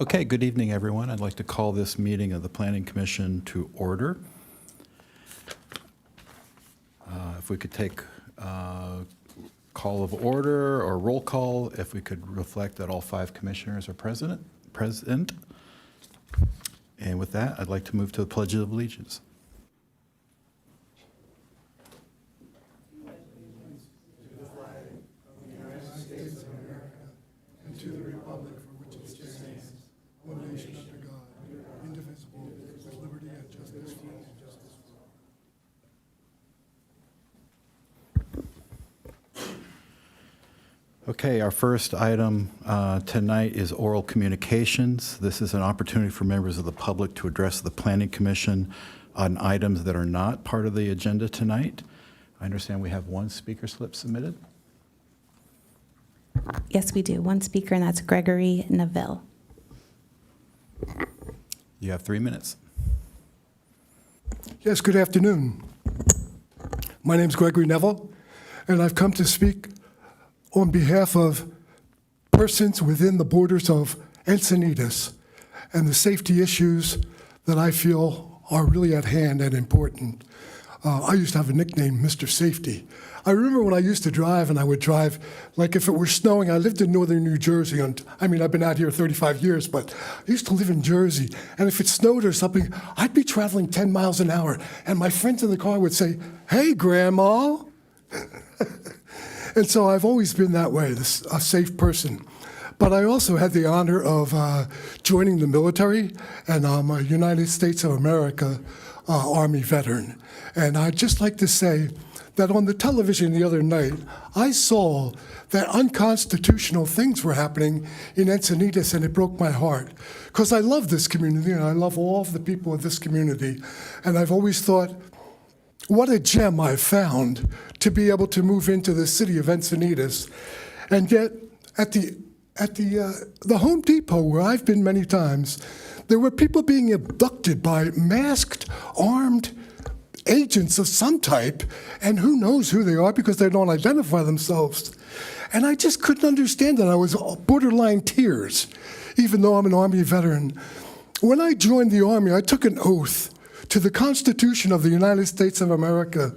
Okay, good evening, everyone. I'd like to call this meeting of the Planning Commission to order. If we could take call of order or roll call, if we could reflect that all 5 commissioners are present. And with that, I'd like to move to the Pledge of Allegiance. Okay, our first item tonight is oral communications. This is an opportunity for members of the public to address the Planning Commission on items that are not part of the agenda tonight. I understand we have one speaker slip submitted. Yes, we do. One speaker, and that's Gregory Neville. You have 3 minutes. Yes, good afternoon. My name is Gregory Neville, and I've come to speak on behalf of persons within the borders of Encinitas and the safety issues that I feel are really at hand and important. I used to have a nickname, Mr. Safety. I remember when I used to drive, and I would drive like if it were snowing. I lived in northern New Jersey. I've been out here 35 years, but I used to live in Jersey. And if it snowed or something, I'd be traveling 10 miles an hour. And my friends in the car would say, "Hey, Grandma." And so I've always been that way, a safe person. But I also had the honor of joining the military, and I'm a United States of America Army veteran. And I'd just like to say that on the television the other night, I saw that unconstitutional things were happening in Encinitas, and it broke my heart. Because I love this community, and I love all of the people of this community. And I've always thought, what a gem I've found to be able to move into the city of Encinitas. And yet, at the Home Depot, where I've been many times, there were people being abducted by masked, armed agents of some type, and who knows who they are because they don't identify themselves. And I just couldn't understand it. I was borderline tears, even though I'm an Army veteran. When I joined the Army, I took an oath to the Constitution of the United States of America.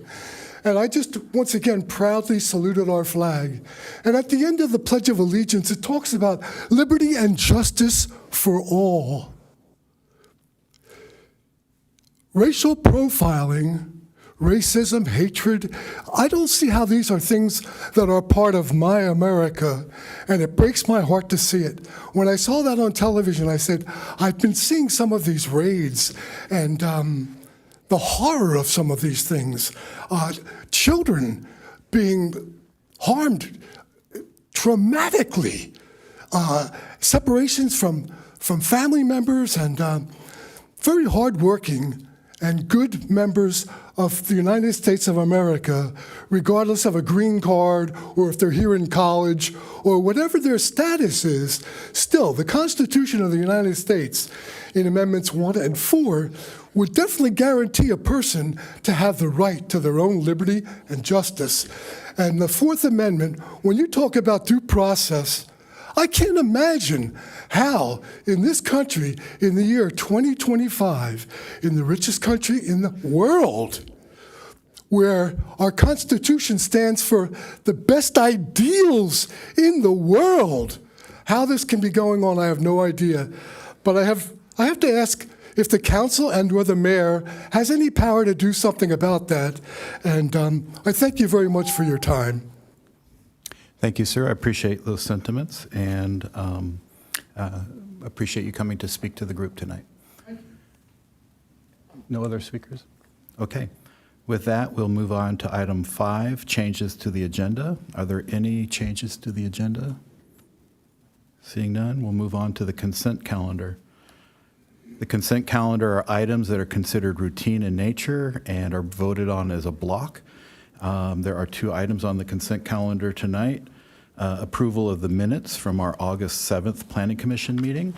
And I just, once again, proudly saluted our flag. And at the end of the Pledge of Allegiance, it talks about liberty and justice for all. Racial profiling, racism, hatred, I don't see how these are things that are part of my America, and it breaks my heart to see it. When I saw that on television, I said, I've been seeing some of these raids and the horror of some of these things. Children being harmed traumatically, separations from family members, and very hardworking and good members of the United States of America, regardless of a green card or if they're here in college or whatever their status is. Still, the Constitution of the United States in Amendments 1 and 4 would definitely guarantee a person to have the right to their own liberty and justice. And the Fourth Amendment, when you talk about due process, I can't imagine how in this country, in the year 2025, in the richest country in the world, where our Constitution stands for the best ideals in the world, how this can be going on, I have no idea. But I have to ask if the council and or the mayor has any power to do something about that. And I thank you very much for your time. Thank you, sir. I appreciate those sentiments and appreciate you coming to speak to the group tonight. No other speakers? Okay. With that, we'll move on to item 5, changes to the agenda. Are there any changes to the agenda? Seeing none, we'll move on to the consent calendar. The consent calendar are items that are considered routine in nature and are voted on as a block. There are 2 items on the consent calendar tonight. Approval of the minutes from our August 7th Planning Commission meeting,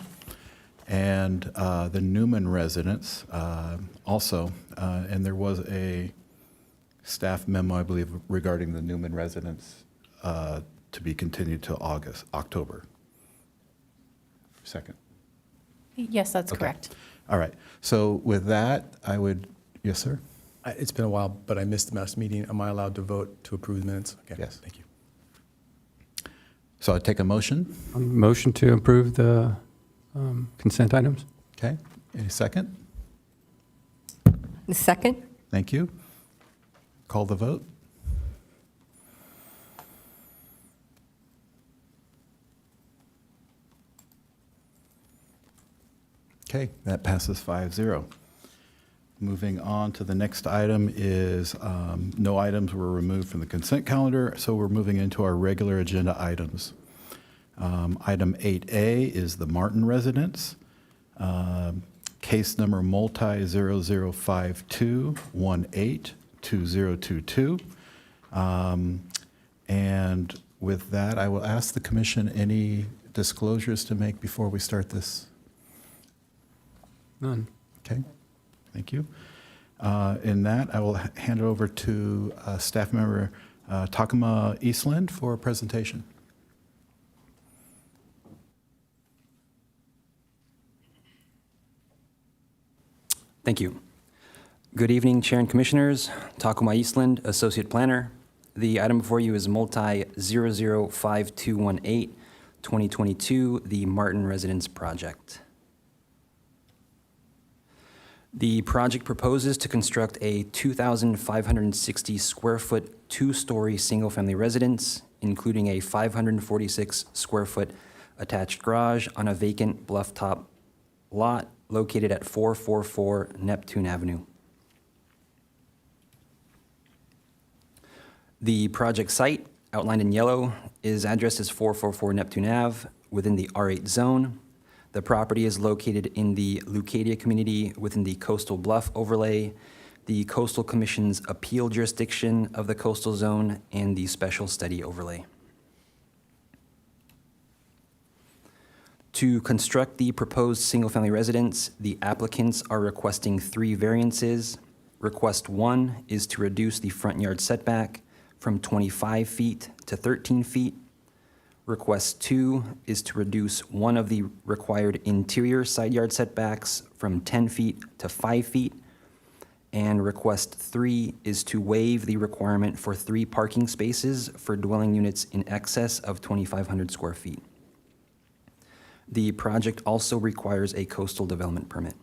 and the Newman residents also. And there was a staff memo, I believe, regarding the Newman residents to be continued till October 2nd. Yes, that's Okay. correct. All right. So with that, I would, yes, sir? It's been a while, but I missed the last meeting. Am I allowed to vote to approve the minutes? Okay. Yes. Thank you. So I'd take a motion. Motion to approve the consent items? Okay. Any second? Second? Thank you. Call the vote. Okay, that passes 5-0. Moving on to the next item is, no items were removed from the consent calendar, so we're moving into our regular agenda items. Item 8A is the Martin residence. Case number multi-0052182022. And with that, I will ask the commission any disclosures to make before we start this. None. Okay, thank you. In that, I will hand it over to staff member Takuma Eastland for a presentation. Thank you. Good evening, Chair and Commissioners. Takuma Eastland, Associate Planner. The item before you is multi-005218-2022, the Martin Residence Project. The project proposes to construct a 2,560 square foot, two-story single-family residence, including a 546 square foot attached garage on a vacant bluff-top lot located at 444 Neptune Avenue. The project site, outlined in yellow, is addressed as 444 Neptune Ave within the R8 zone. The property is located in the Leucadia community within the Coastal Bluff overlay, the Coastal Commission's appeal jurisdiction of the coastal zone, and the special study overlay. To construct the proposed single-family residence, the applicants are requesting 3 variances. Request 1 is to reduce the front yard setback from 25 feet to 13 feet. Request 2 is to reduce one of the required interior side yard setbacks from 10 feet to 5 feet. And request 3 is to waive the requirement for 3 parking spaces for dwelling units in excess of 2,500 square feet. The project also requires a coastal development permit.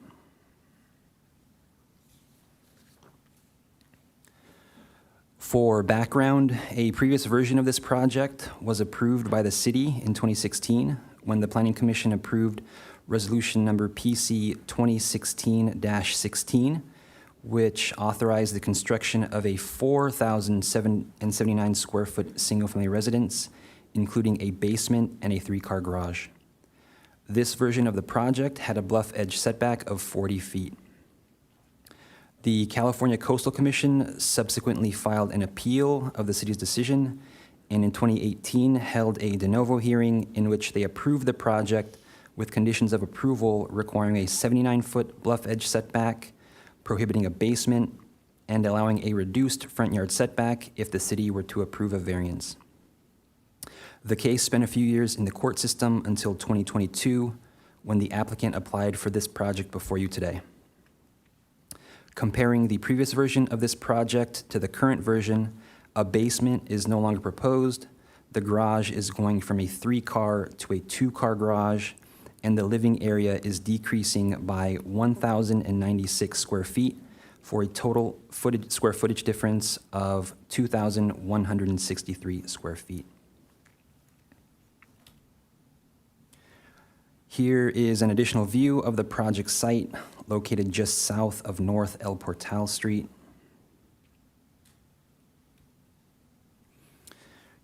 For background, a previous version of this project was approved by the city in 2016 when the Planning Commission approved resolution number PC 2016-16, which authorized the construction of a 4,079 square foot single-family residence, including a basement and a 3-car garage. This version of the project had a bluff edge setback of 40 feet. The California Coastal Commission subsequently filed an appeal of the city's decision, and in 2018 held a de novo hearing in which they approved the project with conditions of approval requiring a 79-foot bluff edge setback, prohibiting a basement, and allowing a reduced front yard setback if the city were to approve a variance. The case spent a few years in the court system until 2022, when the applicant applied for this project before you today. Comparing the previous version of this project to the current version, a basement is no longer proposed, the garage is going from a 3-car to a 2-car garage, and the living area is decreasing by 1,096 square feet for a total square footage difference of 2,163 square feet. Here is an additional view of the project site located just south of North El Portal Street.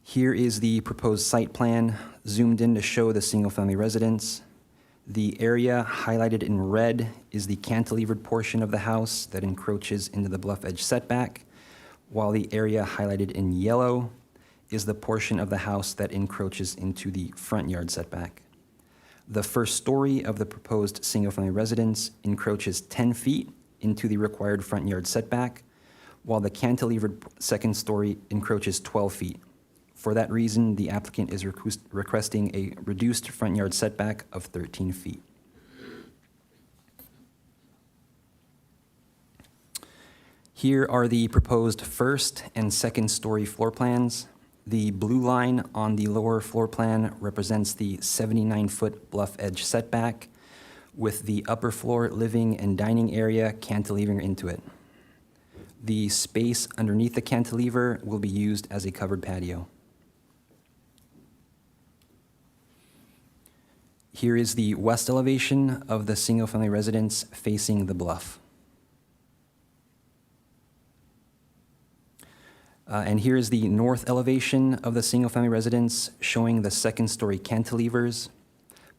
Here is the proposed site plan, zoomed in to show the single-family residence. The area highlighted in red is the cantilevered portion of the house that encroaches into the bluff edge setback, while the area highlighted in yellow is the portion of the house that encroaches into the front yard setback. The first story of the proposed single-family residence encroaches 10 feet into the required front yard setback, while the cantilevered second story encroaches 12 feet. For that reason, the applicant is requesting a reduced front yard setback of 13 feet. Here are the proposed first and second story floor plans. The blue line on the lower floor plan represents the 79-foot bluff edge setback, with the upper floor living and dining area cantilevering into it. The space underneath the cantilever will be used as a covered patio. Here is the west elevation of the single-family residence facing the bluff. And here is the north elevation of the single-family residence showing the second-story cantilevers.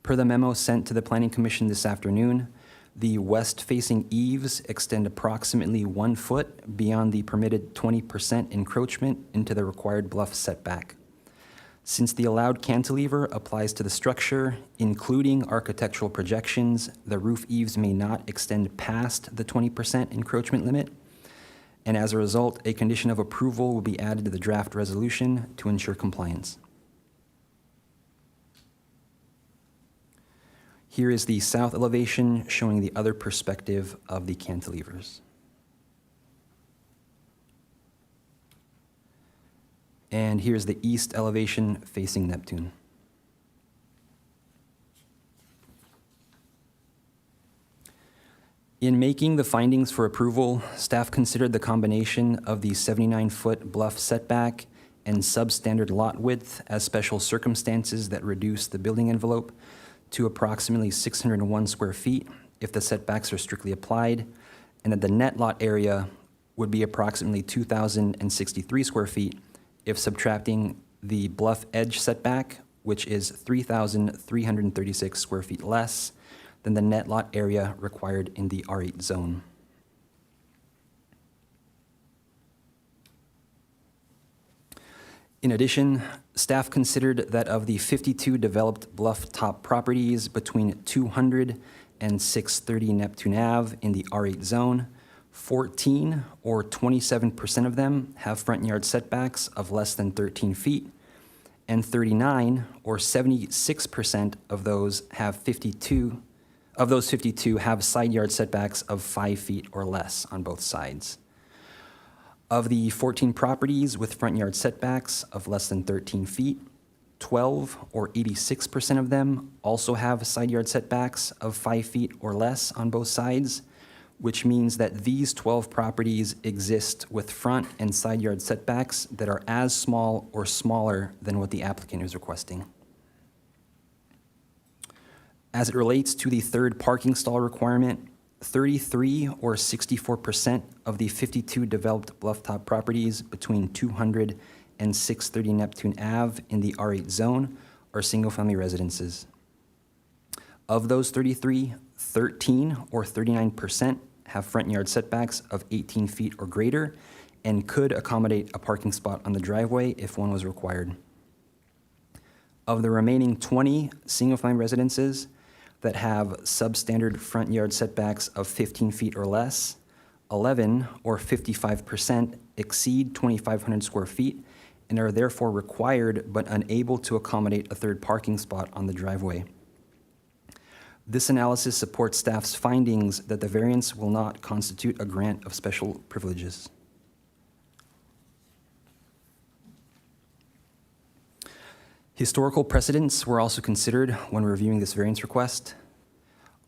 Per the memo sent to the Planning Commission this afternoon, the west-facing eaves extend approximately 1 foot beyond the permitted 20% encroachment into the required bluff setback. Since the allowed cantilever applies to the structure, including architectural projections, the roof eaves may not extend past the 20% encroachment limit, and as a result, a condition of approval will be added to the draft resolution to ensure compliance. Here is the south elevation showing the other perspective of the cantilevers. And here's the east elevation facing Neptune. In making the findings for approval, staff considered the combination of the 79-foot bluff setback and substandard lot width as special circumstances that reduce the building envelope to approximately 601 square feet if the setbacks are strictly applied, and that the net lot area would be approximately 2,063 square feet if subtracting the bluff edge setback, which is 3,336 square feet less than the net lot area required in the R8 zone. In addition, staff considered that of the 52 developed bluff top properties between 200 and 630 Neptune Ave in the R8 zone, 14 or 27% of them have front yard setbacks of less than 13 feet, and 39 or 76% of those have 52 have side yard setbacks of 5 feet or less on both sides. Of the 14 properties with front yard setbacks of less than 13 feet, 12 or 86% of them also have side yard setbacks of 5 feet or less on both sides, which means that these 12 properties exist with front and side yard setbacks that are as small or smaller than what the applicant is requesting. As it relates to the third parking stall requirement, 33 or 64% of the 52 developed bluff-top properties between 200 and 630 Neptune Ave in the R8 zone are single-family residences. Of those 33, 13 or 39% have front yard setbacks of 18 feet or greater and could accommodate a parking spot on the driveway if one was required. Of the remaining 20 single-family residences that have substandard front yard setbacks of 15 feet or less, 11 or 55% exceed 2,500 square feet and are therefore required but unable to accommodate a third parking spot on the driveway. This analysis supports staff's findings that the variance will not constitute a grant of special privileges. Historical precedents were also considered when reviewing this variance request.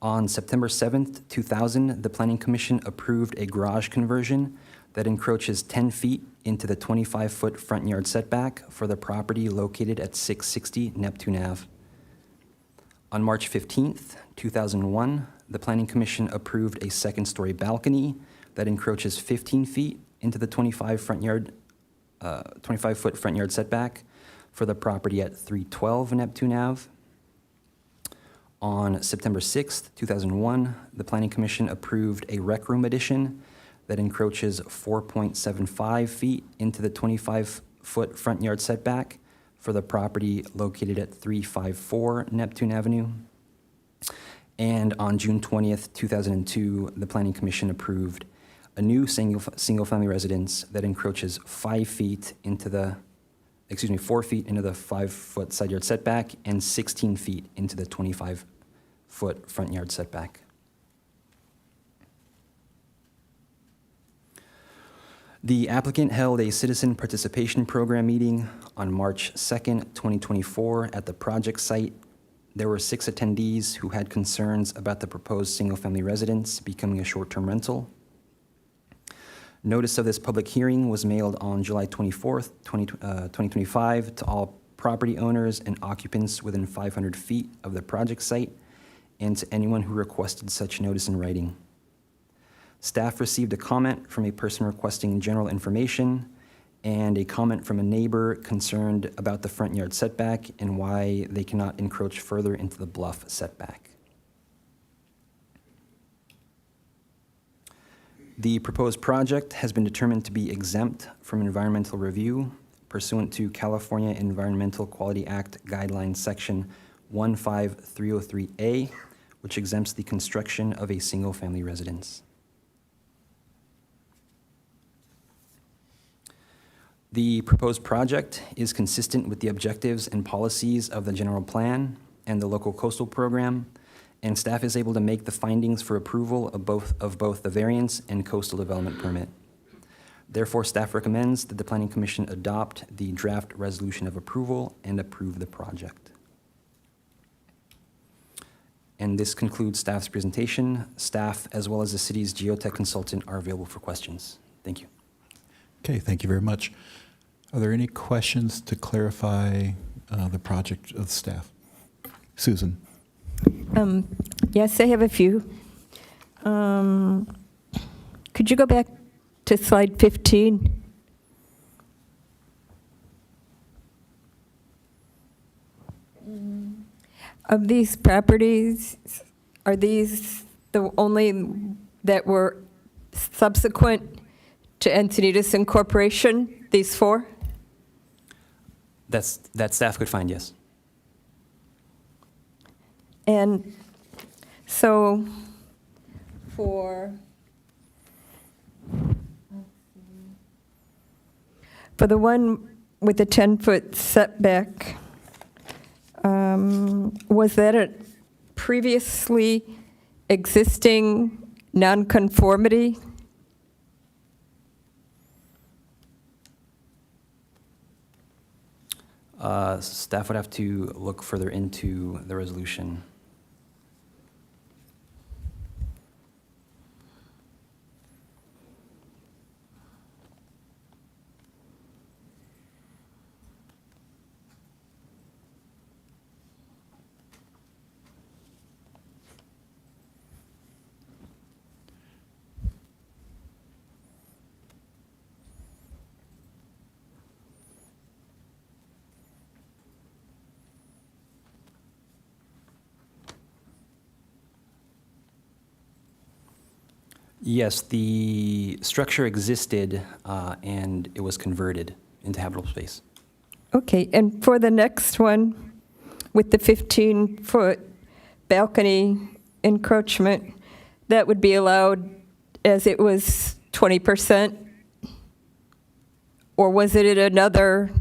On September 7th, 2000, the Planning Commission approved a garage conversion that encroaches 10 feet into the 25-foot front yard setback for the property located at 660 Neptune Ave. On March 15th, 2001, the Planning Commission approved a second-story balcony that encroaches 15 feet into the 25-foot front yard setback for the property at 312 Neptune Ave. On September 6th, 2001, the Planning Commission approved a rec room addition that encroaches 4.75 feet into the 25-foot front yard setback for the property located at 354 Neptune Avenue. And on June 20th, 2002, the Planning Commission approved a new single-family residence that encroaches 4 feet into the 5-foot side yard setback and 16 feet into the 25-foot front yard setback. The applicant held a citizen participation program meeting on March 2nd, 2024 at the project site. There were 6 attendees who had concerns about the proposed single-family residence becoming a short-term rental. Notice of this public hearing was mailed on July 24th, 2025 to all property owners and occupants within 500 feet of the project site and to anyone who requested such notice in writing. Staff received a comment from a person requesting general information and a comment from a neighbor concerned about the front yard setback and why they cannot encroach further into the bluff setback. The proposed project has been determined to be exempt from environmental review pursuant to California Environmental Quality Act Guidelines Section 15303A, which exempts the construction of a single-family residence. The proposed project is consistent with the objectives and policies of the general plan and the local coastal program, and staff is able to make the findings for approval of both the variance and coastal development permit. Therefore, staff recommends that the Planning Commission adopt the draft resolution of approval and approve the project. And this concludes staff's presentation. Staff, as well as the city's geotech consultant, are available for questions. Thank you. Okay, thank you very much. Are there any questions to clarify the project of staff? Susan? Yes, I have a few. Could you go back to slide 15? Of these properties, are these the only that were subsequent to Encinitas Incorporation, these 4? That staff could find, yes. And so for the one with the 10-foot setback, was that a previously existing nonconformity? Staff would have to look further into the resolution. Yes, the structure existed and it was converted into habitable space. Okay, and for the next one, with the 15-foot balcony encroachment, that would be allowed as it was 20%? Or was it another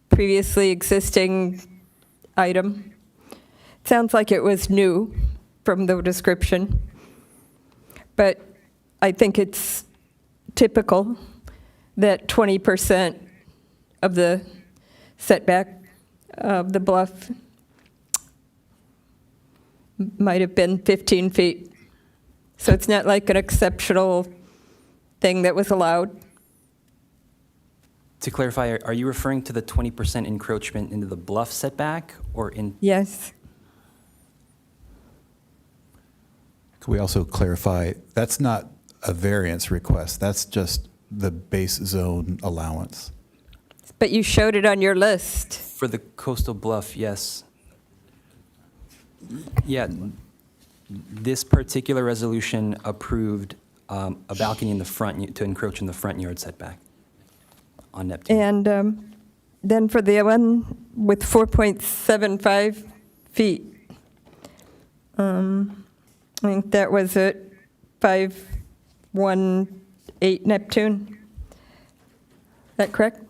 previously existing item? Sounds like it was new from the description. But I think it's typical that 20% of the setback of the bluff might have been 15 feet. So it's not like an exceptional thing that was allowed. To clarify, are you referring to the 20% encroachment into the bluff setback or in? Yes. Could we also clarify, that's not a variance request, that's just the base zone allowance. But you showed it on your list. For the coastal bluff, yes. Yeah, this particular resolution approved a balcony in the front to encroach in the front yard setback on Neptune. And then for the one with 4.75 feet, I think that was at 518 Neptune. Is that correct?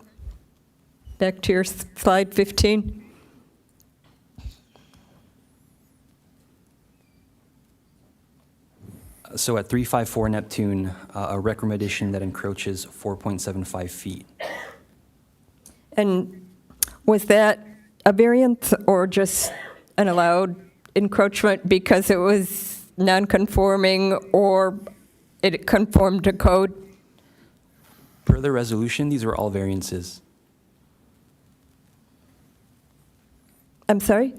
Back to your slide 15. So at 354 Neptune, a recommendation that encroaches 4.75 feet. And was that a variance or just an allowed encroachment because it was non-conforming or it conformed to code? Per the resolution, these were all variances. I'm sorry?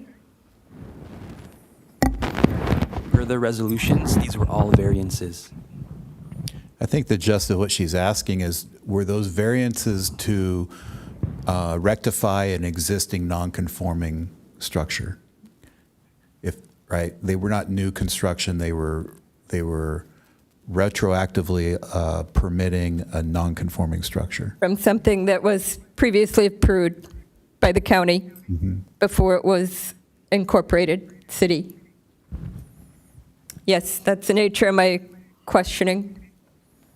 Per the resolutions, these were all variances. I think the gist of what she's asking is, were those variances to rectify an existing non-conforming structure? If, right, they were not new construction, they were retroactively permitting a non-conforming structure. From something that was previously approved by the county before it was incorporated city. Yes, that's the nature of my questioning.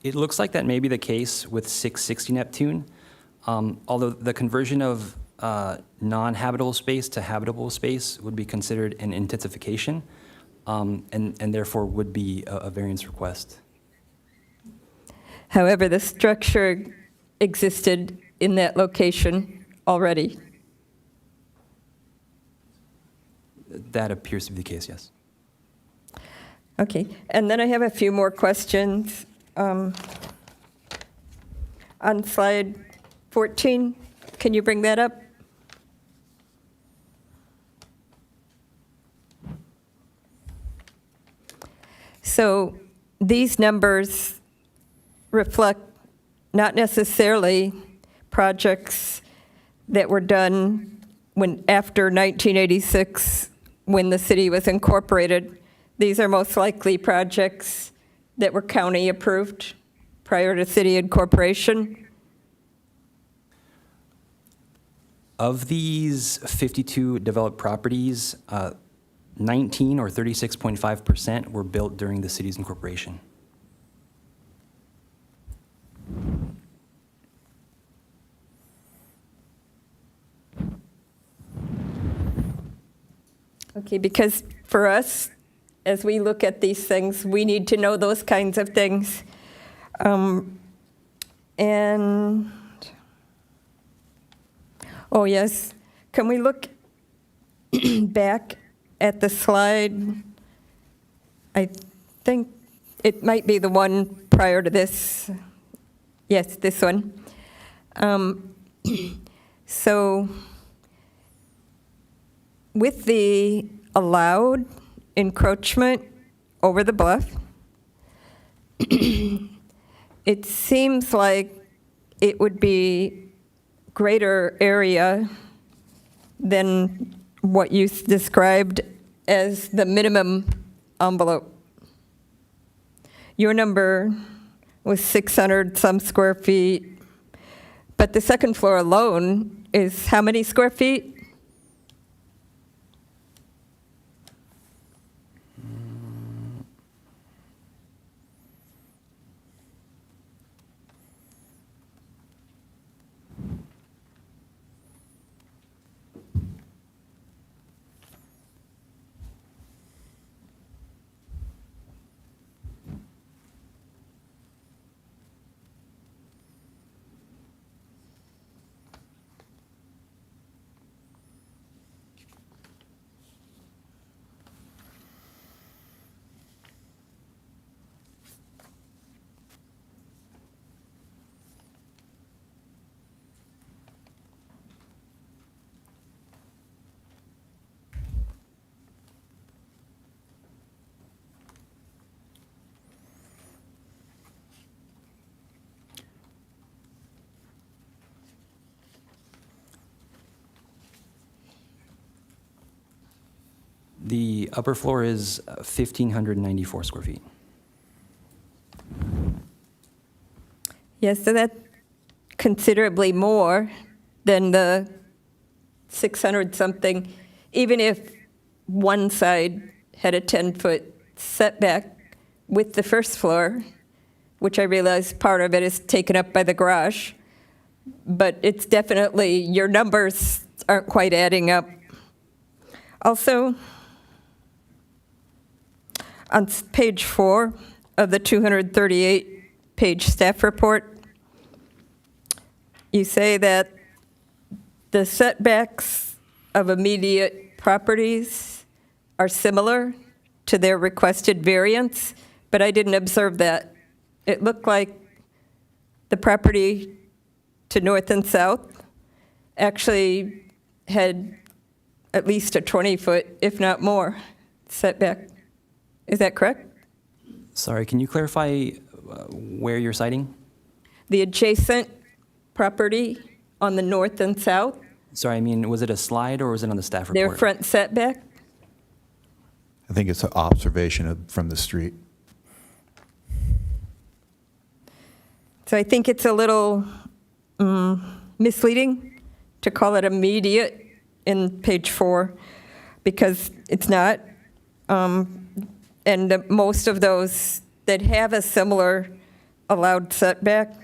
It looks like that may be the case with 660 Neptune, although the conversion of non-habitable space to habitable space would be considered an intensification, and therefore would be a variance request. However, the structure existed in that location already. That appears to be the case, yes. Okay, and then I have a few more questions. On slide 14, can you bring that up? So these numbers reflect not necessarily projects that were done after 1986, when the city was incorporated. These are most likely projects that were county approved prior to city incorporation. Of these 52 developed properties, 19 or 36.5% were built during the city's incorporation. Okay, because for us, as we look at these things, we need to know those kinds of things. And, oh yes, can we look back at the slide? I think it might be the one prior to this. Yes, this one. So with the allowed encroachment over the bluff, it seems like it would be greater area than what you described as the minimum envelope. Your number was 600 some square feet, but the second floor alone is how many square feet? The upper floor is 1,594 square feet. Yes, so that's considerably more than the 600 something, even if one side had a 10-foot setback with the first floor, which I realize part of it is taken up by the garage, but it's definitely, your numbers aren't quite adding up. Also, on page 4 of the 238-page staff report, you say that the setbacks of immediate properties are similar to their requested variance, but I didn't observe that. It looked like the property to north and south actually had at least a 20-foot, if not more, setback. Is that correct? Sorry, can you clarify where you're citing? The adjacent property on the north and south, Sorry, I mean, was it a slide or was it on the staff report? their front setback? I think it's an observation from the street. So I think it's a little misleading to call it immediate in page 4, because it's not. And most of those that have a similar allowed setback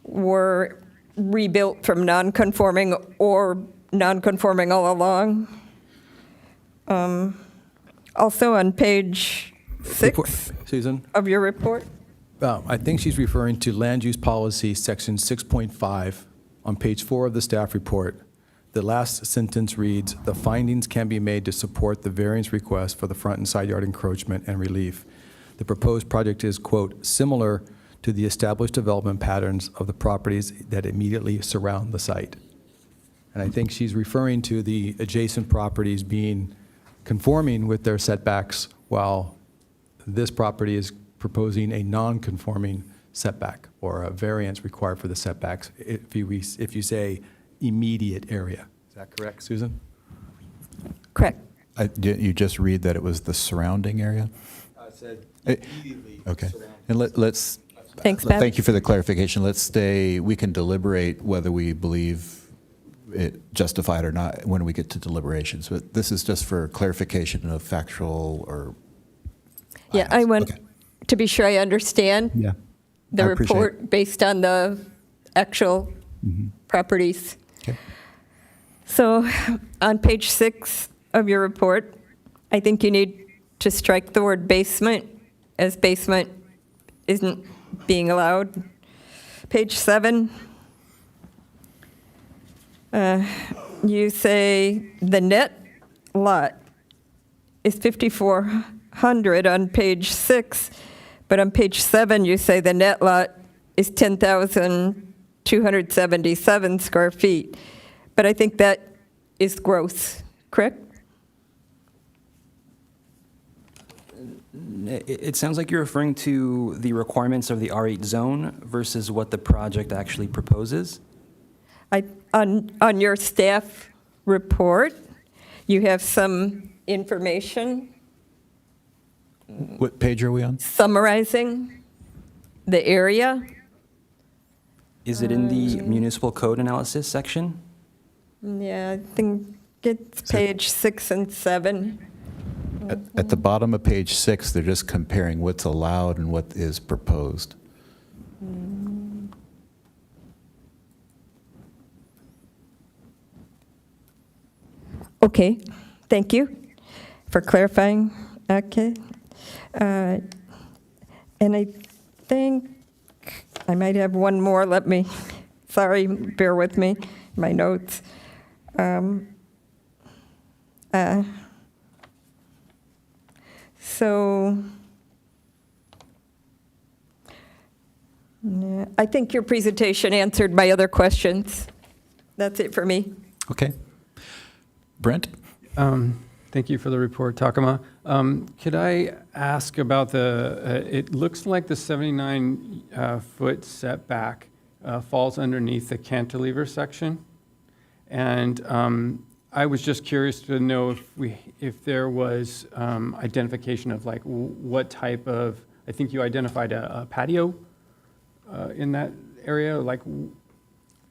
were rebuilt from non-conforming or non-conforming all along. Also on page 6 Susan? of your report. I think she's referring to Land Use Policy, Section 6.5, on page 4 of the staff report. The last sentence reads, "The findings can be made to support the variance request for the front and side yard encroachment and relief. The proposed project is, quote, similar to the established development patterns of the properties that immediately surround the site." And I think she's referring to the adjacent properties being conforming with their setbacks, while this property is proposing a non-conforming setback or a variance required for the setbacks if you say immediate area. Is that correct, Susan? Correct. Didn't you just read that it was the surrounding area? I said immediately. Okay. And let's, Thanks, Beth. thank you for the clarification. Let's stay, we can deliberate whether we believe it justified or not when we get to deliberations. But this is just for clarification of factual or. Yeah, I want Okay. to be sure I understand Yeah. the I appreciate report based on the actual properties. Okay. So on page 6 of your report, I think you need to strike the word basement, as basement isn't being allowed. Page 7, you say the net lot is 5,400 on page 6, but on page 7, you say the net lot is 10,277 square feet. But I think that is gross, correct? It sounds like you're referring to the requirements of the R8 zone versus what the project actually proposes. On your staff report, you have some information What page are we on? summarizing the area. Is it in the municipal code analysis section? Yeah, I think it's page 6 and 7. At the bottom of page 6, they're just comparing what's allowed and what is proposed. Okay, thank you for clarifying. Okay. And I think I might have one more. Let me, sorry, bear with me, my notes. So yeah, I think your presentation answered my other questions. That's it for me. Okay. Brent? Thank you for the report, Takama. Could I ask about it looks like the 79-foot setback falls underneath the cantilever section. And I was just curious to know if there was identification of like what type of, I think you identified a patio in that area, like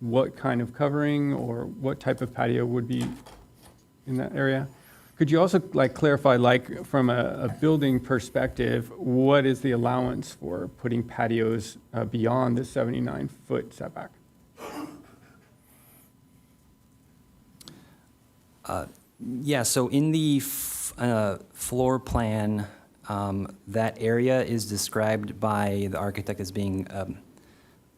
what kind of covering or what type of patio would be in that area. Could you also like clarify, like from a building perspective, what is the allowance for putting patios beyond the 79-foot setback? Yeah, so in the floor plan That area is described by the architect as being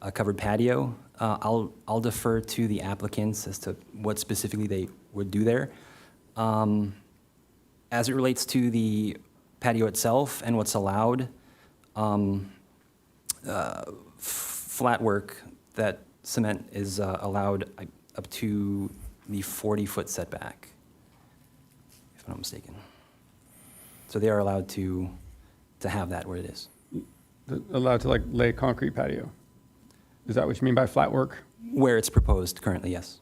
a covered patio. I'll defer to the applicants as to what specifically they would do there. As it relates to the patio itself and what's allowed, flat work, that cement is allowed up to the 40-foot setback, if I'm not mistaken. So they are allowed to have that where it is. Allowed to like lay a concrete patio? Is that what you mean by flat work? Where it's proposed currently, yes.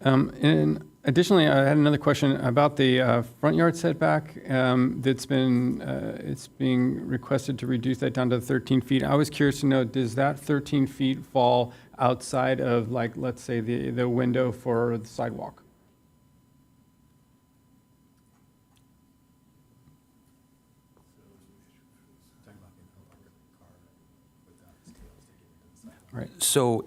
And additionally, I had another question about the front yard setback that's been, it's being requested to reduce that down to 13 feet. I was curious to know, does that 13 feet fall outside of, like, let's say, the window for the sidewalk? Right. So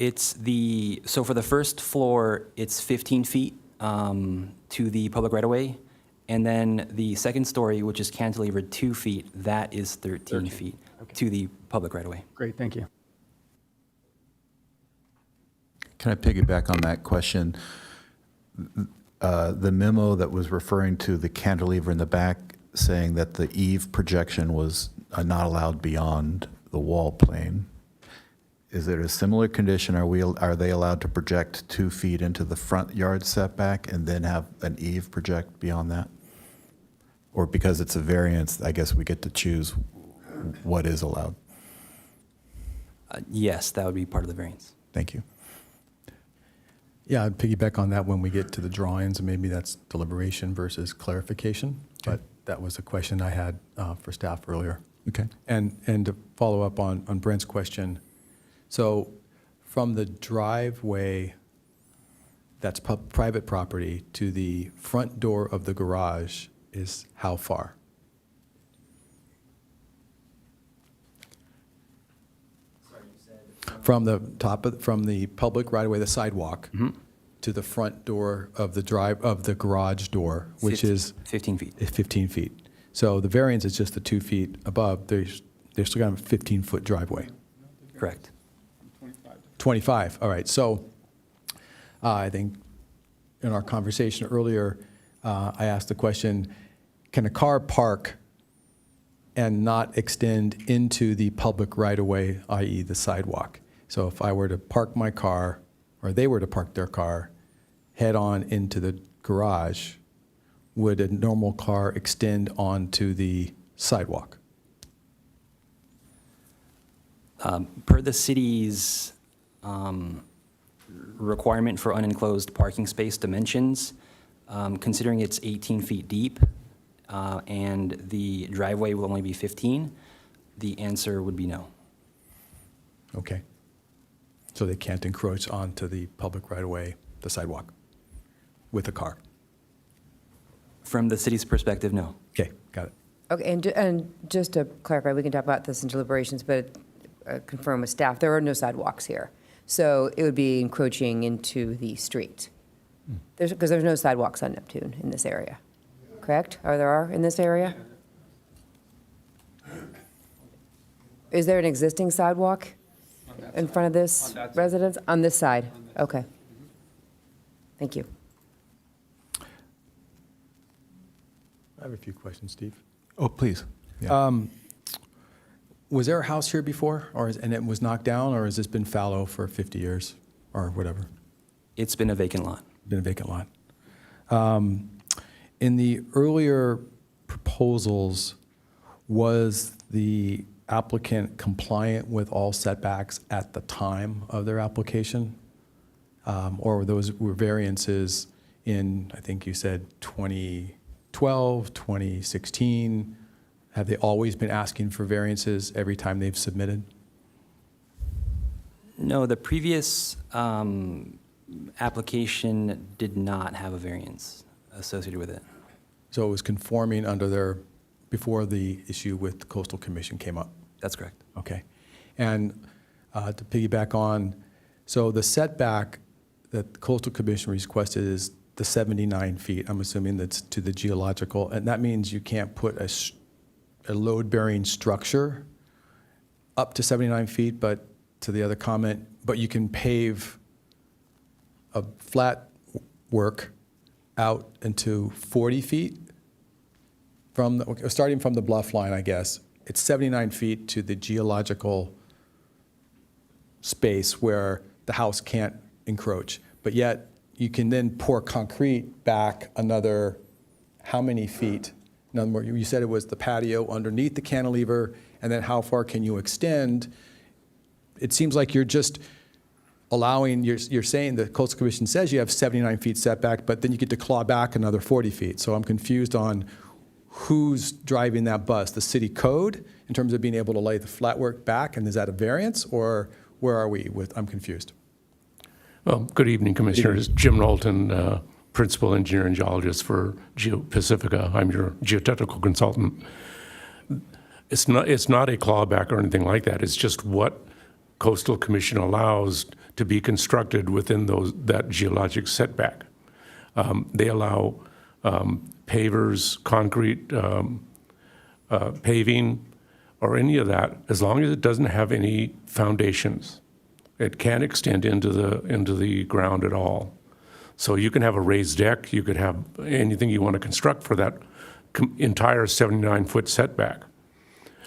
so for the first floor, it's 15 feet to the public right-of-way. And then the second story, which is cantilevered 2 feet, that is 13 feet to the public right-of-way. Great, thank you. Can I piggyback on that question? The memo that was referring to the cantilever in the back, saying that the eave projection was not allowed beyond the wall plane. Is it a similar condition? Are they allowed to project 2 feet into the front yard setback and then have an eave project beyond that? Or because it's a variance, I guess we get to choose what is allowed? Yes, that would be part of the variance. Thank you. Yeah, I'd piggyback on that when we get to the drawings, and maybe that's deliberation versus clarification. But that was a question I had for staff earlier. Okay. And to follow up on Brent's question, so from the driveway that's private property to the front door of the garage is how far? From the from the public right-of-way, the sidewalk, to the front door of the garage door, which is 15 feet. 15 feet. So the variance is just the 2 feet above. They're still going to have a 15-foot driveway. Correct. 25, all right. So I think in our conversation earlier, I asked the question, can a car park and not extend into the public right-of-way, i.e. the sidewalk? So if I were to park my car, or they were to park their car, head on into the garage, would a normal car extend onto the sidewalk? Per the city's requirement for unenclosed parking space dimensions, considering it's 18 feet deep and the driveway will only be 15, the answer would be no. Okay. So they can't encroach onto the public right-of-way, the sidewalk, with a car? From the city's perspective, no. Okay, got it. Okay, and just to clarify, we can talk about this in deliberations, but confirm with staff, there are no sidewalks here. So it would be encroaching into the street. Because there's no sidewalks on Neptune in this area, correct? Or there are in this area? Is there an existing sidewalk in front of this residence? On this side? Okay. Thank you. I have a few questions, Steve. Oh, please. Yeah. Was there a house here before, and it was knocked down, or has this been fallow for 50 years, or whatever? It's been a vacant lot. Been a vacant lot. In the earlier proposals, was the applicant compliant with all setbacks at the time of their application? Or were variances in, I think you said 2012, 2016? Have they always been asking for variances every time they've submitted? No, the previous application did not have a variance associated with it. So it was conforming before the issue with the Coastal Commission came up? That's correct. Okay. And to piggyback on, so the setback that the Coastal Commission requested is the 79 feet, I'm assuming that's to the geological, and that means you can't put a load-bearing structure up to 79 feet, but to the other comment, but you can pave a flat work out into 40 feet from, starting from the bluff line, I guess. It's 79 feet to the geological space where the house can't encroach, but yet you can then pour concrete back another, how many feet? In other words, you said it was the patio underneath the cantilever, and then how far can you extend? It seems like you're just allowing, you're saying the Coastal Commission says you have 79 feet setback, but then you get to claw back another 40 feet. So I'm confused on who's driving that bus, the city code in terms of being able to lay the flat work back, and is that a variance, or where are we with, I'm confused. Well, good evening, Commissioners. Jim Knowlton, Principal Engineer and Geologist for Pacifica. I'm your geotechnical consultant. It's not a clawback or anything like that. It's just what Coastal Commission allows to be constructed within that geologic setback. They allow pavers, concrete paving, or any of that, as long as it doesn't have any foundations. It can't extend into the ground at all. So you can have a raised deck, you could have anything you want to construct for that entire 79-foot setback.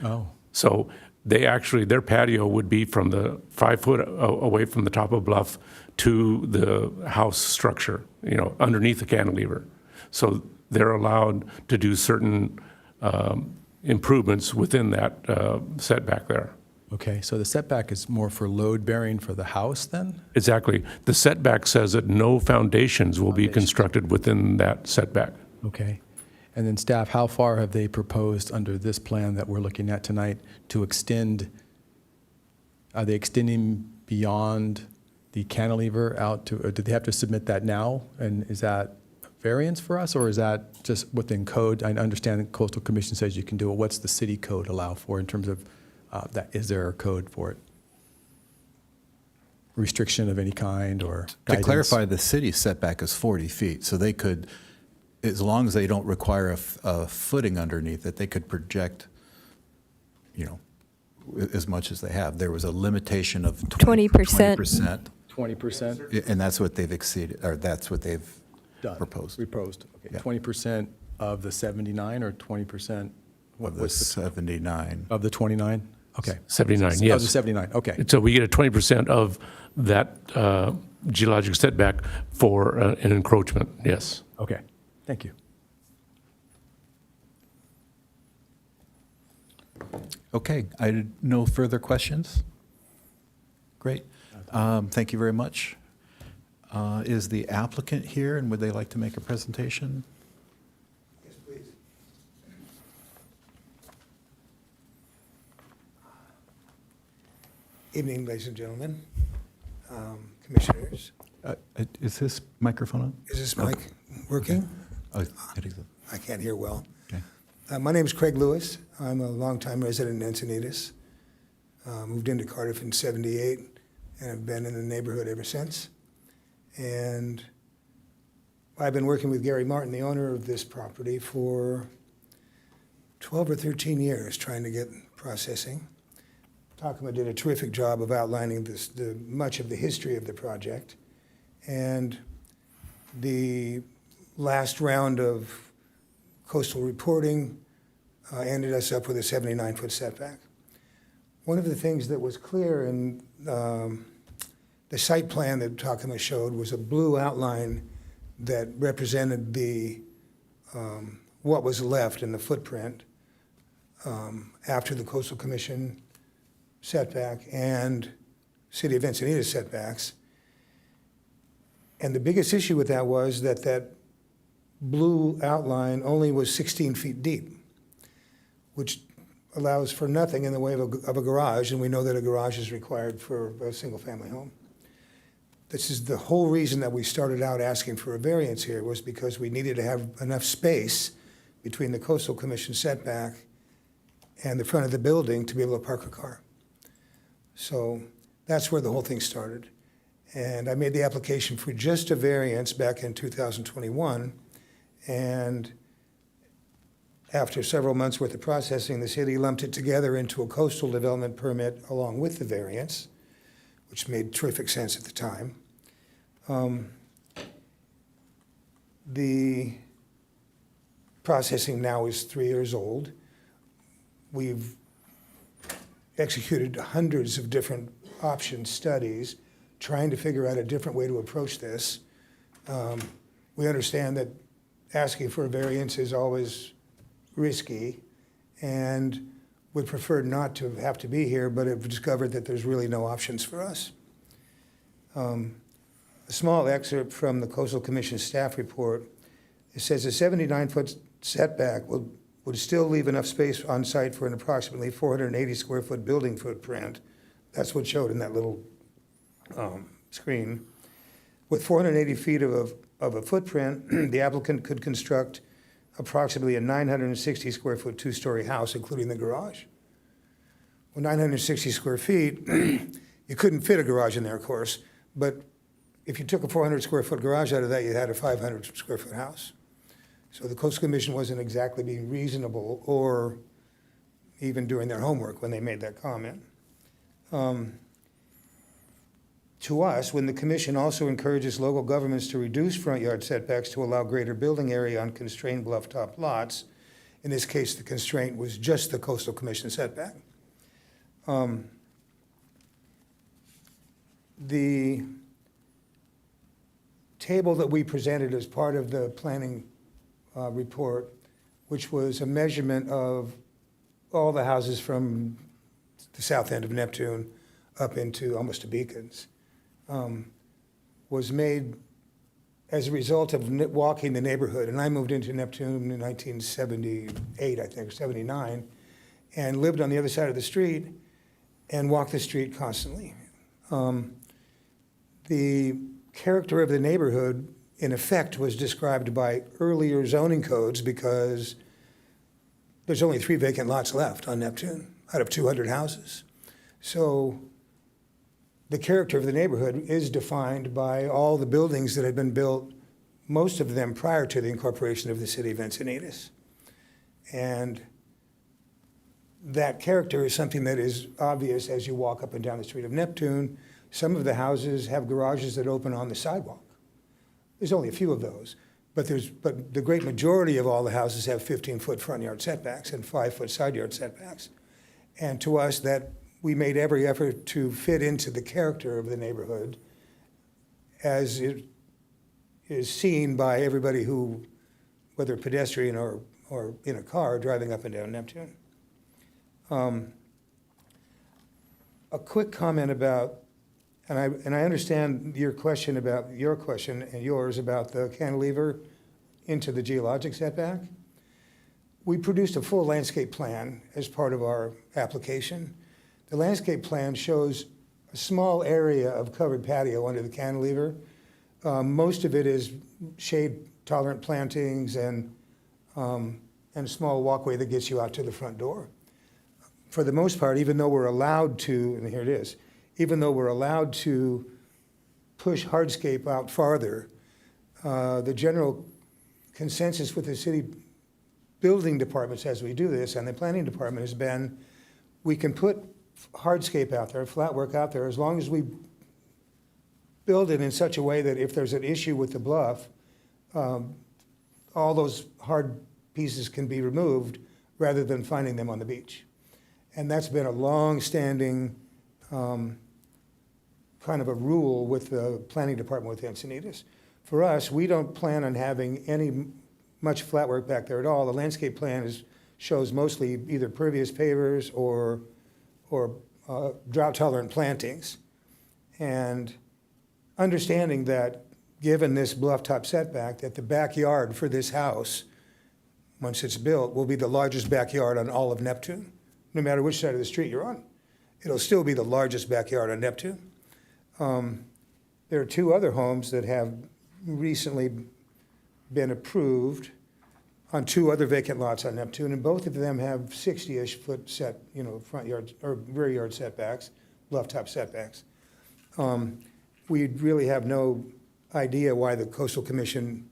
Oh. So their patio would be from the 5 foot away from the top of bluff to the house structure, underneath the cantilever. So they're allowed to do certain improvements within that setback there. Okay, so the setback is more for load bearing for the house then? Exactly. The setback says that no foundations will be constructed within that setback. Okay. And then staff, how far have they proposed under this plan that we're looking at tonight to extend? Are they extending beyond the cantilever out to, or did they have to submit that now? And is that variance for us, or is that just within code? I understand the Coastal Commission says you can do it. What's the city code allow for in terms of that? Is there a code for it? Restriction of any kind or guidance? To clarify, the city setback is 40 feet, so they could, as long as they don't require a footing underneath it, they could project, as much as they have. There was a limitation of 20%. 20%, 20%? and that's what they've exceeded, or that's what they've Done. proposed. Proposed. Okay. Yeah. 20% of the 79 or 20%? Of the 79. Of the 29? Okay. 79, Of yes. the 79, okay. And so we get a 20% of that geologic setback for an encroachment, yes. Okay, thank you. Okay, no further questions? Great. Thank you very much. Is the applicant here, and would they like to make a presentation? Yes, please. Evening, ladies and gentlemen, commissioners. Is this microphone on? Is this mic working? Oh, it is. I can't hear well. Okay. My name is Craig Lewis. I'm a longtime resident in Encinitas. Moved into Cardiff in '78 and have been in the neighborhood ever since. And I've been working with Gary Martin, the owner of this property, for 12 or 13 years trying to get processing. Takuma did a terrific job of outlining much of the history of the project. And the last round of coastal reporting ended us up with a 79-foot setback. One of the things that was clear in the site plan that Takuma showed was a blue outline that represented what was left in the footprint after the Coastal Commission setback and City of Encinitas setbacks. And the biggest issue with that was that blue outline only was 16 feet deep, which allows for nothing in the way of a garage, and we know that a garage is required for a single-family home. This is the whole reason that we started out asking for a variance here, was because we needed to have enough space between the Coastal Commission setback and the front of the building to be able to park a car. So that's where the whole thing started. And I made the application for just a variance back in 2021. And after several months' worth of processing, the city lumped it together into a coastal development permit along with the variance, which made terrific sense at the time. The processing now is 3 years old. We've executed hundreds of different option studies trying to figure out a different way to approach this. We understand that asking for a variance is always risky and would prefer not to have to be here, but have discovered that there's really no options for us. A small excerpt from the Coastal Commission staff report. It says a 79-foot setback would still leave enough space on site for an approximately 480 square foot building footprint. That's what showed in that little screen. With 480 feet of a footprint, the applicant could construct approximately a 960 square foot two-story house, including the garage. Well, 960 square feet, you couldn't fit a garage in there, of course, but if you took a 400 square foot garage out of that, you had a 500 square foot house. So the Coastal Commission wasn't exactly being reasonable or even doing their homework when they made that comment. To us, when the commission also encourages local governments to reduce front yard setbacks to allow greater building area on constrained bluff-top lots, in this case, the constraint was just the Coastal Commission setback. The table that we presented as part of the planning report, which was a measurement of all the houses from the south end of Neptune up into almost to Beacons, was made as a result of walking the neighborhood. And I moved into Neptune in 1978, I think, 79, and lived on the other side of the street and walked the street constantly. The character of the neighborhood, in effect, was described by earlier zoning codes because there's only 3 vacant lots left on Neptune out of 200 houses. So the character of the neighborhood is defined by all the buildings that had been built, most of them prior to the incorporation of the city of Encinitas. And that character is something that is obvious as you walk up and down the street of Neptune. Some of the houses have garages that open on the sidewalk. There's only a few of those, but the great majority of all the houses have 15-foot front yard setbacks and 5-foot side yard setbacks. And to us, that we made every effort to fit into the character of the neighborhood as it is seen by everybody who, whether pedestrian or in a car, driving up and down Neptune. A quick comment about, and I understand your question and yours about the cantilever into the geologic setback. We produced a full landscape plan as part of our application. The landscape plan shows a small area of covered patio under the cantilever. Most of it is shade-tolerant plantings and a small walkway that gets you out to the front door. For the most part, even though we're allowed to, and here it is, even though we're allowed to push hardscape out farther, the general consensus with the city building departments as we do this, and the planning department, has been we can put hardscape out there, flat work out there, as long as we build it in such a way that if there's an issue with the bluff, all those hard pieces can be removed rather than finding them on the beach. And that's been a long-standing kind of a rule with the planning department with Encinitas. For us, we don't plan on having much flat work back there at all. The landscape plan shows mostly either pervious pavers or drought-tolerant plantings. And understanding that, given this bluff-top setback, that the backyard for this house, once it's built, will be the largest backyard on all of Neptune, no matter which side of the street you're on. It'll still be the largest backyard on Neptune. There are 2 other homes that have recently been approved on 2 other vacant lots on Neptune, and both of them have 60-ish foot front yard or rear yard setbacks, bluff top setbacks. we really have no idea why the Coastal Commission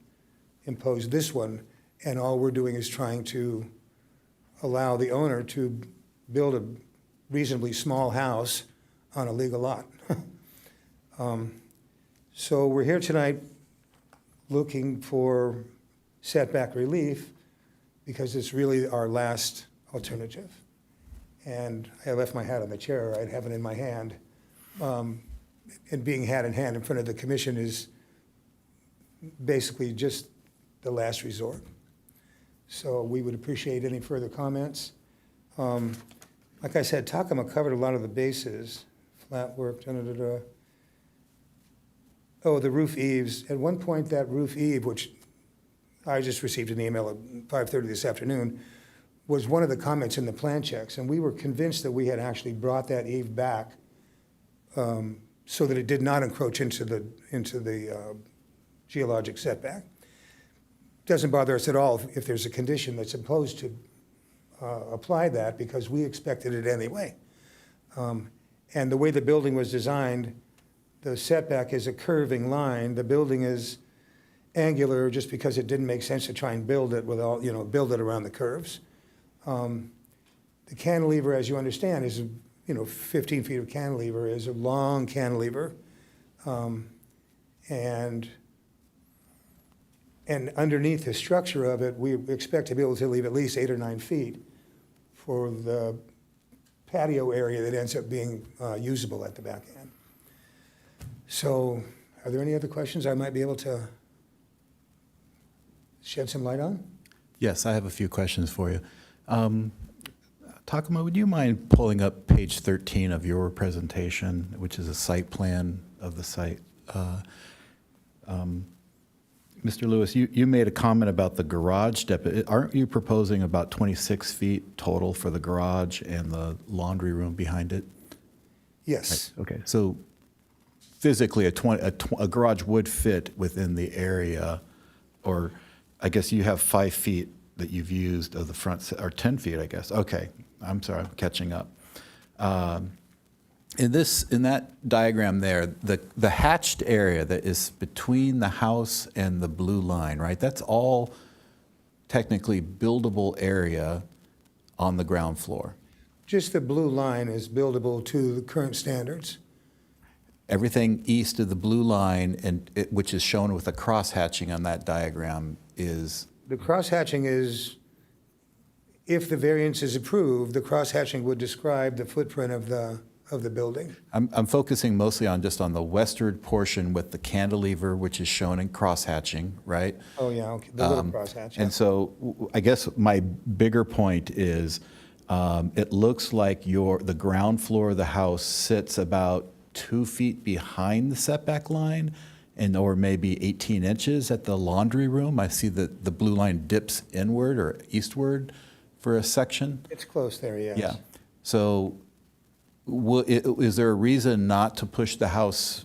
imposed this one, and all we're doing is trying to allow the owner to build a reasonably small house on a legal lot. So we're here tonight looking for setback relief because it's really our last alternative. And I left my hat on the chair, I'd have it in my hand. And being hat in hand in front of the commission is basically just the last resort. So we would appreciate any further comments. Like I said, Takama covered a lot of the bases, flat work, da-da-da-da. Oh, the roof eaves. At one point, that roof eave, which I just received an email at 5:30 this afternoon, was one of the comments in the plan checks. And we were convinced that we had actually brought that eave back so that it did not encroach into the geologic setback. Doesn't bother us at all if there's a condition that's imposed to apply that, because we expected it anyway. And the way the building was designed, the setback is a curving line. The building is angular just because it didn't make sense to try and build it with all, build it around the curves. The cantilever, as you understand, is 15 feet of cantilever is a long cantilever, and underneath the structure of it, we expect to be able to leave at least 8 or 9 feet for the patio area that ends up being usable at the back end. So, are there any other questions I might be able to shed some light on? Yes, I have a few questions for you. Takuma, would you mind pulling up page 13 of your presentation, which is a site plan of the site? Mr. Lewis, you made a comment about the garage depth. Aren't you proposing about 26 feet total for the garage and the laundry room behind it? Yes. Okay, so physically, a garage would fit within the area, or I guess you have 5 feet that you've used of the front, or 10 feet, I guess. Okay, I'm sorry, I'm catching up. In that diagram there, the hatched area that is between the house and the blue line, right? That's all technically buildable area on the ground floor. Just the blue line is buildable to the current standards. Everything east of the blue line, which is shown with a cross-hatching on that diagram, is... The cross-hatching is, if the variance is approved, the cross-hatching would describe the footprint of the building. I'm focusing mostly on the westward portion with the cantilever, which is shown in cross-hatching, right? Oh, yeah, okay, the little cross-hatch. And so I guess my bigger point is it looks like the ground floor of the house sits about 2 feet behind the setback line, or maybe 18 inches at the laundry room. I see that the blue line dips inward or eastward for a section. It's close there, yes. Yeah. So is there a reason not to push the house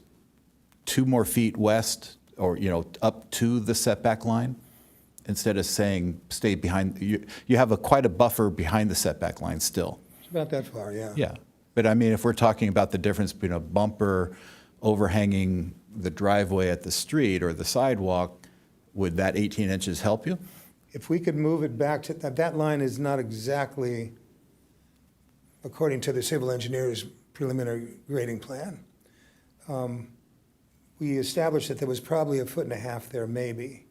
2 more feet west, or up to the setback line, instead of saying stay behind? You have quite a buffer behind the setback line still. It's about that far, yeah. Yeah. But I mean, if we're talking about the difference between a bumper overhanging the driveway at the street or the sidewalk, would that 18 inches help you? If we could move it back to, that line is not exactly, according to the civil engineer's preliminary grading plan. We established that there was probably 1.5 feet there, maybe.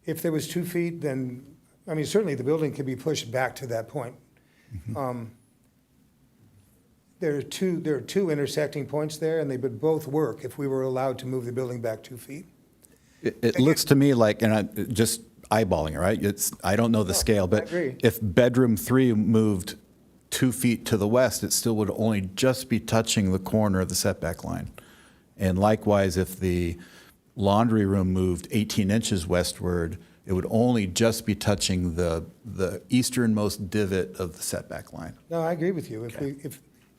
If there was 2 feet, then, I mean, certainly the building could be pushed back to that point. Mm-hmm. There are two intersecting points there, and they would both work if we were allowed to move the building back 2 feet. It looks to me like, and I'm just eyeballing it, right? I don't know the scale, but agree. if bedroom 3 moved 2 feet to the west, it still would only just be touching the corner of the setback line. And likewise, if the laundry room moved 18 inches westward, it would only just be touching the easternmost divot of the setback line. No, I agree with you.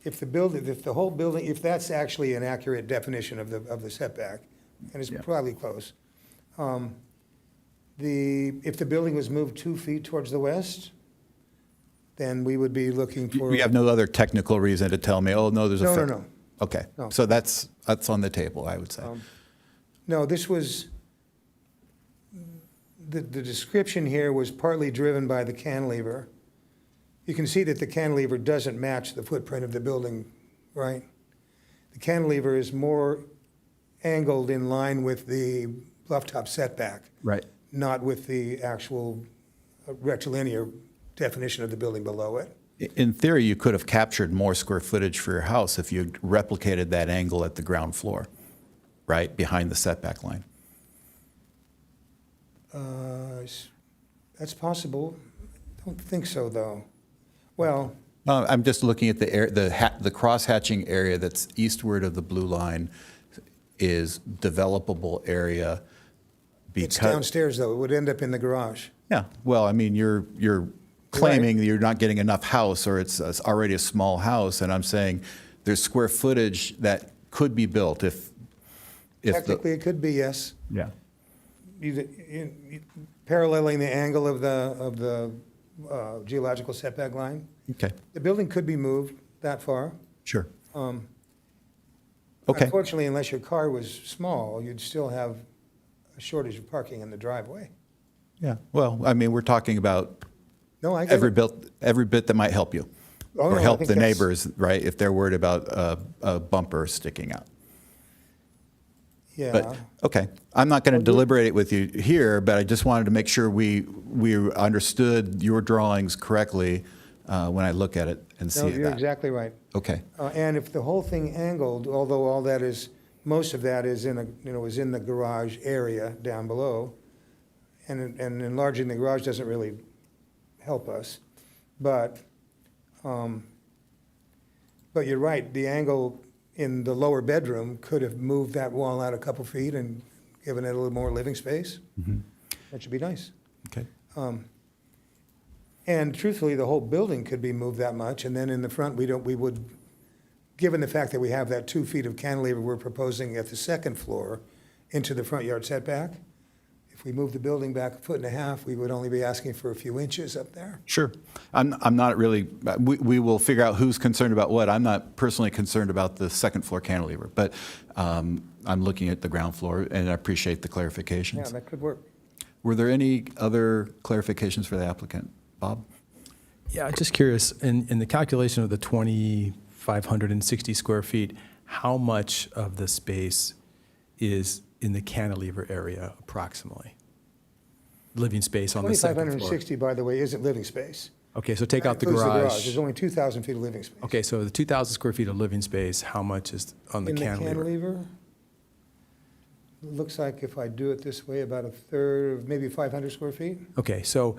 If the whole building, if that's actually an accurate definition of the setback, and it's probably close. If the building was moved 2 feet towards the west, then we would be looking for. You have no other technical reason to tell me, oh, no, there's a... No. Okay, No. so that's on the table, I would say. No, this was, the description here was partly driven by the cantilever. You can see that the cantilever doesn't match the footprint of the building, right? The cantilever is more angled in line with the bluff top setback, Right. not with the actual rectilinear definition of the building below it. In theory, you could have captured more square footage for your house if you replicated that angle at the ground floor, right, behind the setback line. That's possible. Don't think so, though. Well, I'm just looking at the cross-hatching area that's eastward of the blue line is developable area it's because. downstairs, though. It would end up in the garage. Yeah, well, I mean, you're claiming that you're not getting enough house, or it's already a small house, and I'm saying there's square footage that could be built if Technically, it could be, yes. Yeah. Paralleling the angle of the geological setback line. Okay, The building could be moved that far. sure. Okay, Unfortunately, unless your car was small, you'd still have a shortage of parking in the driveway. yeah, well, I mean, we're talking about No, I get every it. bit that might help you. Oh, no, Or I help think the that's- neighbors, right, if they're worried about a bumper sticking out. Yeah. But, okay, I'm not going to deliberate it with you here, but I just wanted to make sure we understood your drawings correctly when I look at it and No, see you're that. exactly right. Okay, And if the whole thing angled, although all that is, most of that is is in the garage area down below, and enlarging the garage doesn't really help us. But you're right, the angle in the lower bedroom could have moved that wall out a couple feet and given it a little more living space. That should be nice. okay, And truthfully, the whole building could be moved that much, and then in the front, we would, given the fact that we have that 2 feet of cantilever we're proposing at the second floor into the front yard setback, if we move the building back 1.5 feet, we would only be asking for a few inches up there. sure. I'm not really, we will figure out who's concerned about what. I'm not personally concerned about the second floor cantilever, but I'm looking at the ground floor, and I appreciate the Yeah, clarifications. that could work. Were there any other clarifications for the applicant? Bob? Yeah, just curious, in the calculation of the 2,560 square feet, how much of the space is in the cantilever area approximately? Living space on the second floor? 2,560, by the way, isn't living space. Okay, so take That out the includes garage. There's only 2,000 feet of living space. Okay, so the 2,000 square feet of living space, how much is on the In the cantilever? cantilever, looks like if I do it this way, about a third, of maybe 500 square feet. Okay, so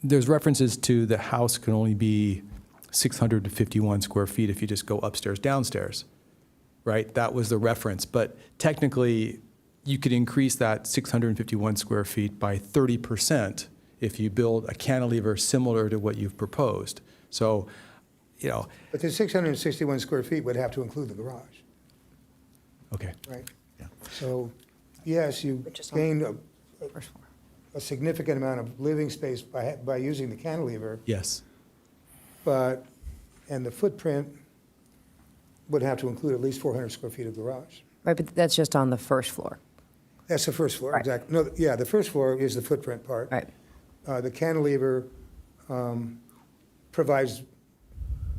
there's references to the house can only be 651 square feet if you just go upstairs, downstairs, right? That was the reference, but technically, you could increase that 651 square feet by 30% if you build a cantilever similar to what you've proposed. So, you know, But the 661 square feet would have to include the garage, okay. right? Yeah. So, yes, you Just on gain First floor. a significant amount of living space by using the cantilever, Yes. and the footprint would have to include at least 400 square feet of garage. Right, but that's just on the first floor. That's the first floor, Right. exactly. No, yeah, the first floor is the footprint part. Right. The cantilever provides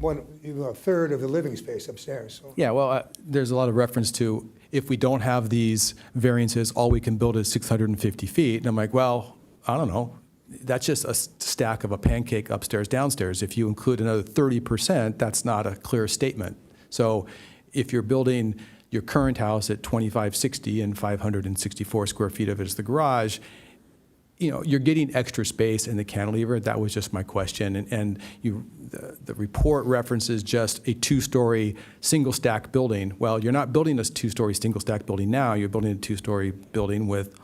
a third of the living space upstairs, so. Yeah, well, there's a lot of reference to if we don't have these variances, all we can build is 650 feet. And I'm like, well, I don't know. That's just a stack of a pancake upstairs, downstairs. If you include another 30%, that's not a clear statement. So if you're building your current house at 2,560 and 564 square feet of it is the garage, you know, you're getting extra space in the cantilever. That was just my question. And the report references just a two-story single-stack building. Well, you're not building a two-story single-stack building now. You're building a two-story building with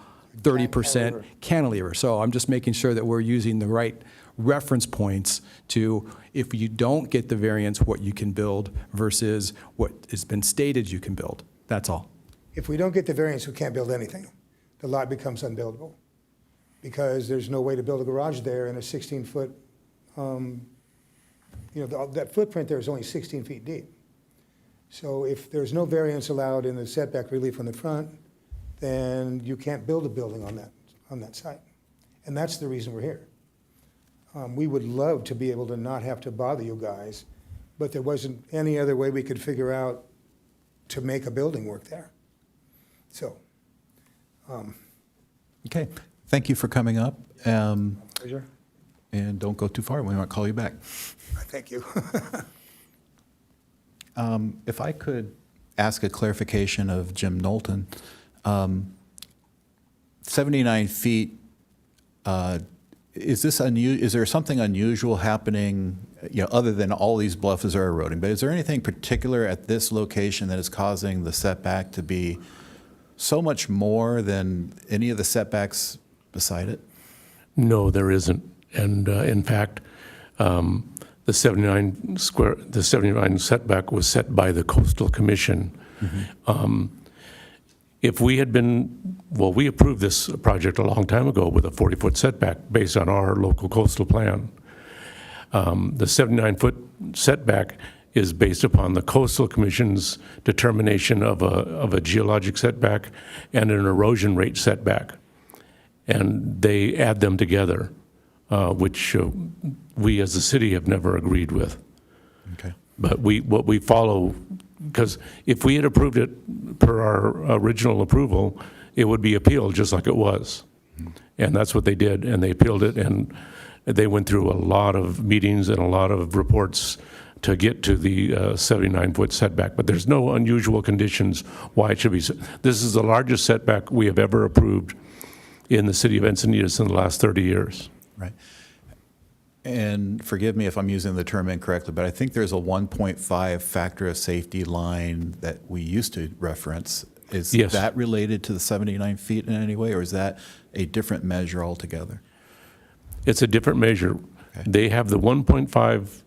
30% cantilever. So I'm just making sure that we're using the right reference points to, if you don't get the variance, what you can build versus what has been stated you can build. That's all. If we don't get the variance, we can't build anything. The lot becomes unbuildable, because there's no way to build a garage there in a 16-foot, that footprint there is only 16 feet deep. So if there's no variance allowed in the setback relief on the front, then you can't build a building on that site. And that's the reason we're here. We would love to be able to not have to bother you guys, but there wasn't any other way we could figure out to make a building work there. So, Okay, thank you for coming up. pleasure. And don't go too far, we might call you back. Thank you. If I could ask a clarification of Jim Knowlton, 79 feet, is there something unusual happening, other than all these bluffs are eroding, but is there anything particular at this location that is causing the setback to be so much more than any of the setbacks beside it? No, there isn't. And in fact, the 79 setback was set by the Coastal Commission. If we had we approved this project a long time ago with a 40-foot setback based on our local coastal plan. The 79-foot setback is based upon the Coastal Commission's determination of a geologic setback and an erosion rate setback. And they add them together, which we as a city have never agreed with. Okay. But what we follow, because if we had approved it per our original approval, it would be appealed just like it was. And that's what they did, and they appealed it, and they went through a lot of meetings and a lot of reports to get to the 79-foot setback. But there's no unusual conditions why it should be. This is the largest setback we have ever approved in the city of Encinitas in the last 30 years. Right. And forgive me if I'm using the term incorrectly, but I think there's a 1.5 factor of safety line that we used to reference. Is Yes. that related to the 79 feet in any way, or is that a different measure altogether? It's a different measure. Okay. They have the 1.5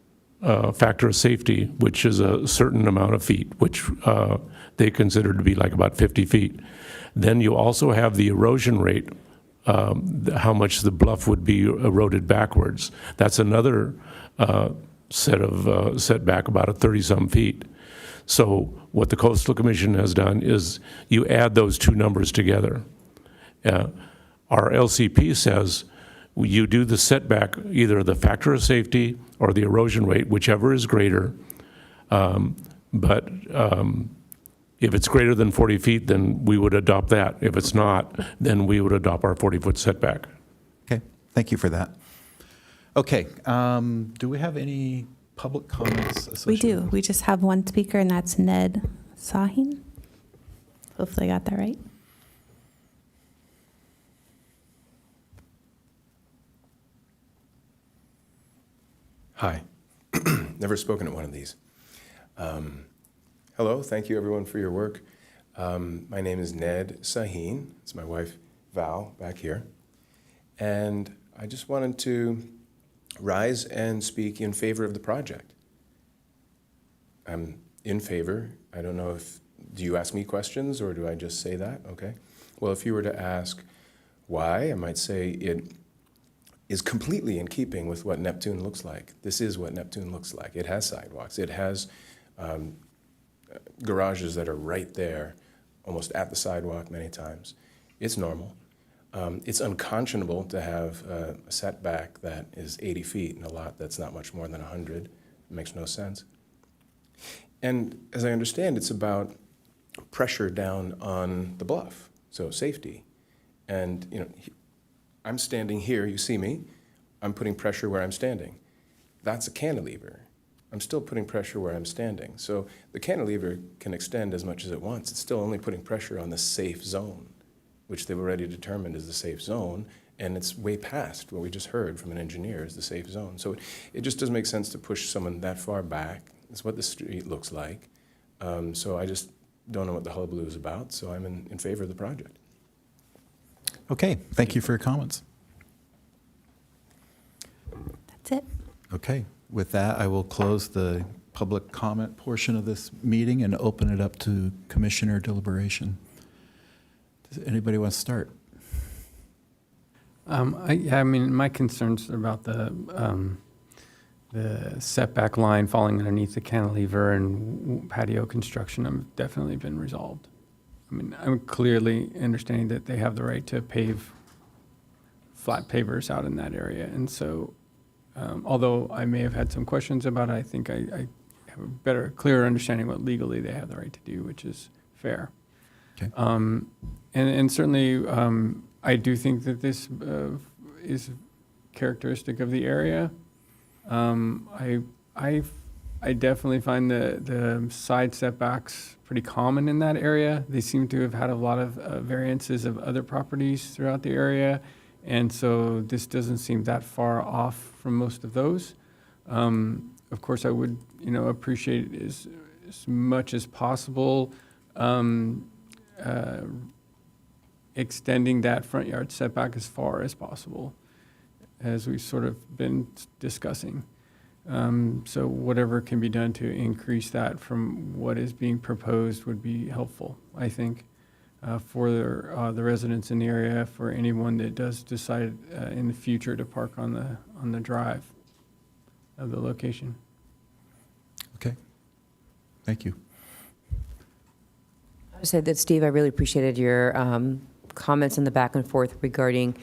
factor of safety, which is a certain amount of feet, which they consider to be like about 50 feet. Then you also have the erosion rate, how much the bluff would be eroded backwards. That's another set of setback, about a 30-some feet. So what the Coastal Commission has done is you add those two numbers together. Our LCP says you do the setback, either the factor of safety or the erosion rate, whichever is greater. But if it's greater than 40 feet, then we would adopt that. If it's not, then we would adopt our 40-foot setback. Okay, thank you for that. Okay, do we have any public comments associated? We do. We just have one speaker, and that's Ned Sahin. Hopefully I got that right. Hi. Never spoken at one of these. Hello, thank you everyone for your work. My name is Ned Sahin. It's my wife, Val, back here. And I just wanted to rise and speak in favor of the project. I'm in favor. I don't know do you ask me questions or do I just say that? Okay. Well, if you were to ask why, I might say it is completely in keeping with what Neptune looks like. This is what Neptune looks like. It has sidewalks. It has garages that are right there, almost at the sidewalk many times. It's normal. It's unconscionable to have a setback that is 80 feet in a lot that's not much more than 100. It makes no sense. And as I understand, it's about pressure down on the bluff, so safety. And I'm standing here, you see me, I'm putting pressure where I'm standing. That's a cantilever. I'm still putting pressure where I'm standing. So the cantilever can extend as much as it wants. It's still only putting pressure on the safe zone, which they've already determined is the safe zone, and it's way past what we just heard from an engineer is the safe zone. So it just doesn't make sense to push someone that far back. It's what the street looks like. So I just don't know what the hullabaloo is about, so I'm in favor of the project. Okay, thank you for your comments. That's it. Okay, with that, I will close the public comment portion of this meeting and open it up to commissioner deliberation. Does anybody want to start? I mean, my concerns are about the the setback line falling underneath the cantilever and patio construction have definitely been resolved. I mean, I'm clearly understanding that they have the right to pave flat pavers out in that area. And so, although I may have had some questions about it, I think I have a better, clearer understanding what legally they have the right to do, which is fair. Okay. And certainly, I do think that this is characteristic of the area. I definitely find the side setbacks pretty common in that area. They seem to have had a lot of variances of other properties throughout the area, and so this doesn't seem that far off from most of those. Of course, I would, appreciate as much as possible extending that front yard setback as far as possible, as we've sort of been discussing. So whatever can be done to increase that from what is being proposed would be helpful, I think, for the residents in the area, for anyone that does decide in the future to park on the drive of the location. Okay. Thank you. I would say that, Steve, I really appreciated your comments in the back and forth regarding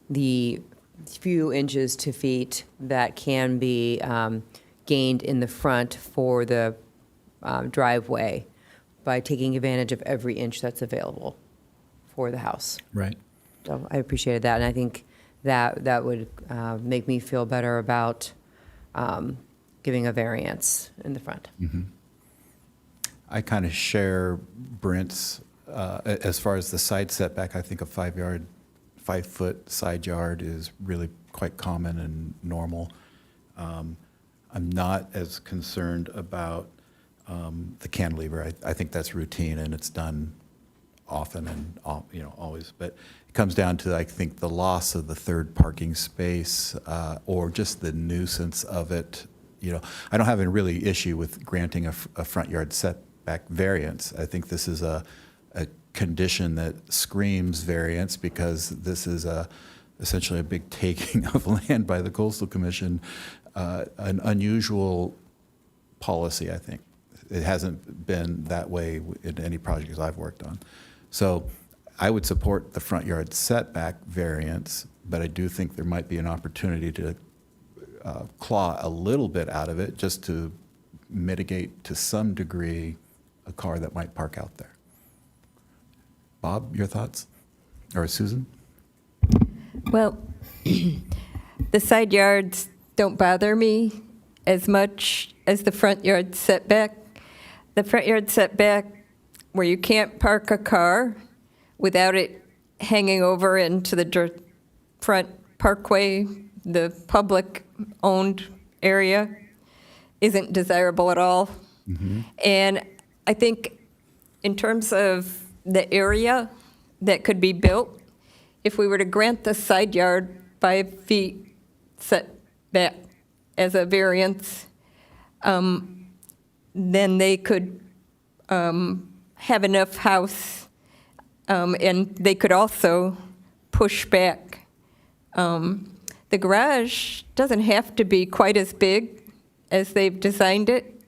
the few inches to feet that can be gained in the front for the driveway by taking advantage of every inch that's available for the house. Right. So I appreciated that, and I think that would make me feel better about giving a variance in the front. Mm-hmm. I kind of share Brent's, as far as the side setback, I think a 5-foot side yard is really quite common and normal. I'm not as concerned about the cantilever. I think that's routine and it's done often and always. But it comes down to, I think, the loss of the third parking space or just the nuisance of it. I don't have a really issue with granting a front yard setback variance. I think this is a condition that screams variance because this is essentially a big taking of land by the Coastal Commission, an unusual policy, I think. It hasn't been that way in any projects I've worked on. So I would support the front yard setback variance, but I do think there might be an opportunity to claw a little bit out of it just to mitigate to some degree a car that might park out there. Bob, your thoughts? Or Susan? Well, the side yards don't bother me as much as the front yard setback. The front yard setback, where you can't park a car without it hanging over into the front parkway, the public-owned area, isn't desirable at all. Mm-hmm. And I think in terms of the area that could be built, if we were to grant the side yard 5 feet setback as a variance, then they could have enough house, and they could also push back. The garage doesn't have to be quite as big as they've designed it.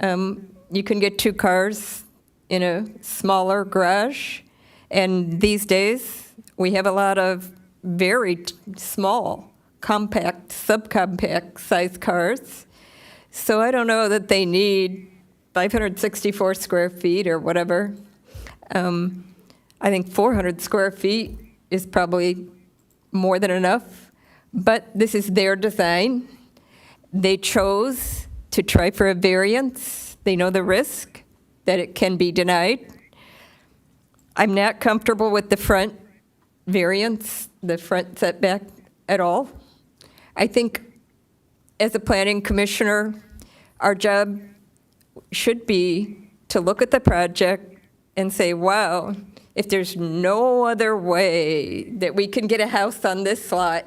You can get 2 cars in a smaller garage, and these days we have a lot of very small, compact, subcompact size cars. So I don't know that they need 564 square feet or whatever. I think 400 square feet is probably more than enough, but this is their design. They chose to try for a variance. They know the risk that it can be denied. I'm not comfortable with the front variance, the front setback at all. I think as a planning commissioner, our job should be to look at the project and say, wow, if there's no other way that we can get a house on this lot,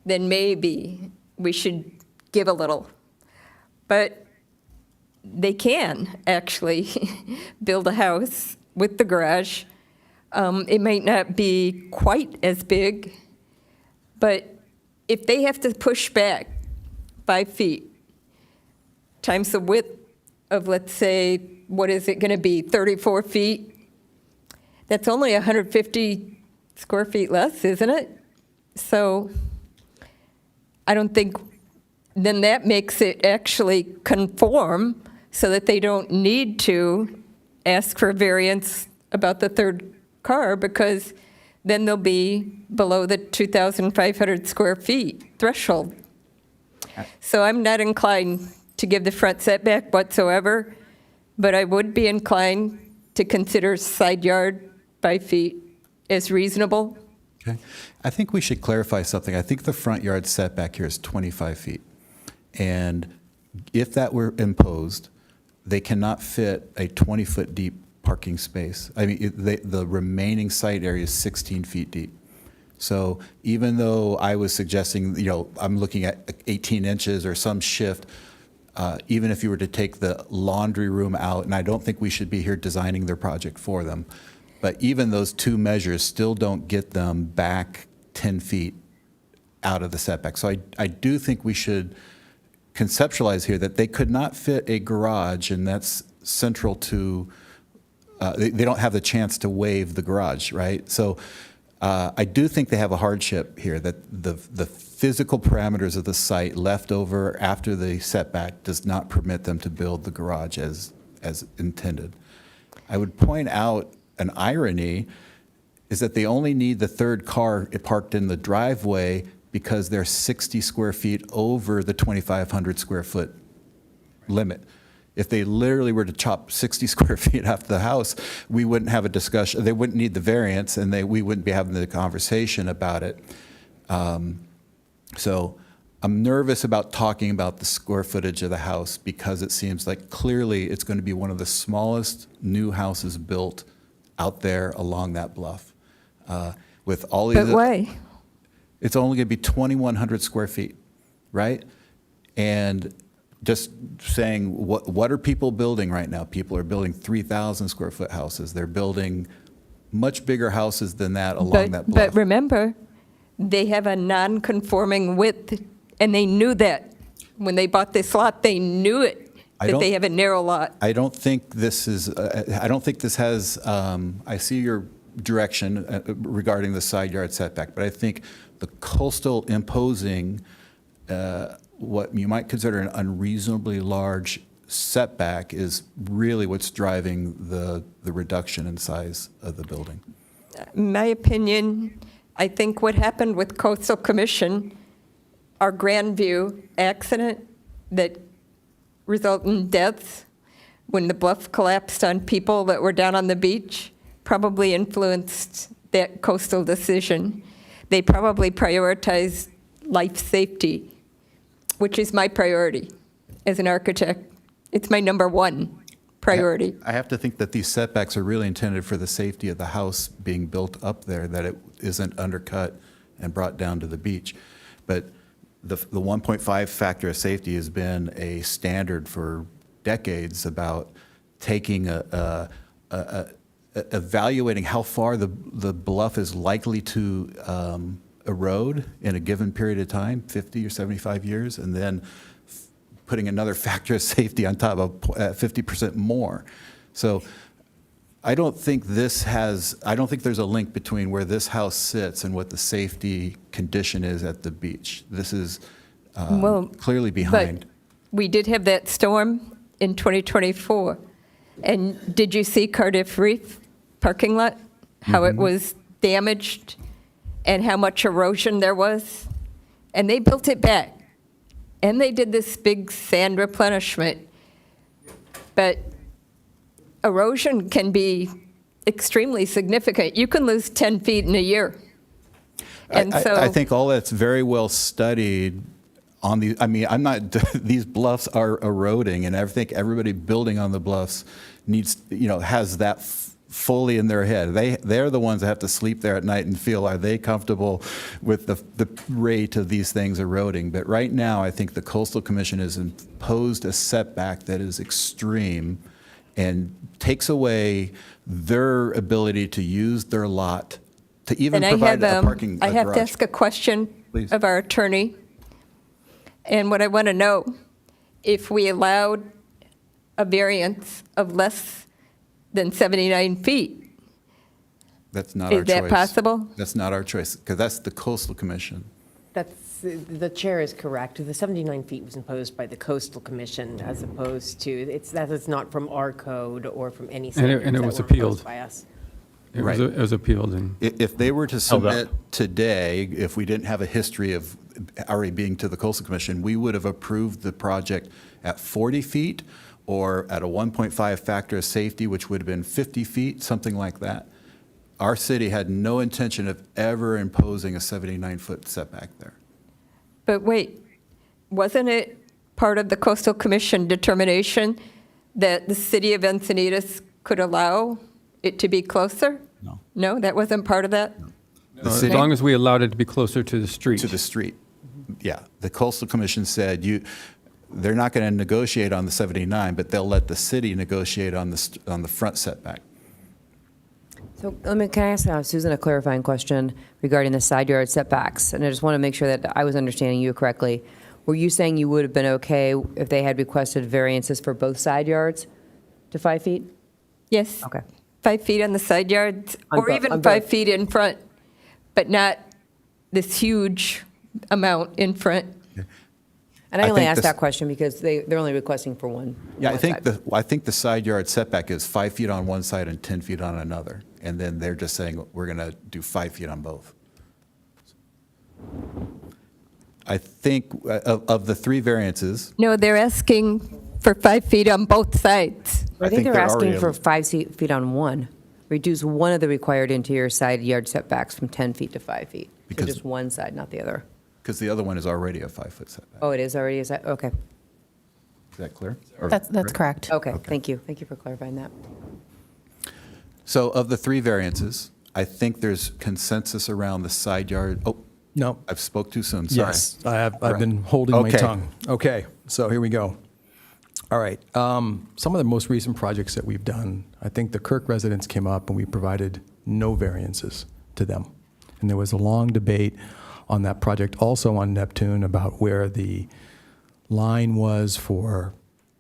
then maybe we should give a little. But they can actually build a house with the garage. It might not be quite as big, but if they have to push back 5 feet times the width of, let's say, what is it going to be, 34 feet? That's only 150 square feet less, isn't it? So I don't think, then that makes it actually conform so that they don't need to ask for variance about the third car, because then they'll be below the 2,500 square feet threshold. So I'm not inclined to give the front setback whatsoever, but I would be inclined to consider side yard 5 feet as reasonable. Okay. I think we should clarify something. I think the front yard setback here is 25 feet. And if that were imposed, they cannot fit a 20-foot deep parking space. I mean, the remaining site area is 16 feet deep. So even though I was suggesting, I'm looking at 18 inches or some shift, even if you were to take the laundry room out, and I don't think we should be here designing their project for them, but even those two measures still don't get them back 10 feet out of the setback. So I do think we should conceptualize here that they could not fit a garage, and that's central to, they don't have the chance to waive the garage, right? So I do think they have a hardship here, that the physical parameters of the site left over after the setback does not permit them to build the garage as intended. I would point out an irony is that they only need the third car parked in the driveway because they're 60 square feet over the 2,500 square foot limit. If they literally were to chop 60 square feet off the house, we wouldn't have a discussion. They wouldn't need the variance, and we wouldn't be having the conversation about it. So I'm nervous about talking about the square footage of the house because it seems like clearly it's going to be one of the smallest new houses built out there along that bluff. With all these, But why? it's only going to be 2,100 square feet, right? And just saying, what are people building right now? People are building 3,000 square foot houses. They're building much bigger houses than that along that bluff. But remember, they have a non-conforming width, and they knew that. When they bought this lot, they knew it, that they have a narrow lot. I don't think this is, I don't think this has, I see your direction regarding the side yard setback, but I think the coastal imposing what you might consider an unreasonably large setback is really what's driving the reduction in size of the building. In my opinion, I think what happened with Coastal Commission, our Grandview accident that resulted in deaths when the bluff collapsed on people that were down on the beach, probably influenced that coastal decision. They probably prioritized life safety, which is my priority as an architect. It's my number one priority. I have to think that these setbacks are really intended for the safety of the house being built up there, that it isn't undercut and brought down to the beach. But the 1.5 factor of safety has been a standard for decades about taking evaluating how far the bluff is likely to erode in a given period of time, 50 or 75 years, and then putting another factor of safety on top of 50% more. So I don't think there's a link between where this house sits and what the safety condition is at the beach. This is clearly behind. But we did have that storm in 2024. And did you see Cardiff Reef parking lot? How it was damaged and how much erosion there was? And they built it back. And they did this big sand replenishment. But erosion can be extremely significant. You can lose 10 feet in a year. And I think all that's very well studied on the, I mean, I'm not, these bluffs are eroding, and I think everybody building on the bluffs needs, has that fully in their head. They're the ones that have to sleep there at night and feel, are they comfortable with the rate of these things eroding? But right now, I think the Coastal Commission has imposed a setback that is extreme and takes away their ability to use their lot to even provide a parking garage. I have to ask a question Please. of our attorney. And what I want to know if we allowed a variance of less than 79 feet. That's not our Is choice. that possible? That's not our choice, because that's the coastal commission. The chair is correct. The 79 feet was imposed by the Coastal Commission as opposed to, that is not from our code or from any standards and it that was were appealed. imposed by us. It Right. was appealed, and If they were to Held up. submit today, if we didn't have a history of already being to the coastal commission, we would have approved the project at 40 feet or at a 1.5 factor of safety, which would have been 50 feet, something like that. Our city had no intention of ever imposing a 79-foot setback there. But wait, wasn't it part of the Coastal Commission determination that the city of Encinitas could allow it to be closer? No. No, that wasn't part of that? The as city- long as we allowed it to be closer to the street. To the street. Yeah, the coastal commission said they're not going to negotiate on the 79, but they'll let the city negotiate on the front setback. So can I ask Susan a clarifying question regarding the side yard setbacks? And I just want to make sure that I was understanding you correctly. Were you saying you would have been okay if they had requested variances for both side yards to 5 feet? Yes. Okay. 5 feet on the side yards, On or bo- even on 5 both. feet in front, but not this huge amount in front. And I I only think asked this- that question because they're only requesting for one. Yeah, I one think side. I think the side yard setback is 5 feet on one side and 10 feet on another. And then they're just saying, we're going to do 5 feet on both. I think of the three variances, No, they're asking for 5 feet on both sides. I I think think they're they're asking already- for 5 feet on one. Reduce one of the required interior side yard setbacks from 10 feet to 5 feet. So Because- just one side, not the other. because the other one is already a 5-foot setback. Oh, it is already, is that, okay. Is that clear? Or- That's correct. Okay, thank you. Thank you for clarifying that. So of the three variances, I think there's consensus around the side yard. Oh, No. I've spoke too soon, sorry. Yes, I've been holding my Okay. tongue. Okay, so here we go. All right, some of the most recent projects that we've done, I think the Kirk residents came up and we provided no variances to them. And there was a long debate on that project, also on Neptune, about where the line was for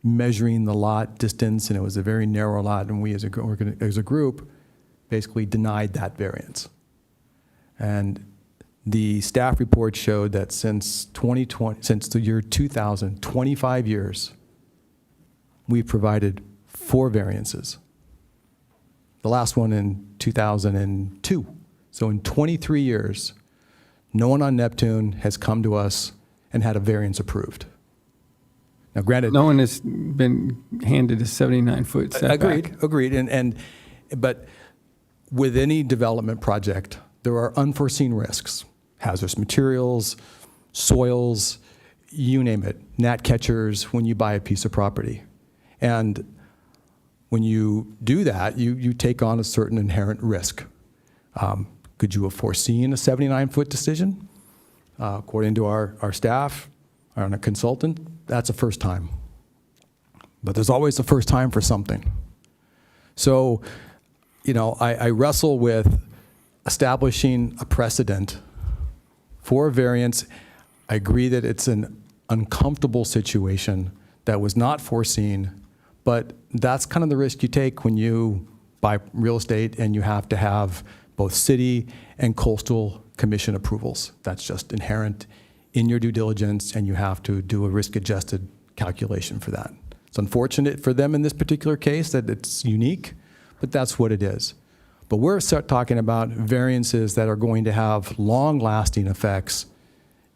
measuring the lot distance, and it was a very narrow lot, and we as a group basically denied that variance. And the staff report showed that since 2020, since the year 2000, 25 years, we've provided 4 variances. The last one in 2002. So in 23 years, no one on Neptune has come to us and had a variance approved. Now granted. No one has been handed a 79-foot setback. Agreed. But with any development project, there are unforeseen risks. Hazardous materials, soils, you name it, gnat catchers when you buy a piece of property. And when you do that, you take on a certain inherent risk. Could you have foreseen a 79-foot decision? According to our staff, and a consultant, that's a first time. But there's always a first time for something. So, I wrestle with establishing a precedent for a variance. I agree that it's an uncomfortable situation that was not foreseen, but that's kind of the risk you take when you buy real estate and you have to have both city and coastal commission approvals. That's just inherent in your due diligence, and you have to do a risk-adjusted calculation for that. It's unfortunate for them in this particular case that it's unique, but that's what it is. But we're talking about variances that are going to have long-lasting effects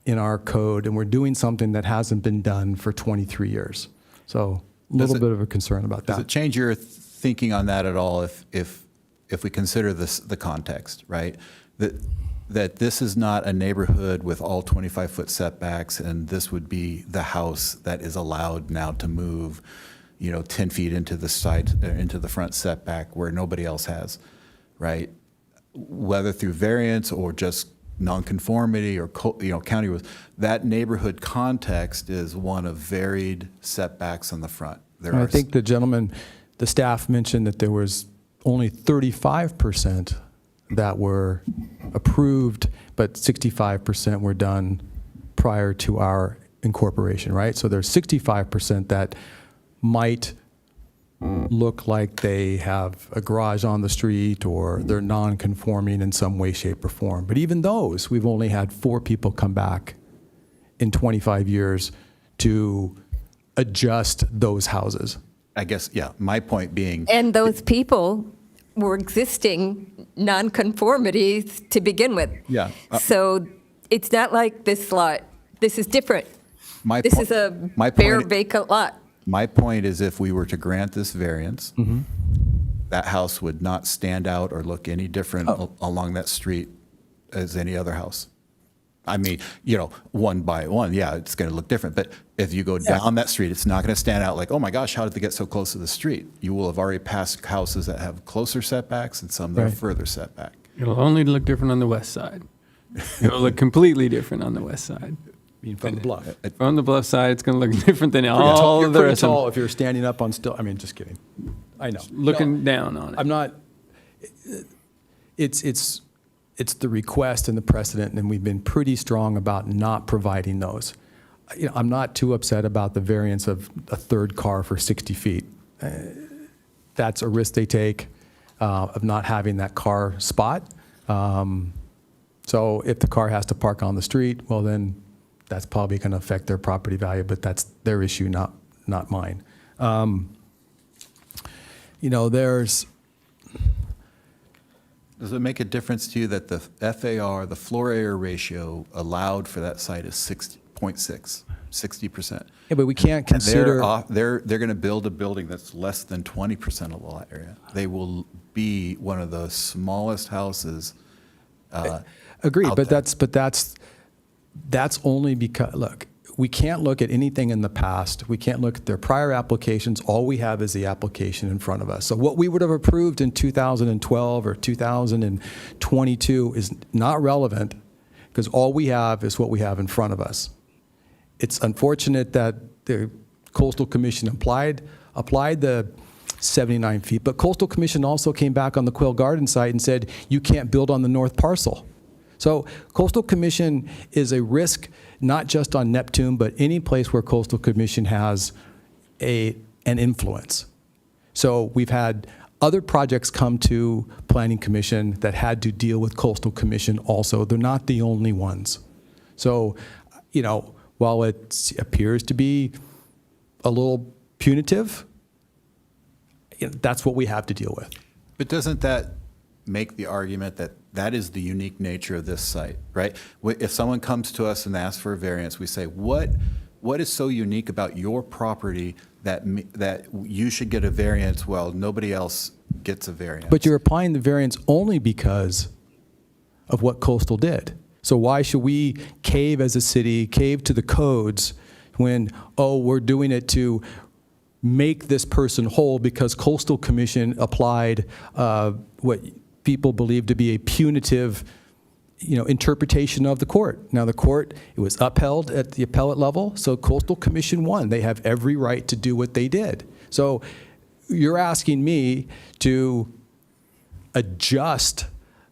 in our code, and we're doing something that hasn't been done for 23 years. So a little bit of a concern about Does that. it change your thinking on that at all if we consider the context, right? That this is not a neighborhood with all 25-foot setbacks, and this would be the house that is allowed now to move, 10 feet into the front setback where nobody else has, right? Whether through variance or just nonconformity or county rules, that neighborhood context is one of varied setbacks on the front. I think the staff mentioned that there was only 35% that were approved, but 65% were done prior to our incorporation, right? So there's 65% that might look like they have a garage on the street or they're non-conforming in some way, shape, or form. But even those, we've only had 4 people come back in 25 years to adjust those houses. I guess, yeah, my point being, And those people were existing nonconformities to begin with. Yeah. So it's not like this lot. This is different. This is a my bare point- vacant lot. My point is if we were to grant this variance, that house would not stand out or look any different along that street as any other house. I mean, one by one, yeah, it's going to look different. But if you go down that street, it's not going to stand out like, oh my gosh, how did they get so close to the street? You will have already passed houses that have closer setbacks and some that are Right. further setback. It'll only look different on the west side. It'll look completely different on the west side. I mean, from the bluff. From the bluff side, it's going to look different than You're all of the pretty rest of tall them. if you're standing up on still. I mean, just kidding. I know. Looking No, down on it. I'm not. It's the request and the precedent, and we've been pretty strong about not providing those. I'm not too upset about the variance of a third car for 60 feet. That's a risk they take of not having that car spot. So if the car has to park on the street, well then that's probably going to affect their property value, but that's their issue, not mine. There's. Does it make a difference to you that the FAR, the floor area ratio allowed for that site is 60.6, 60%? Yeah, but we can't And consider. they're going to build a building that's less than 20% of the lot area. They will be one of the smallest houses. Agreed, out but there. that's only because, look, we can't look at anything in the past. We can't look at their prior applications. All we have is the application in front of us. So what we would have approved in 2012 or 2022 is not relevant because all we have is what we have in front of us. It's unfortunate that the Coastal Commission applied the 79 feet, but Coastal Commission also came back on the Quail Garden site and said, you can't build on the north parcel. So Coastal Commission is a risk, not just on Neptune, but any place where Coastal Commission has an influence. So we've had other projects come to Planning Commission that had to deal with Coastal Commission also. They're not the only ones. So, while it appears to be a little punitive, that's what we have to deal with. But doesn't that make the argument that that is the unique nature of this site, right? If someone comes to us and asks for a variance, we say, what is so unique about your property that you should get a variance while nobody else gets a variance? But you're applying the variance only because of what Coastal did. So why should we cave as a city, cave to the codes when, we're doing it to make this person whole because Coastal Commission applied what people believe to be a punitive, interpretation of the court. Now the court, it was upheld at the appellate level, so Coastal Commission won. They have every right to do what they did. So you're asking me to adjust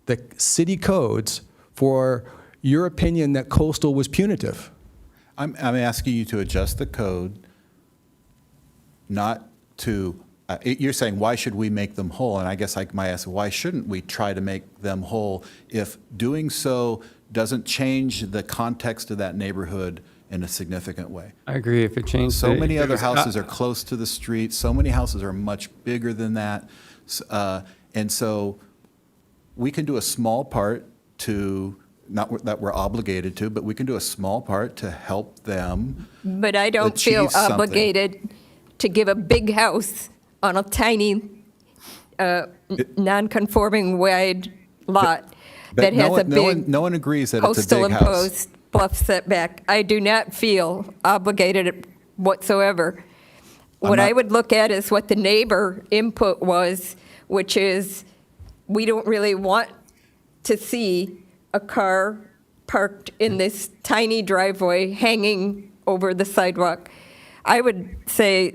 the city codes for your opinion that Coastal was punitive. I'm asking you to adjust the code, not to, you're saying, why should we make them whole? And I guess I might ask, why shouldn't we try to make them whole if doing so doesn't change the context of that neighborhood in a significant way? I agree. If it changed. So many other houses are close to the street. So many houses are much bigger than that. And so we can do a small part to, not that we're obligated to, but we can do a small part to help them. But I don't feel achieve something. obligated to give a big house on a tiny, non-conforming wide lot But that has a no big one agrees that it's a coastal big house. imposed bluff setback. I do not feel obligated whatsoever. What I not- would look at is what the neighbor input was, which is, we don't really want to see a car parked in this tiny driveway hanging over the sidewalk. I would say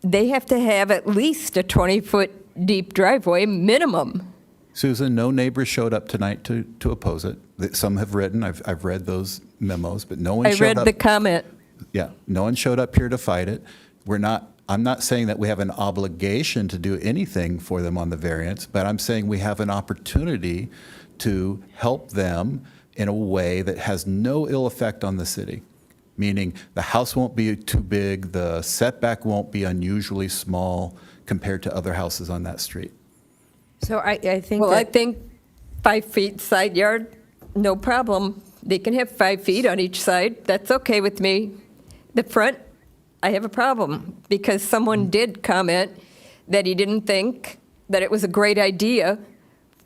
they have to have at least a 20-foot deep driveway minimum. Susan, no neighbors showed up tonight to oppose it. Some have written, I've read those memos, but no one I showed read up. the comment. Yeah, no one showed up here to fight it. I'm not saying that we have an obligation to do anything for them on the variance, but I'm saying we have an opportunity to help them in a way that has no ill effect on the city. Meaning the house won't be too big, the setback won't be unusually small compared to other houses on that street. So I think Well, I that, think 5 feet side yard, no problem. They can have 5 feet on each side. That's okay with me. The front, I have a problem because someone did comment that he didn't think that it was a great idea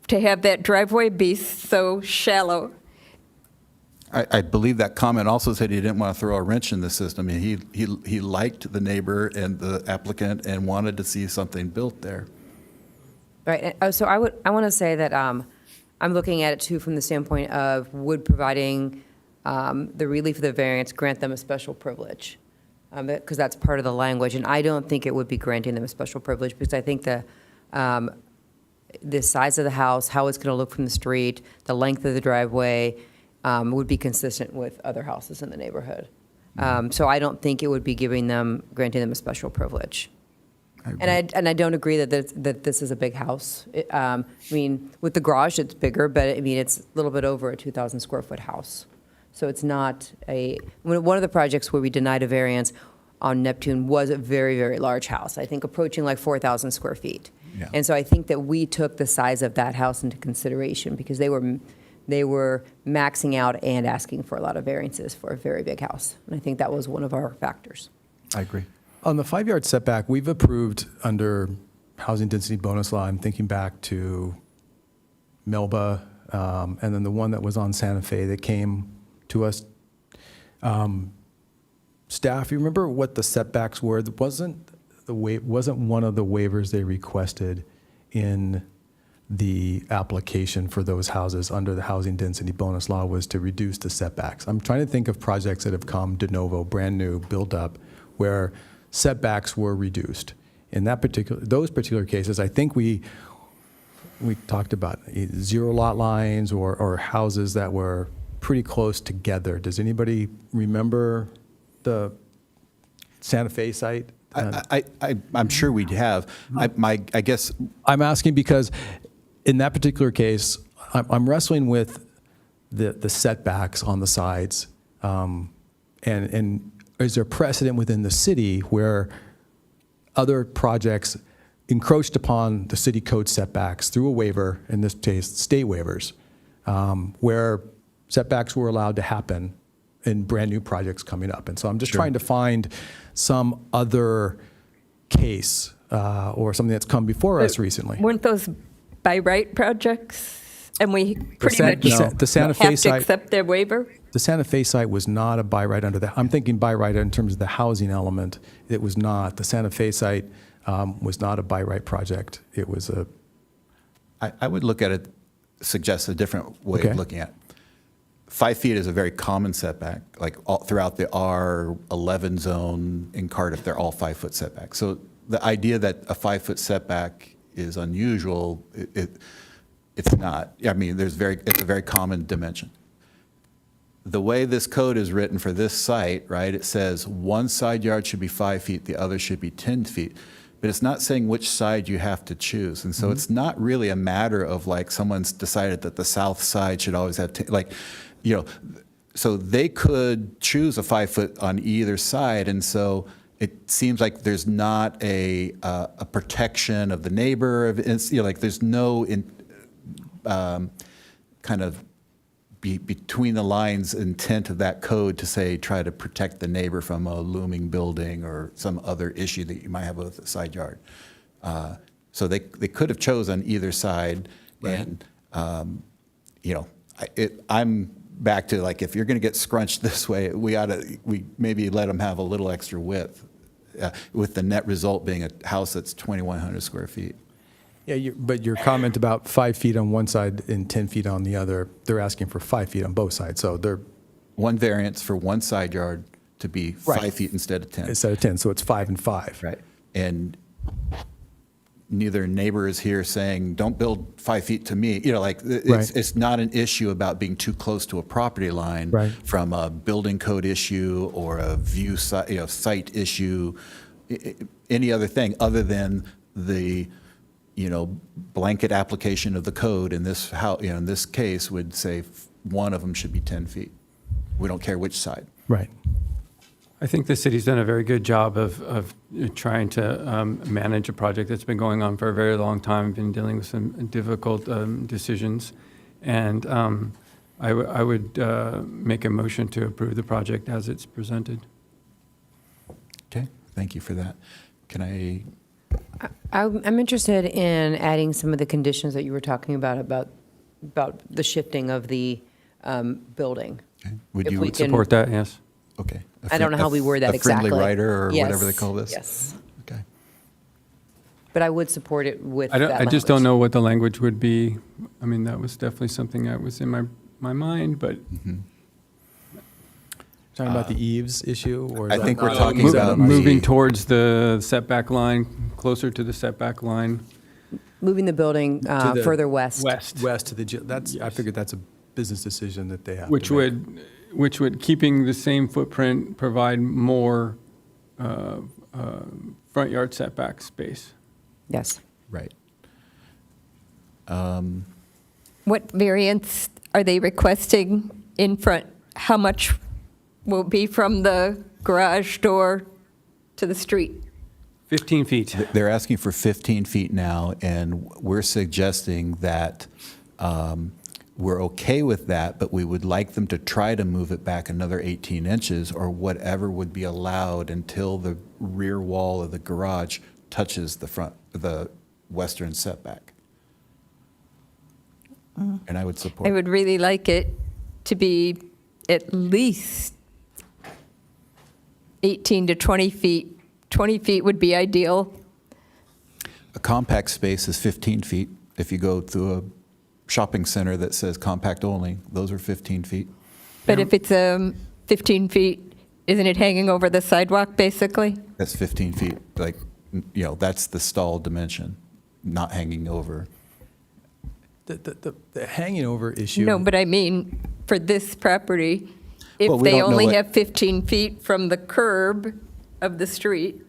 to have that driveway be so shallow. I believe that comment also said he didn't want to throw a wrench in the system. I mean, he liked the neighbor and the applicant and wanted to see something built there. right, so I want to say that I'm looking at it too from the standpoint of would providing the relief of the variance grant them a special privilege? Because that's part of the language, and I don't think it would be granting them a special privilege because I think the size of the house, how it's going to look from the street, the length of the driveway would be consistent with other houses in the neighborhood. So I don't think it would be granting them a special privilege. And I don't agree that this is a big house. I mean, with the garage, it's bigger, but I mean, it's a little bit over a 2,000 square foot house. So it's not one of the projects where we denied a variance on Neptune was a very, very large house, I think approaching like 4,000 square feet. Yeah. And so I think that we took the size of that house into consideration because they were maxing out and asking for a lot of variances for a very big house. And I think that was one of our factors. I agree. On the 5-yard setback, we've approved under housing density bonus law, I'm thinking back to Melba, and then the one that was on Santa Fe that came to us. Staff, you remember what the setbacks were? Wasn't one of the waivers they requested in the application for those houses under the housing density bonus law was to reduce the setbacks? I'm trying to think of projects that have come de novo, brand new, built up, where setbacks were reduced. In those particular cases, I think we talked about zero lot lines or houses that were pretty close together. Does anybody remember the Santa Fe site? I'm sure we'd have. I guess I'm asking because in that particular case, I'm wrestling with the setbacks on the sides, and is there precedent within the city where other projects encroached upon the city code setbacks through a waiver, in this case, state waivers, where setbacks were allowed to happen in brand new projects coming up? And so I'm just trying to find some other case or something that's come before us recently. Weren't those by right projects? And we pretty much the Santa Fe have to site, accept their waiver? the Santa Fe site was not a by right under the, I'm thinking by right in terms of the housing element. It was not. The Santa Fe site was not a by right project. It was a. I would look at it, suggest a different way Okay. of looking at it. 5 feet is a very common setback, like all throughout the R11 zone in Cardiff, they're all 5 foot setbacks. So the idea that a 5 foot setback is unusual, it's not. I mean, it's a very common dimension. The way this code is written for this site, right, it says one side yard should be 5 feet, the other should be 10 feet. But it's not saying which side you have to choose. And so it's not really a matter of like someone's decided that the south side should always have, so they could choose a 5 foot on either side. And so it seems like there's not a protection of the neighbor. Like there's no kind of between the lines intent of that code to say try to protect the neighbor from a looming building or some other issue that you might have with the side yard. So they could have chosen either side, and I'm back to like if you're going to get scrunched this way, we maybe let them have a little extra width, with the net result being a house that's 2,100 square feet. Yeah, but your comment about 5 feet on one side and 10 feet on the other, they're asking for 5 feet on both sides. So they're one variance for one side yard to be 5 feet instead of 10. instead of 10, so it's 5 and 5. Right. And neither neighbor is here saying, don't build 5 feet to me. You know, like, Right. it's not an issue about being too close to a property line Right. from a building code issue or a view site issue, any other thing other than the, blanket application of the code in this, in this case would say one of them should be 10 feet. We don't care which side. Right. I think the city's done a very good job of trying to manage a project that's been going on for a very long time, been dealing with some difficult decisions. And I would make a motion to approve the project as it's presented. Okay, thank you for that. Can I'm interested in adding some of the conditions that you were talking about the shifting of the building. okay. Would If you we can- Support that, yes. Okay. I don't know how we word that exactly. A friendly rider or Yes, whatever they call this? Yes, Okay. but I would support it with I that just don't language. know what the language would be. I mean, that was definitely something that was in my mind, but Talking about the eaves issue, or is I that think we're not- talking is that about not- moving towards the setback line, closer to the setback line. Moving the building To the further west. west to the, that's, I Yes. figured that's a business decision that they have to Which make. would, keeping the same footprint, provide more front yard setback space. Yes. Right. What variance are they requesting in front? How much will be from the garage door to the street? 15 feet. They're asking for 15 feet now, and we're suggesting that we're okay with that, but we would like them to try to move it back another 18 inches or whatever would be allowed until the rear wall of the garage touches the western setback. And I would support. I would really like it to be at least 18 to 20 feet. 20 feet would be ideal. A compact space is 15 feet. If you go to a shopping center that says compact only, those are 15 feet. But if it's 15 feet, isn't it hanging over the sidewalk, basically? That's 15 feet, like, that's the stall dimension, not hanging over. The hanging over issue. No, but I mean, for this property, Well, if we they don't know only what- have 15 feet from the curb of the street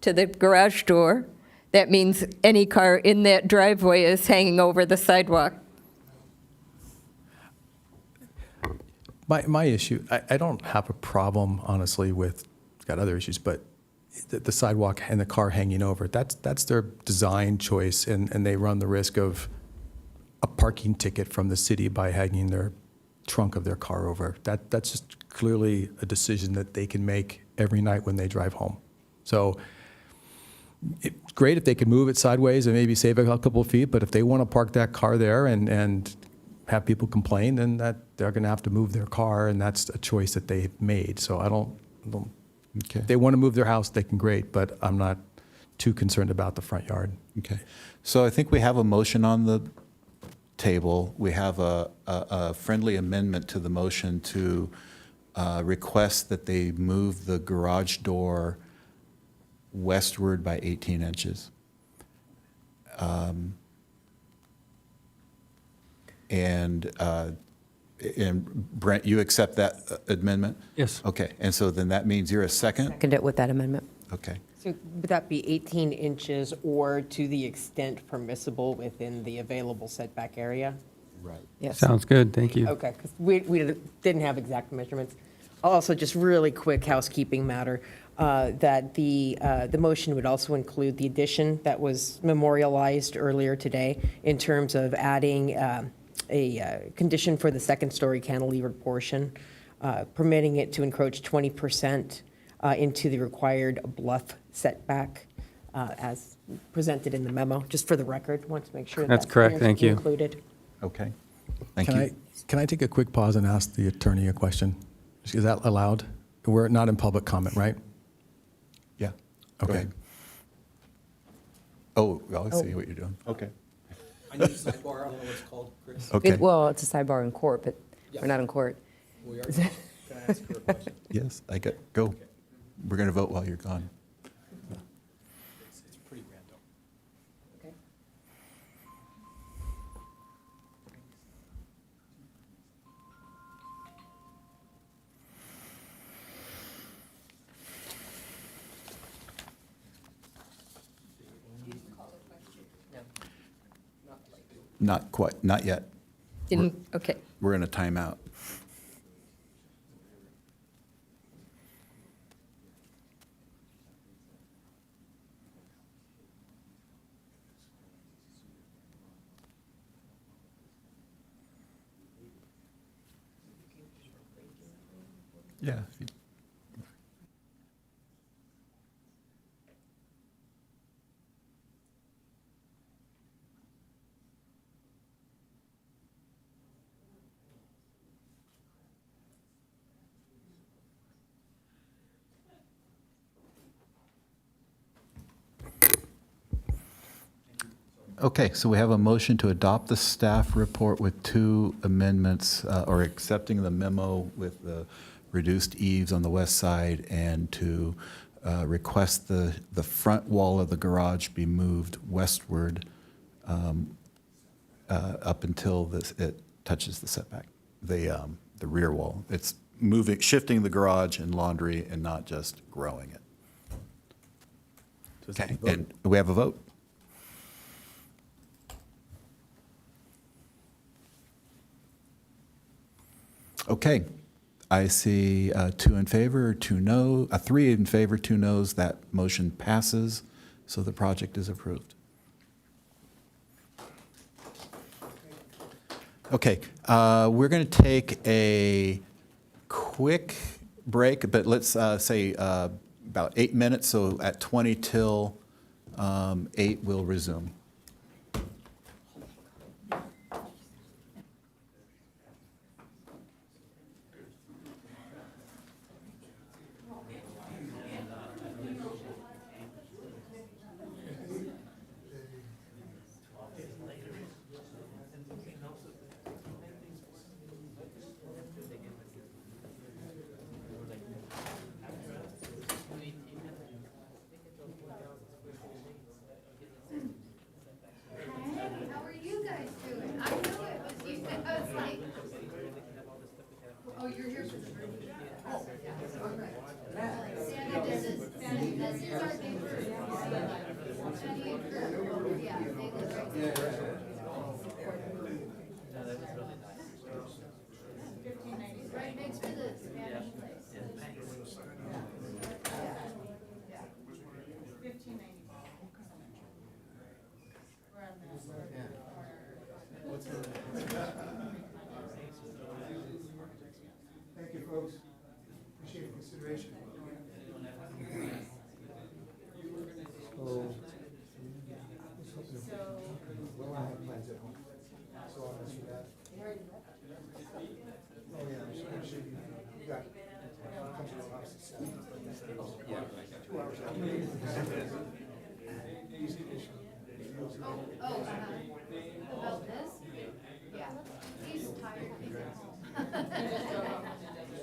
to the garage door, that means any car in that driveway is hanging over the sidewalk. My issue, I don't have a problem, honestly, with, it's got other issues, but the sidewalk and the car hanging over, that's their design choice, and they run the risk of a parking ticket from the city by hanging their trunk of their car over. That's just clearly a decision that they can make every night when they drive home. So it's great if they could move it sideways and maybe save a couple of feet, but if they want to park that car there and have people complain, then they're going to have to move their car, and that's a choice that they've made. So I don't Okay. if they want to move their house, they can, great, but I'm not too concerned about the front yard. Okay. So I think we have a motion on the table. We have a friendly amendment to the motion to request that they move the garage door westward by 18 inches. And Brent, you accept that amendment? Yes. Okay, and so then that means you're a second? Second it with that amendment. Okay. So would that be 18 inches or to the extent permissible within the available setback area? Right. Yes. Sounds good, thank you. Okay, because we didn't have exact measurements. Also, just really quick housekeeping matter, that the motion would also include the addition that was memorialized earlier today in terms of adding a condition for the second-story cantilevered portion, permitting it to encroach 20% into the required bluff setback as presented in the memo, just for the record. Want to make sure That's correct, thank you. included. Okay. Thank you. Can I take a quick pause and ask the attorney a question? Is that allowed? We're not in public comment, right? Yeah. Go Okay. ahead. Oh, I see what you're doing. Okay. I need a sidebar, I don't know what it's called, Chris. Okay. Well, it's a sidebar in court, but we're not in court. Can I ask her a question? Yes, go. We're going to vote while you're gone. It's pretty random. Not quite, not yet. Okay. We're in a timeout. Yeah. Okay, so we have a motion to adopt the staff report with 2 amendments, or accepting the memo with the reduced eaves on the west side, and to request the front wall of the garage be moved westward up until it touches the setback, the rear wall. It's shifting the garage and laundry and not just growing it. Okay, and we have a vote. Okay, I see 2 in favor, 2 no, 3 in favor, 2 noes. That motion passes, so the project is approved. Okay, we're going to take a quick break, but let's say about 8 minutes, so at 20 till 8 we'll resume. How are you guys doing? I knew it was you. I was like, oh, you're here for the birthday? Oh, yeah, all right. Sandy, this is our neighbor. Sandy and Kurt. Yeah, they live right there. Right next to the Spanish place. Thank you, folks. Appreciate the consideration. Well, I have plans at home, so I'll answer that. Oh, yeah, I'm sure you got, come to the house at 7. 2 hours out. Easy issue. About this? Yeah, he's tired.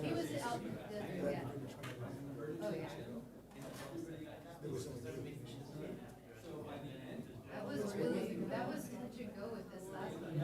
He was out, yeah. Oh, yeah. That was touch and go with this last one.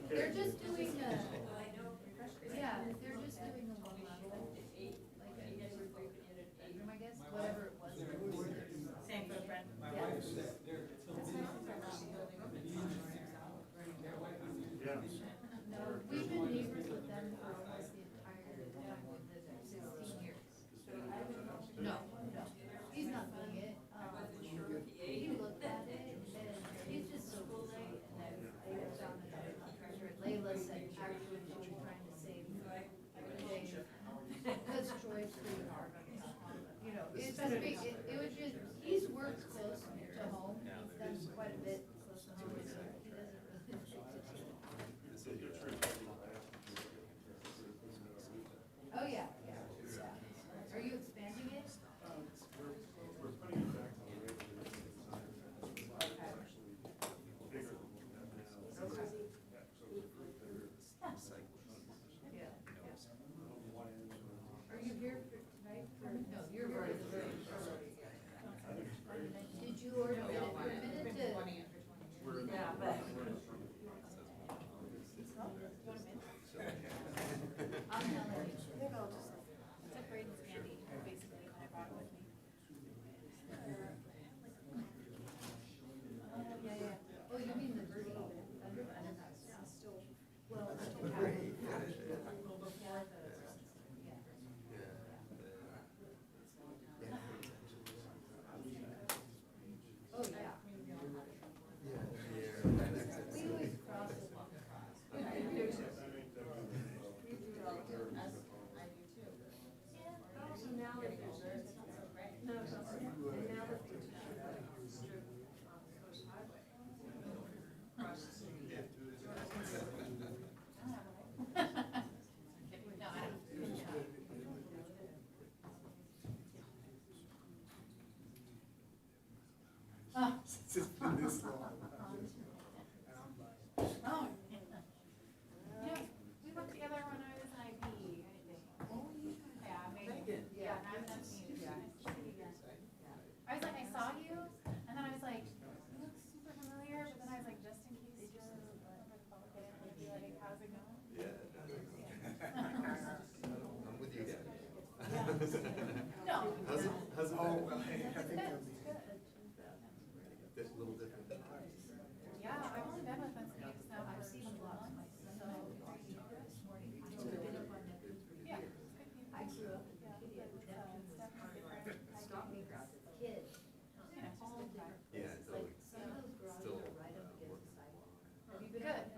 They're just doing a, yeah, they're just doing a one level, like a bedroom, I guess, whatever it was. Same footprint. No, we've been neighbors with them for almost the entire Especially, it was just, he's worked close to home, he's done quite a bit close to home, so he doesn't really. Oh, yeah, yeah. Are you expanding it? Are you here for tonight? No, you're already. Did you order it permitted to? Yeah, but. I'm telling you. It's like Braden's candy, basically, when I brought it with me. Yeah, yeah. Oh, you mean the birdie? Well, oh, yeah. We always cross it. Oh, yeah, we went together when I was in IB, I think. Oh, yeah, Megan. Yeah, that's me. Nice to see you again. I was like, I saw you, and then I was like, you look super familiar, but then I was like, just in case you're over the phone, I didn't want to be like, how's it going? I'm with you again. No. How's it Oh, going? well, I think That's a little different. Yeah, I've only been with Encinitas now for 2 months, so. Yeah. I grew up in Kitty, It's definitely different. stop me across as a kid. You know, all different. Yeah, totally. Some of those garages Still are right up against the sidewalk. Have you been? Good.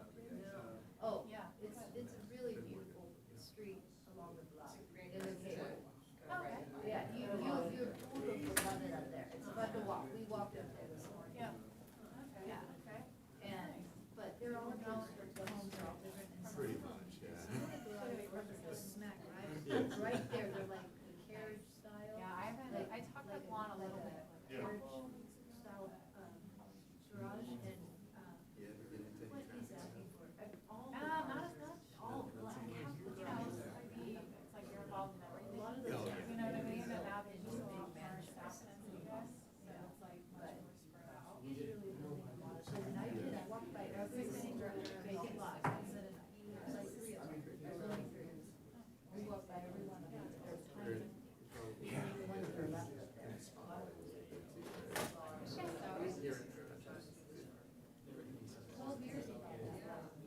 Oh, Yeah. it's a really beautiful street along the block. It is, Okay. yeah, you're totally run it up there. It's fun to walk. We walked up there this morning. Yeah. Yeah. Okay. And, but they're all different, the homes are all different. And some Pretty of them- much, yeah. some of the garages are just smack right there, they're like the carriage style. Yeah, I haven't, I talked with Juan a little bit. Carriage style, garage and, You ever get into what any he's traffic? asking for, all. Not as much. All black. You know, it's like you're involved in everything. A lot of those. You know what I mean? And now they just a lot more staff than you guys, so it's like much more spread out. He's really building a lot of, so now you can walk by every single vacant lot. There's like 3 of them, there's only 3. We walk by every one of them, they're tiny. The ones that are left up there. Twelve years ago.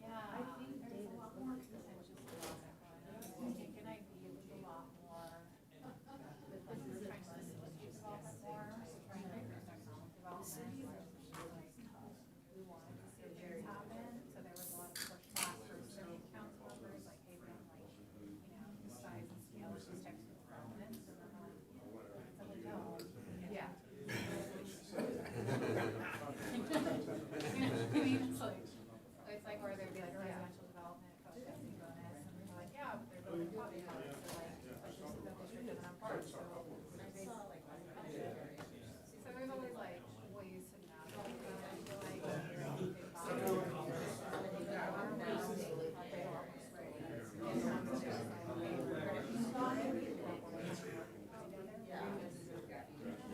Yeah, I think there's David a lot more contentious about that one. I think an idea was a lot more. But this is trying to facilitate development more, trying to increase economic development. Like, we wanted to see things happen, so there was a lot of pushback from certain council members, like, hey, we don't like, you know, the size and scale of these types of developments, and then like, it's like, no. Yeah. It's like where there'd be like a residential development, co-housing bonus, and we're like, yeah, but they're building property values, so like, especially since the district doesn't have parks, so. So there's always like ways to navigate that, I feel like.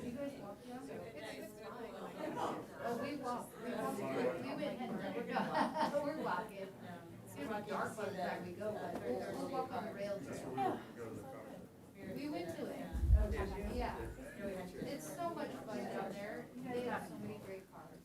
You guys walk down? Oh, we walk, we went and we're walking. It's gonna be dark by the time we go, but we'll walk on the rail trail. We went to it. Yeah. It's so much fun down there. They have so many great cars.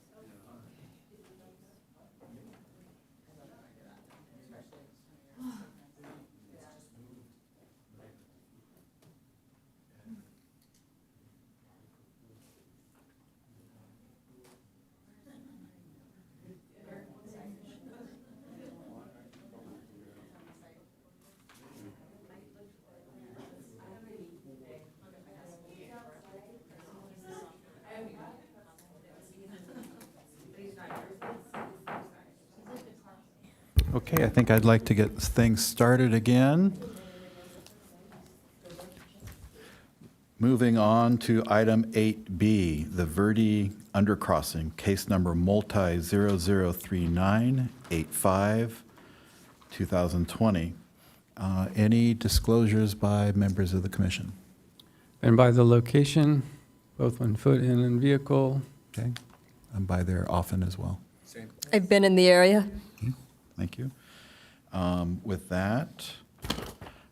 Okay, I think I'd like to get things started again. Moving on to item 8B, the Verde undercrossing, case number multi-003985, 2020. Any disclosures by members of the commission? And by the location, both on foot and in vehicle. Okay, I'm by there often as well. I've been in the area. Thank you. With that,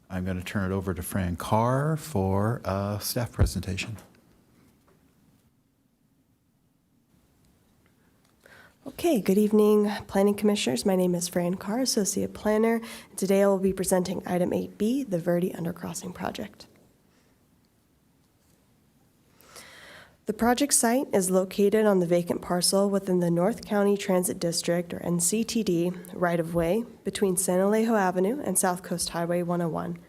I'm going to turn it over to Fran Carr for a staff presentation. Okay, good evening, Planning Commissioners. My name is Fran Carr, Associate Planner. Today I will be presenting item 8B, the Verde Undercrossing Project. The project site is located on the vacant parcel within the North County Transit District, or NCTD, right-of-way between San Alejo Avenue and South Coast Highway 101. The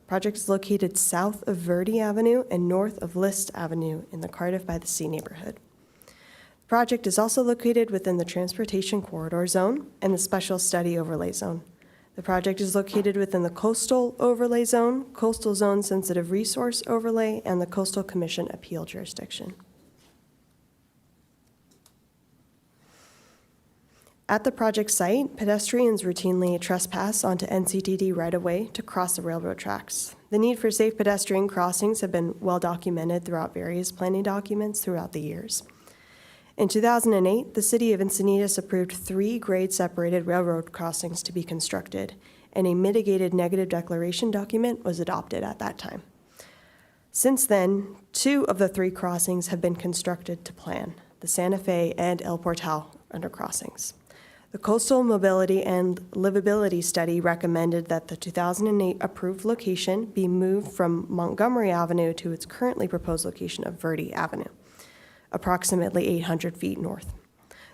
project is located south of Verde Avenue and north of List Avenue in the Cardiff by the Sea neighborhood. The project is also located within the Transportation Corridor Zone and the Special Study Overlay Zone. The project is located within the Coastal Overlay Zone, Coastal Zone Sensitive Resource Overlay, and the Coastal Commission Appeal Jurisdiction. At the project site, pedestrians routinely trespass onto NCTD right-of-way to cross the railroad tracks. The need for safe pedestrian crossings have been well documented throughout various planning documents throughout the years. In 2008, the city of Encinitas approved 3 grade-separated railroad crossings to be constructed, and a mitigated negative declaration document was adopted at that time. Since then, 2 of the 3 crossings have been constructed to plan, the Santa Fe and El Portal undercrossings. The Coastal Mobility and Livability Study recommended that the 2008 approved location be moved from Montgomery Avenue to its currently proposed location of Verde Avenue, approximately 800 feet north.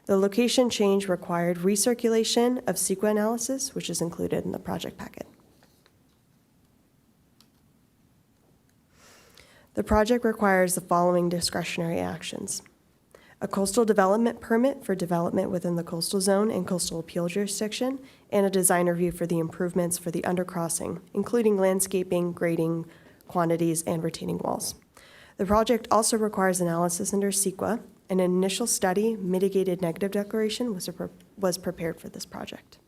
The location change required recirculation of CEQA analysis, which is included in the project packet. The project requires the following discretionary actions: a coastal development permit for development within the coastal zone and coastal appeal jurisdiction, and a design review for the improvements for the undercrossing, including landscaping, grading, quantities, and retaining walls. The project also requires analysis under CEQA. An initial study, mitigated negative declaration, was prepared for this project.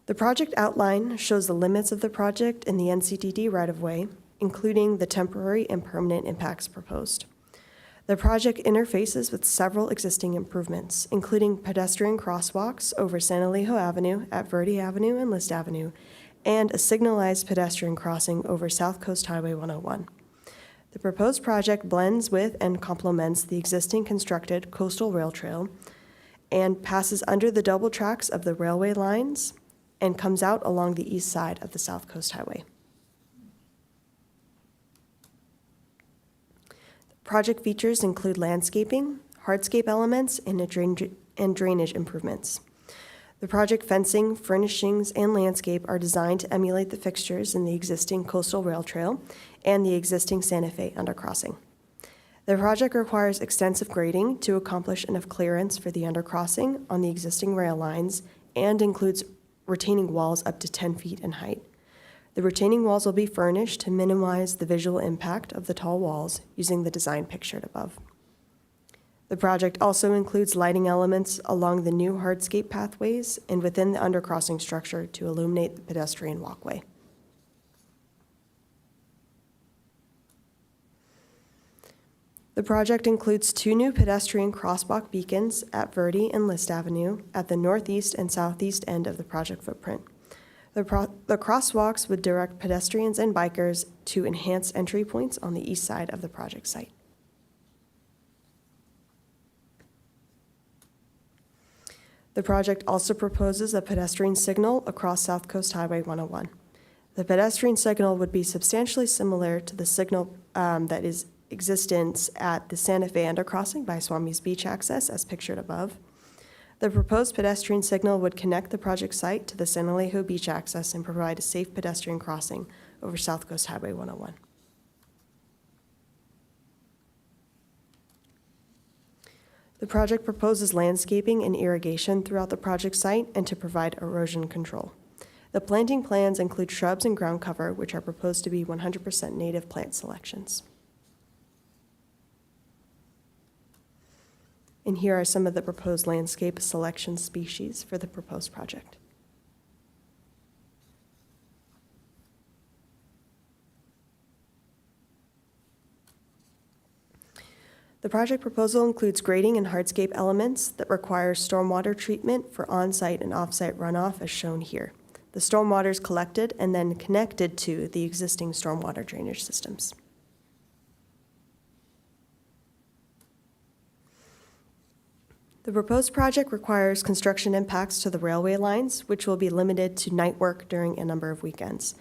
The project outline shows the limits of the project in the NCTD right-of-way, including the temporary and permanent impacts proposed. The project interfaces with several existing improvements, including pedestrian crosswalks over San Alejo Avenue, at Verde Avenue and List Avenue, and a signalized pedestrian crossing over South Coast Highway 101. The proposed project blends with and complements the existing constructed coastal rail trail and passes under the double tracks of the railway lines and comes out along the east side of the South Coast Highway. Project features include landscaping, hardscape elements, and drainage improvements. The project fencing, furnishings, and landscape are designed to emulate the fixtures in the existing coastal rail trail and the existing Santa Fe undercrossing. The project requires extensive grading to accomplish enough clearance for the undercrossing on the existing rail lines and includes retaining walls up to 10 feet in height. The retaining walls will be furnished to minimize the visual impact of the tall walls using the design pictured above. The project also includes lighting elements along the new hardscape pathways and within the undercrossing structure to illuminate the pedestrian walkway. The project includes 2 new pedestrian crosswalk beacons at Verde and List Avenue at the northeast and southeast end of the project footprint. The crosswalks would direct pedestrians and bikers to enhanced entry points on the east side of the project site. The project also proposes a pedestrian signal across South Coast Highway 101. The pedestrian signal would be substantially similar to the signal that is existence at the Santa Fe undercrossing by Swami's Beach access, as pictured above. The proposed pedestrian signal would connect the project site to the San Alejo Beach access and provide a safe pedestrian crossing over South Coast Highway 101. The project proposes landscaping and irrigation throughout the project site and to provide erosion control. The planting plans include shrubs and ground cover, which are proposed to be 100% native plant selections. And here are some of the proposed landscape selection species for the proposed project. The project proposal includes grading and hardscape elements that require stormwater treatment for on-site and off-site runoff as shown here. The stormwater is collected and then connected to the existing stormwater drainage systems. The proposed project requires construction impacts to the railway lines, which will be limited to night work during a number of weekends.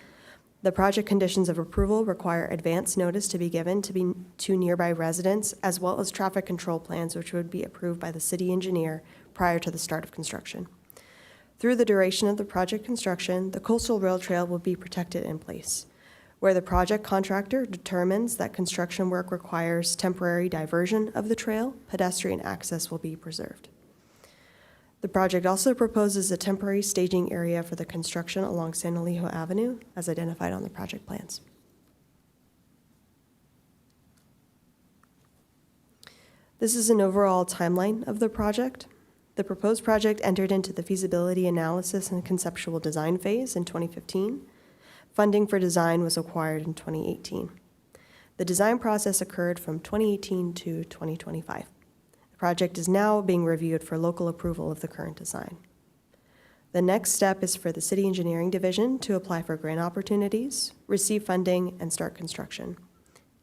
The project conditions of approval require advance notice to be given to nearby residents, as well as traffic control plans, which would be approved by the city engineer prior to the start of construction. Through the duration of the project construction, the coastal rail trail will be protected in place. Where the project contractor determines that construction work requires temporary diversion of the trail, pedestrian access will be preserved. The project also proposes a temporary staging area for the construction along San Elijo Avenue, as identified on the project plans. This is an overall timeline of the project. The proposed project entered into the feasibility analysis and conceptual design phase in 2015. Funding for design was acquired in 2018. The design process occurred from 2018 to 2025. The project is now being reviewed for local approval of the current design. The next step is for the City Engineering Division to apply for grant opportunities, receive funding, and start construction.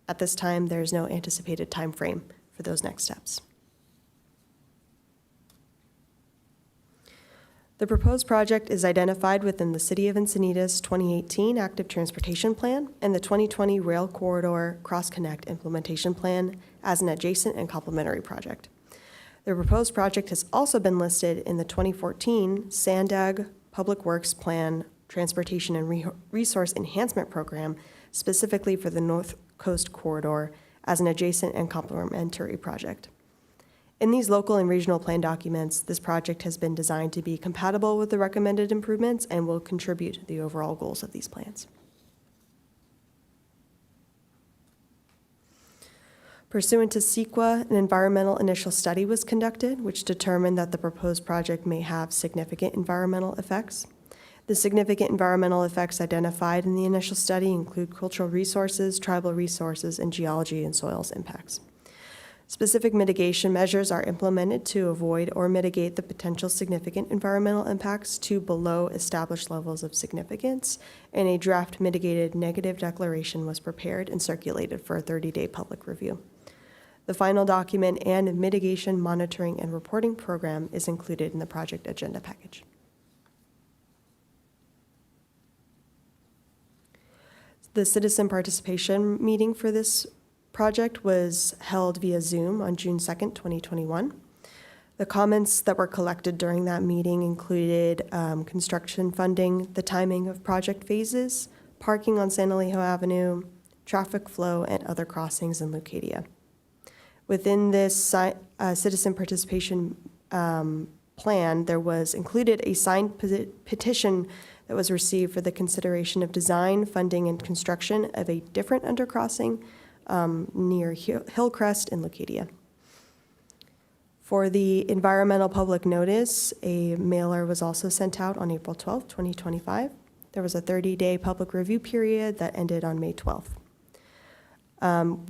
At this time, there is no anticipated time frame for those next steps. The proposed project is identified within the City of Encinitas 2018 Active Transportation Plan and the 2020 Rail Corridor Cross-Connect Implementation Plan as an adjacent and complementary project. The proposed project has also been listed in the 2014 SANDAG Public Works Plan Transportation and Resource Enhancement Program, specifically for the North Coast Corridor, as an adjacent and complementary project. In these local and regional plan documents, this project has been designed to be compatible with the recommended improvements and will contribute to the overall goals of these plans. Pursuant to CEQA, an environmental initial study was conducted, which determined that the proposed project may have significant environmental effects. The significant environmental effects identified in the initial study include cultural resources, tribal resources, and geology and soils impacts. Specific mitigation measures are implemented to avoid or mitigate the potential significant environmental impacts to below established levels of significance, and a draft mitigated negative declaration was prepared and circulated for a 30-day public review. The final document and mitigation monitoring and reporting program is included in the project agenda package. The citizen participation meeting for this project was held via Zoom on June 2nd, 2021. The comments that were collected during that meeting included construction funding, the timing of project phases, parking on San Elijo Avenue, traffic flow, and other crossings in Leucadia. Within this citizen participation plan, there was included a signed petition that was received for the consideration of design, funding, and construction of a different undercrossing near Hillcrest in Leucadia. For the environmental public notice, a mailer was also sent out on April 12, 2025. There was a 30-day public review period that ended on May 12th.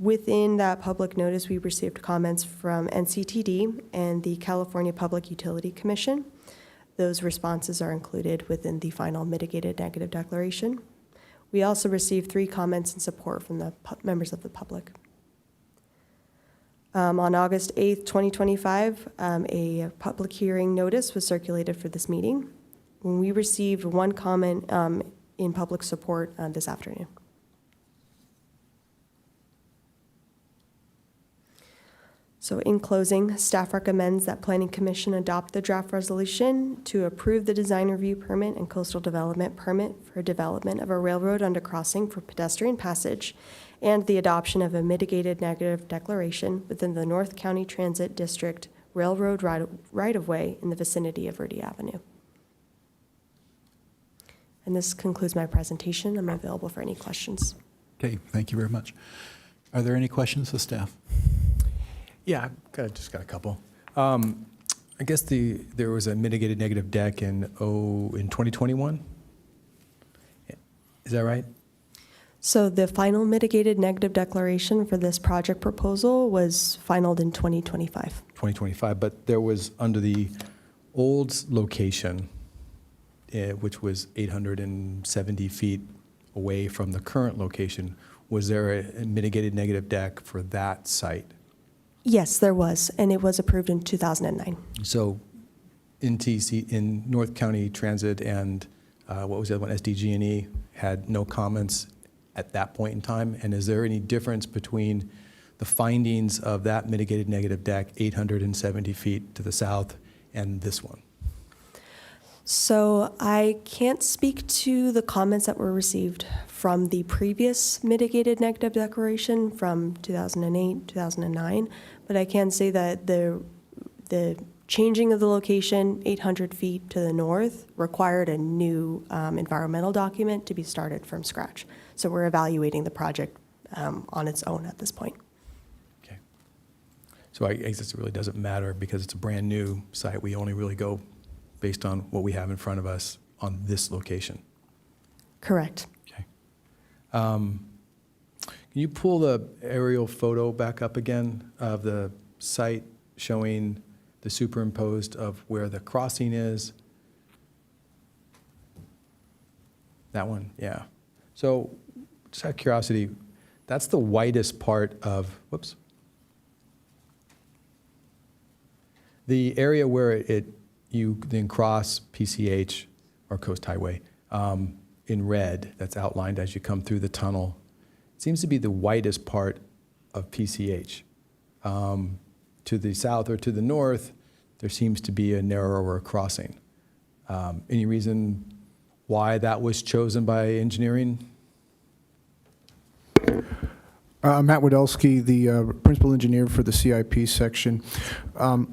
Within that public notice, we received comments from NCTD and the California Public Utility Commission. Those responses are included within the final mitigated negative declaration. We also received 3 comments in support from the members of the public. On August 8th, 2025, a public hearing notice was circulated for this meeting. We received 1 comment in public support this afternoon. So in closing, staff recommends that Planning Commission adopt the draft resolution to approve the design review permit and coastal development permit for development of a railroad undercrossing for pedestrian passage and the adoption of a mitigated negative declaration within the North County Transit District railroad right-of-way in the vicinity of Verde Avenue. And this concludes my presentation. I'm available for any questions. Okay, thank you very much. Are there any questions of staff? Yeah, just got a couple. I guess there was a mitigated negative deck in 2021? Is that right? So the final mitigated negative declaration for this project proposal was finalized in 2025. 2025, but there was under the old location, which was 870 feet away from the current location, was there a mitigated negative deck for that site? Yes, there was, and it was approved in 2009. So in North County Transit and what was the other one, SDG&E, had no comments at that point in time? And is there any difference between the findings of that mitigated negative deck 870 feet to the south and this one? So I can't speak to the comments that were received from the previous mitigated negative declaration from 2008, 2009, but I can say that the changing of the location 800 feet to the north required a new environmental document to be started from scratch. So we're evaluating the project on its own at this point. Okay. So I guess it really doesn't matter because it's a brand new site. We only really go based on what we have in front of us on this location. Correct. Okay. Can you pull the aerial photo back up again of the site showing the superimposed of where the crossing is? That one, yeah. So just out of curiosity, that's the widest part of, whoops. The area where you then cross PCH or Coast Highway in red, that's outlined as you come through the tunnel, seems to be the widest part of PCH. To the south or to the north, there seems to be a narrower crossing. Any reason why that was chosen by engineering? Matt Wadowski, the principal engineer for the CIP section.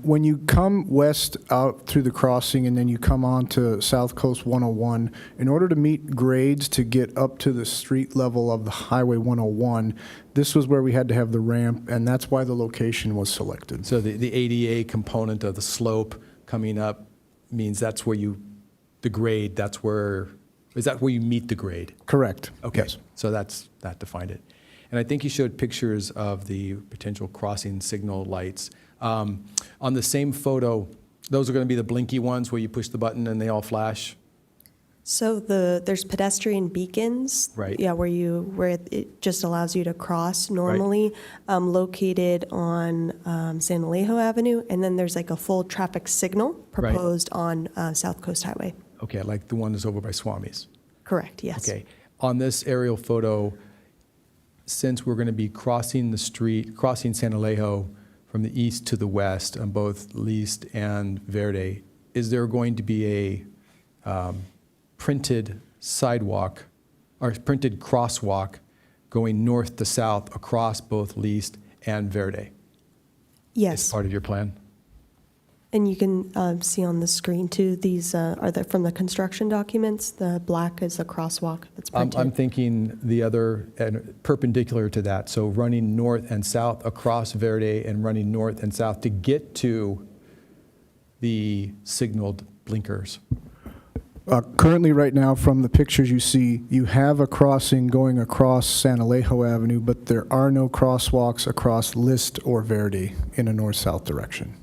When you come west out through the crossing and then you come on to South Coast 101, in order to meet grades to get up to the street level of the Highway 101, this was where we had to have the ramp, and that's why the location was selected. So the ADA component of the slope coming up means that's where the grade, is that where you meet the grade? Correct. Okay, Yes. so that defined it. And I think you showed pictures of the potential crossing signal lights. On the same photo, those are going to be the blinky ones where you push the button and they all flash? So there's pedestrian beacons. Right. Yeah, where it just allows you to cross normally, located on San Alejo Avenue, and then there's like a full traffic signal proposed on South Coast Highway. Okay, like the one that's over by Swami's. Correct, yes. Okay, on this aerial photo, since we're going to be crossing San Alejo from the east to the west on both Least and Verde, is there going to be a printed sidewalk or printed crosswalk going north to south across both Least and Verde? Yes. As part of your plan? And you can see on the screen too, these are from the construction documents. The black is a crosswalk that's printed. I'm thinking the other, and perpendicular to that, so running north and south across Verde and running north and south to get to the signaled blinkers. Currently, right now, from the pictures you see, you have a crossing going across San Alejo Avenue, but there are no crosswalks across List or Verde in a north-south direction.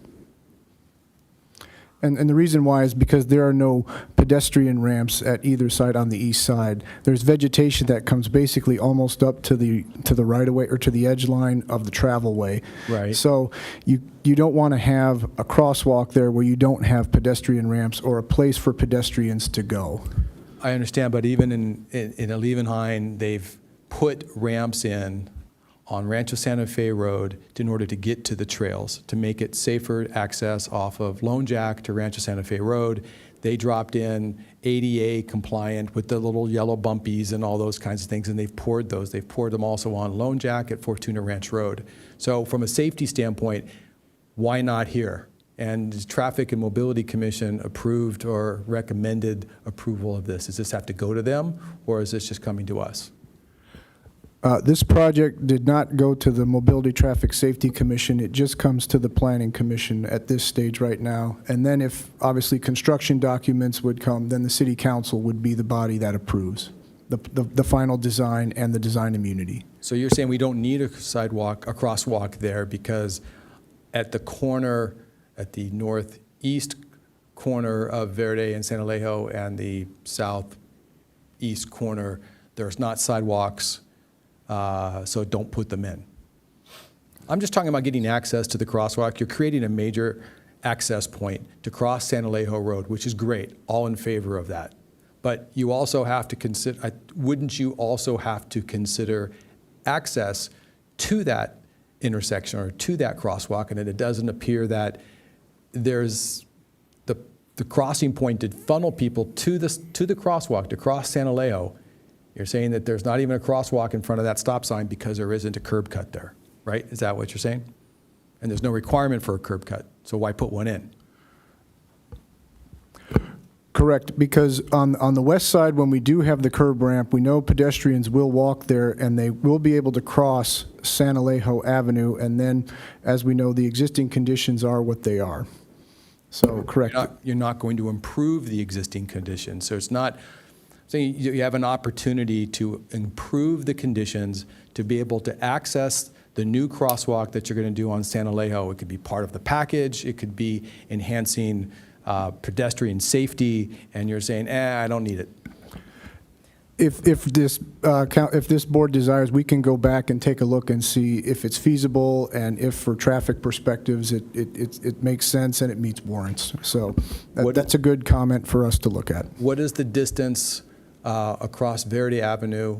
And the reason why is because there are no pedestrian ramps at either side on the east side. There's vegetation that comes basically almost up to the right-of-way or to the edge line of the travel way. Right. So you don't want to have a crosswalk there where you don't have pedestrian ramps or a place for pedestrians to go. I understand, but even in Levenhain, they've put ramps in on Rancho Santa Fe Road in order to get to the trails, to make it safer access off of Lone Jack to Rancho Santa Fe Road. They dropped in ADA compliant with the little yellow bumpies and all those kinds of things, and they've poured those. They've poured them also on Lone Jack at Fortuna Ranch Road. So from a safety standpoint, why not here? And the Traffic and Mobility Commission approved or recommended approval of this? Does this have to go to them, or is this just coming to us? This project did not go to the Mobility Traffic Safety Commission. It just comes to the Planning Commission at this stage right now. And then if, obviously, construction documents would come, then the City Council would be the body that approves the final design and the design immunity. So you're saying we don't need a crosswalk there because at the corner, at the northeast corner of Verde and San Alejo and the southeast corner, there's not sidewalks, so don't put them in. I'm just talking about getting access to the crosswalk. You're creating a major access point to cross San Alejo Road, which is great, all in favor of that. But you also have to consider, wouldn't you also have to consider access to that intersection or to that crosswalk? And it doesn't appear that there's the crossing point to funnel people to the crosswalk, to cross San Alejo. You're saying that there's not even a crosswalk in front of that stop sign because there isn't a curb cut there, right? Is that what you're saying? And there's no requirement for a curb cut, so why put one in? Correct, because on the west side, when we do have the curb ramp, we know pedestrians will walk there and they will be able to cross San Alejo Avenue. And then, as we know, the existing conditions are what they are. So, correct. You're not going to improve the existing conditions. So it's not, saying you have an opportunity to improve the conditions to be able to access the new crosswalk that you're going to do on San Alejo. It could be part of the package. It could be enhancing pedestrian safety, and you're saying, I don't need it. If this board desires, we can go back and take a look and see if it's feasible and if, for traffic perspectives, it makes sense and it meets warrants. So that's a good comment for us to look at. What is the distance across Verde Avenue,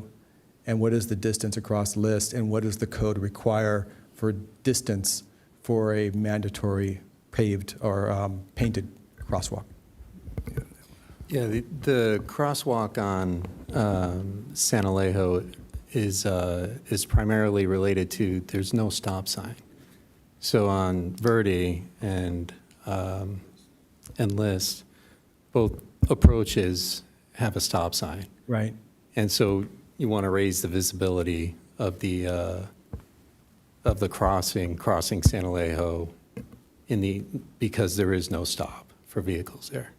and what is the distance across List, and what does the code require for distance for a mandatory paved or painted crosswalk? Yeah, the crosswalk on San Alejo is primarily related to there's no stop sign. So on Verde and List, both approaches have a stop sign. Right. And so you want to raise the visibility of the crossing San Alejo because there is no stop for vehicles there.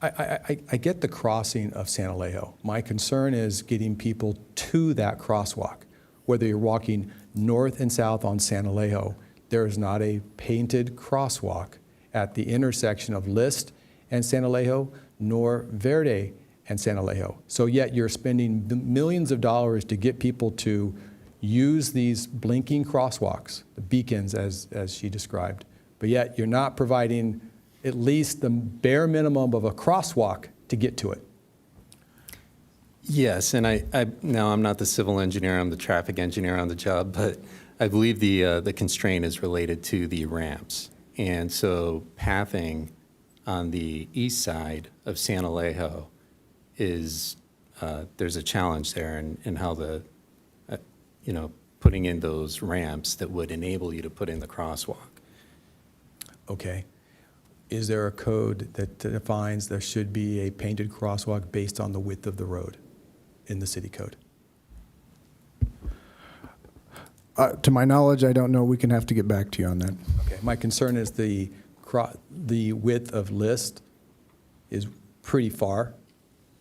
I get the crossing of San Alejo. My concern is getting people to that crosswalk. Whether you're walking north and south on San Alejo, there is not a painted crosswalk at the intersection of List and San Alejo, nor Verde and San Alejo. So yet you're spending millions of dollars to get people to use these blinking crosswalks, the beacons as she described, but yet you're not providing at least the bare minimum of a crosswalk to get to it. Yes, and now I'm not the civil engineer, I'm the traffic engineer on the job, but I believe the constraint is related to the ramps. And so pathing on the east side of San Alejo is, there's a challenge there in how putting in those ramps that would enable you to put in the crosswalk. Okay. Is there a code that defines there should be a painted crosswalk based on the width of the road in the city code? To my knowledge, I don't know. We can have to get back to you on that. Okay. My concern is the width of List is pretty far,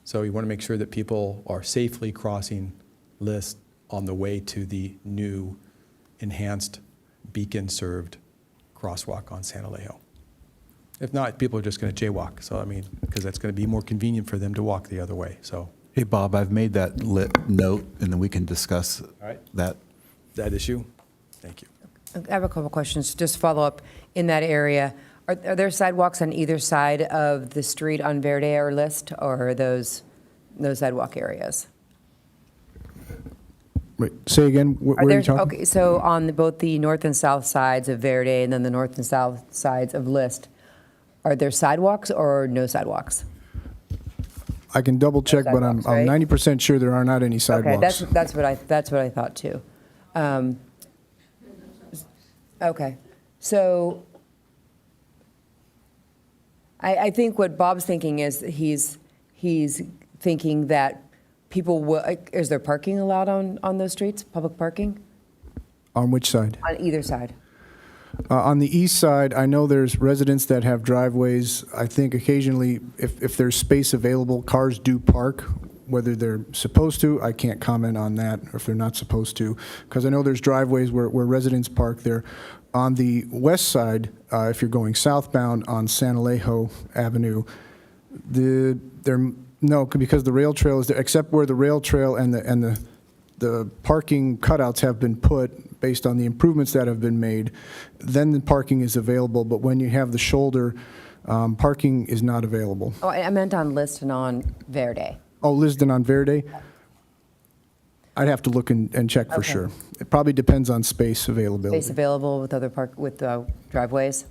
so you want to make sure that people are safely crossing List on the way to the new enhanced beacon-served crosswalk on San Alejo. If not, people are just going to jaywalk. So, I mean, because that's going to be more convenient for them to walk the other way. So, Hey, Bob, I've made that note, and then we can discuss that. That issue? Thank you. I have a couple questions, just follow up. In that area, are there sidewalks on either side of the street on Verde or List, or are those no sidewalk areas? Wait, say again, where are you talking? Okay, so on both the north and south sides of Verde and then the north and south sides of List, are there sidewalks or no sidewalks? I can double check, but I'm 90% sure there are not any sidewalks. Okay, that's what I thought too. Okay, so I think what Bob's thinking is he's thinking that people will, is there parking allowed on those streets, public parking? On which side? On either side? On the east side, I know there's residents that have driveways. I think occasionally, if there's space available, cars do park. Whether they're supposed to, I can't comment on that, or if they're not supposed to, because I know there's driveways where residents park there. On the west side, if you're going southbound on San Alejo Avenue, no, because the rail trail is there, except where the rail trail and the parking cutouts have been put based on the improvements that have been made, then the parking is available. But when you have the shoulder, parking is not available. Oh, I meant on Liston on Verde. Oh, Lisbon on Verde? I'd have to look and check for Okay. sure. It probably depends on space availability. Space available with other driveways?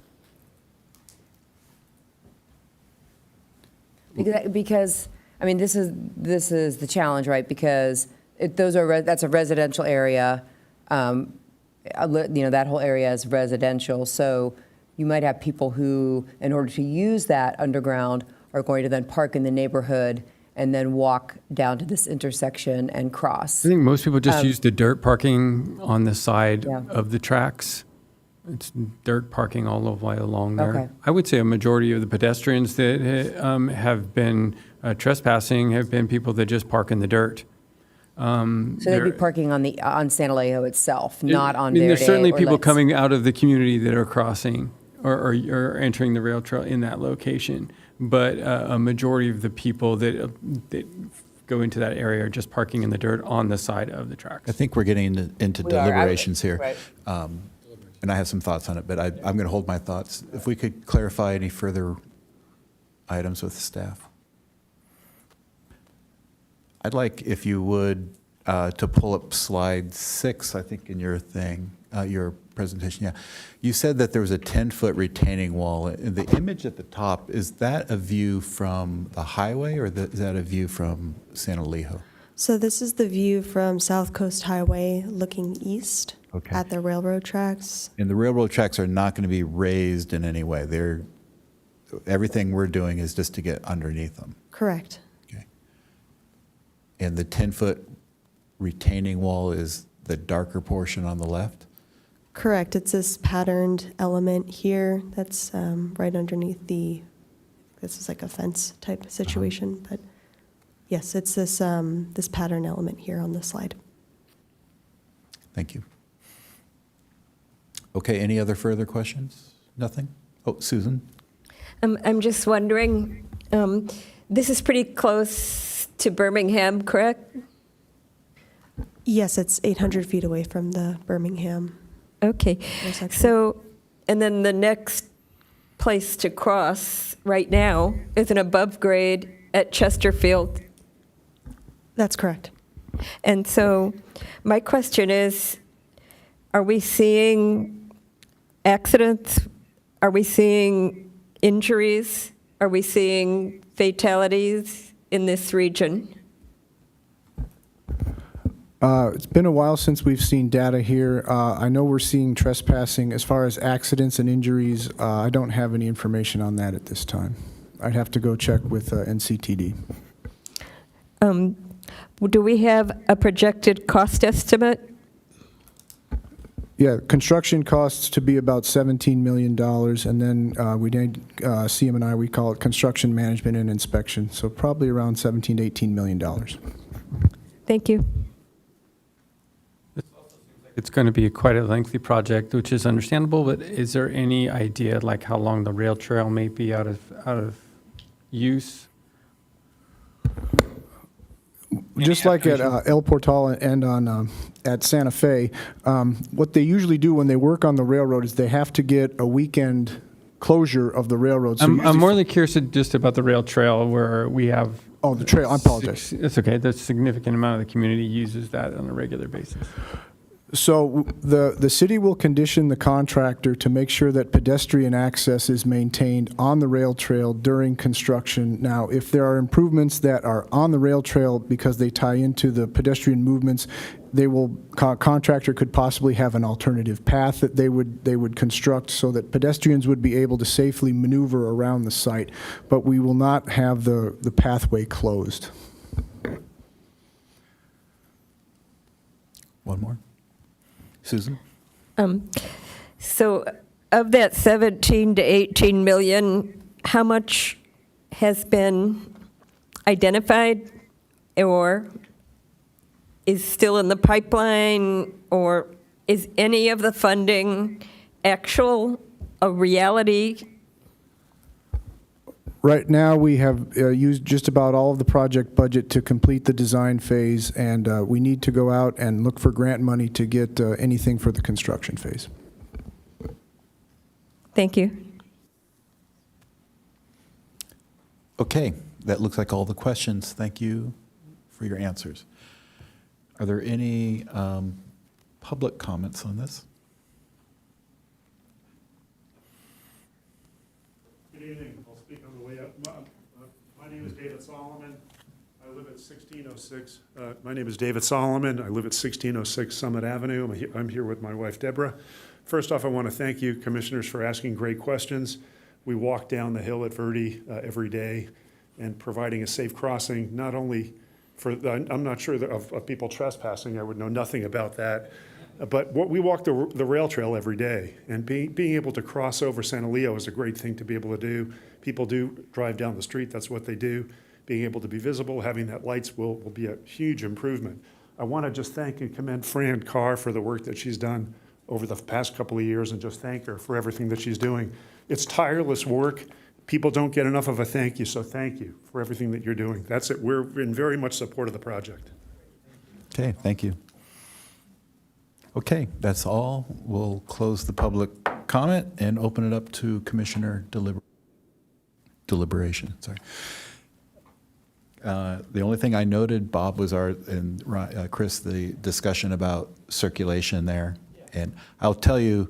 Because, I mean, this is the challenge, right? Because that's a residential area. That whole area is residential. So you might have people who, in order to use that underground, are going to then park in the neighborhood and then walk down to this intersection and cross. I think most people just use the dirt parking on the side Yeah. of the tracks. It's dirt parking all the way along there. Okay. I would say a majority of the pedestrians that have been trespassing have been people that just park in the dirt. So they'd be parking on San Alejo itself, not on I mean, Verde. there's certainly or people Litz. coming out of the community that are crossing or entering the rail trail in that location. But a majority of the people that go into that area are just parking in the dirt on the side of the tracks. I think we're getting into We are. deliberations here. Right. And I have some thoughts on it, but I'm going to hold my thoughts. If we could clarify any further items with staff. I'd like, if you would, to pull up slide 6, I think, in your thing, your presentation. Yeah. You said that there was a 10-foot retaining wall. In the image at the top, is that a view from the highway, or is that a view from San Alejo? So this is the view from South Coast Highway looking east Okay. at the railroad tracks. And the railroad tracks are not going to be raised in any way. Everything we're doing is just to get underneath them. Correct. Okay. And the 10-foot retaining wall is the darker portion on the left? Correct. It's this patterned element here that's right underneath this is like a fence type situation, but yes, it's this pattern element here on the slide. Thank you. Okay, any other further questions? Nothing? Oh, Susan? I'm just wondering, this is pretty close to Birmingham, correct? Yes, it's 800 feet away from the Birmingham. Okay. intersection. So, and then the next place to cross right now is an above grade at Chesterfield. That's correct. And so my question is, are we seeing accidents? Are we seeing injuries? Are we seeing fatalities in this region? It's been a while since we've seen data here. I know we're seeing trespassing. As far as accidents and injuries, I don't have any information on that at this time. I'd have to go check with NCTD. Do we have a projected cost estimate? Yeah, construction costs to be about $17 million, and then we need, CM&I, we call it construction management and inspection, so probably around $17 to $18 million. Thank you. It's going to be quite a lengthy project, which is understandable, but is there any idea like how long the rail trail may be out of use? Just like at El Portal and on at Santa Fe, what they usually do when they work on the railroad is they have to get a weekend closure of the railroad. So I'm usually more curious just about the rail trail where we have. Oh, the trail, I apologize. It's okay. The significant amount of the community uses that on a regular basis. So the city will condition the contractor to make sure that pedestrian access is maintained on the rail trail during construction. Now, if there are improvements that are on the rail trail because they tie into the pedestrian movements, contractor could possibly have an alternative path that they would construct so that pedestrians would be able to safely maneuver around the site, but we will not have the pathway closed. One more? Susan? So of that 17 to 18 million, how much has been identified or is still in the pipeline, or is any of the funding a reality? Right now, we have used just about all of the project budget to complete the design phase, and we need to go out and look for grant money to get anything for the construction phase. Thank you. Okay, that looks like all the questions. Thank you for your answers. Are there any public comments on this? Good evening. I'll speak on the way up. My name is David Solomon. I live at 1606. My name is David Solomon. I live at 1606 Summit Avenue. I'm here with my wife, Deborah. First off, I want to thank you, commissioners, for asking great questions. We walk down the hill at Verde every day and providing a safe crossing, not only for, I'm not sure of people trespassing. I would know nothing about that. But we walk the rail trail every day, and being able to cross over Santa Leo is a great thing to be able to do. People do drive down the street. That's what they do. Being able to be visible, having that lights will be a huge improvement. I want to just thank and commend Fran Carr for the work that she's done over the past couple of years, and just thank her for everything that she's doing. It's tireless work. People don't get enough of a thank you, so thank you for everything that you're doing. That's it. We're in very much support of the project. Okay, thank you. Okay, that's all. We'll close the public comment and open it up to commissioner deliberation. Sorry. The only thing I noted, Bob, was Chris, the discussion about circulation there. And I'll tell you,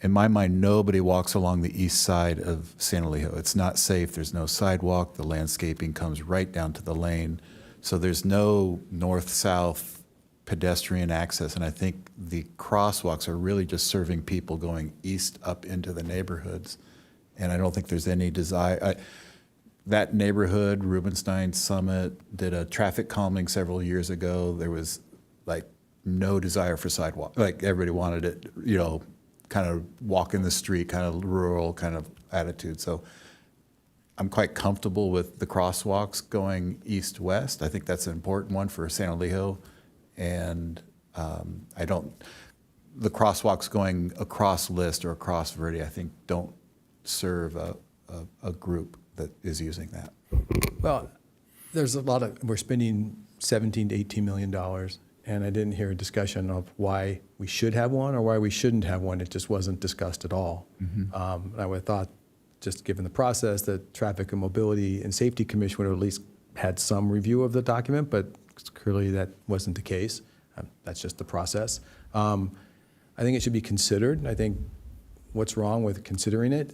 in my mind, nobody walks along the east side of Santa Leo. It's not safe. There's no sidewalk. The landscaping comes right down to the lane. So there's no north-south pedestrian access. And I think the crosswalks are really just serving people going east up into the neighborhoods. And I don't think there's any desire. That neighborhood, Rubenstein Summit, did a traffic calming several years ago. There was like no desire for sidewalk. Like everybody wanted it, kind of walk in the street, kind of rural kind of attitude. So I'm quite comfortable with the crosswalks going east-west. I think that's an important one for Santa Leo. And the crosswalks going across List or across Verde, I think don't serve a group that is using that. Well, we're spending $17 to $18 million, and I didn't hear a discussion of why we should have one or why we shouldn't have one. It just wasn't discussed at all. I would have thought, just given the process, that Traffic and Mobility and Safety Commission would have at least had some review of the document, but clearly that wasn't the case. That's just the process. I think it should be considered. I think what's wrong with considering it?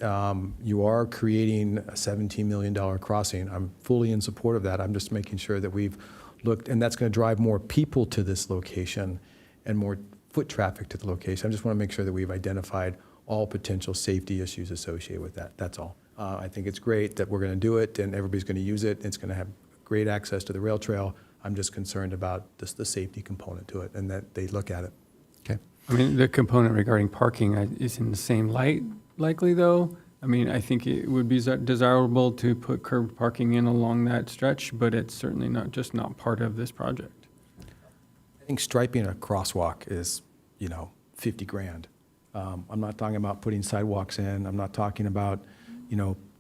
You are creating a $17 million crossing. I'm fully in support of that. I'm just making sure that we've looked, and that's going to drive more people to this location and more foot traffic to the location. I just want to make sure that we've identified all potential safety issues associated with that. That's all. I think it's great that we're going to do it and everybody's going to use it. It's going to have great access to the rail trail. I'm just concerned about just the safety component to it and that they look at it. Okay. I mean, the component regarding parking is in the same light, likely, though. I mean, I think it would be desirable to put curb parking in along that stretch, but it's certainly not part of this project. I think striping a crosswalk is, 50 grand. I'm not talking about putting sidewalks in. I'm not talking about,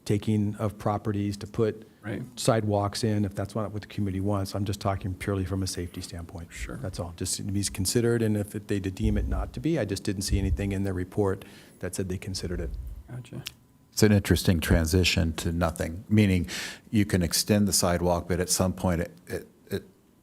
taking of properties to put sidewalks in, if that's not what the community wants. I'm just talking purely from a safety standpoint. Sure. That's all. Just to be considered, and if they deem it not to be, I just didn't see anything in their report that said they considered it. Gotcha. It's an interesting transition to nothing, meaning you can extend the sidewalk, but at some point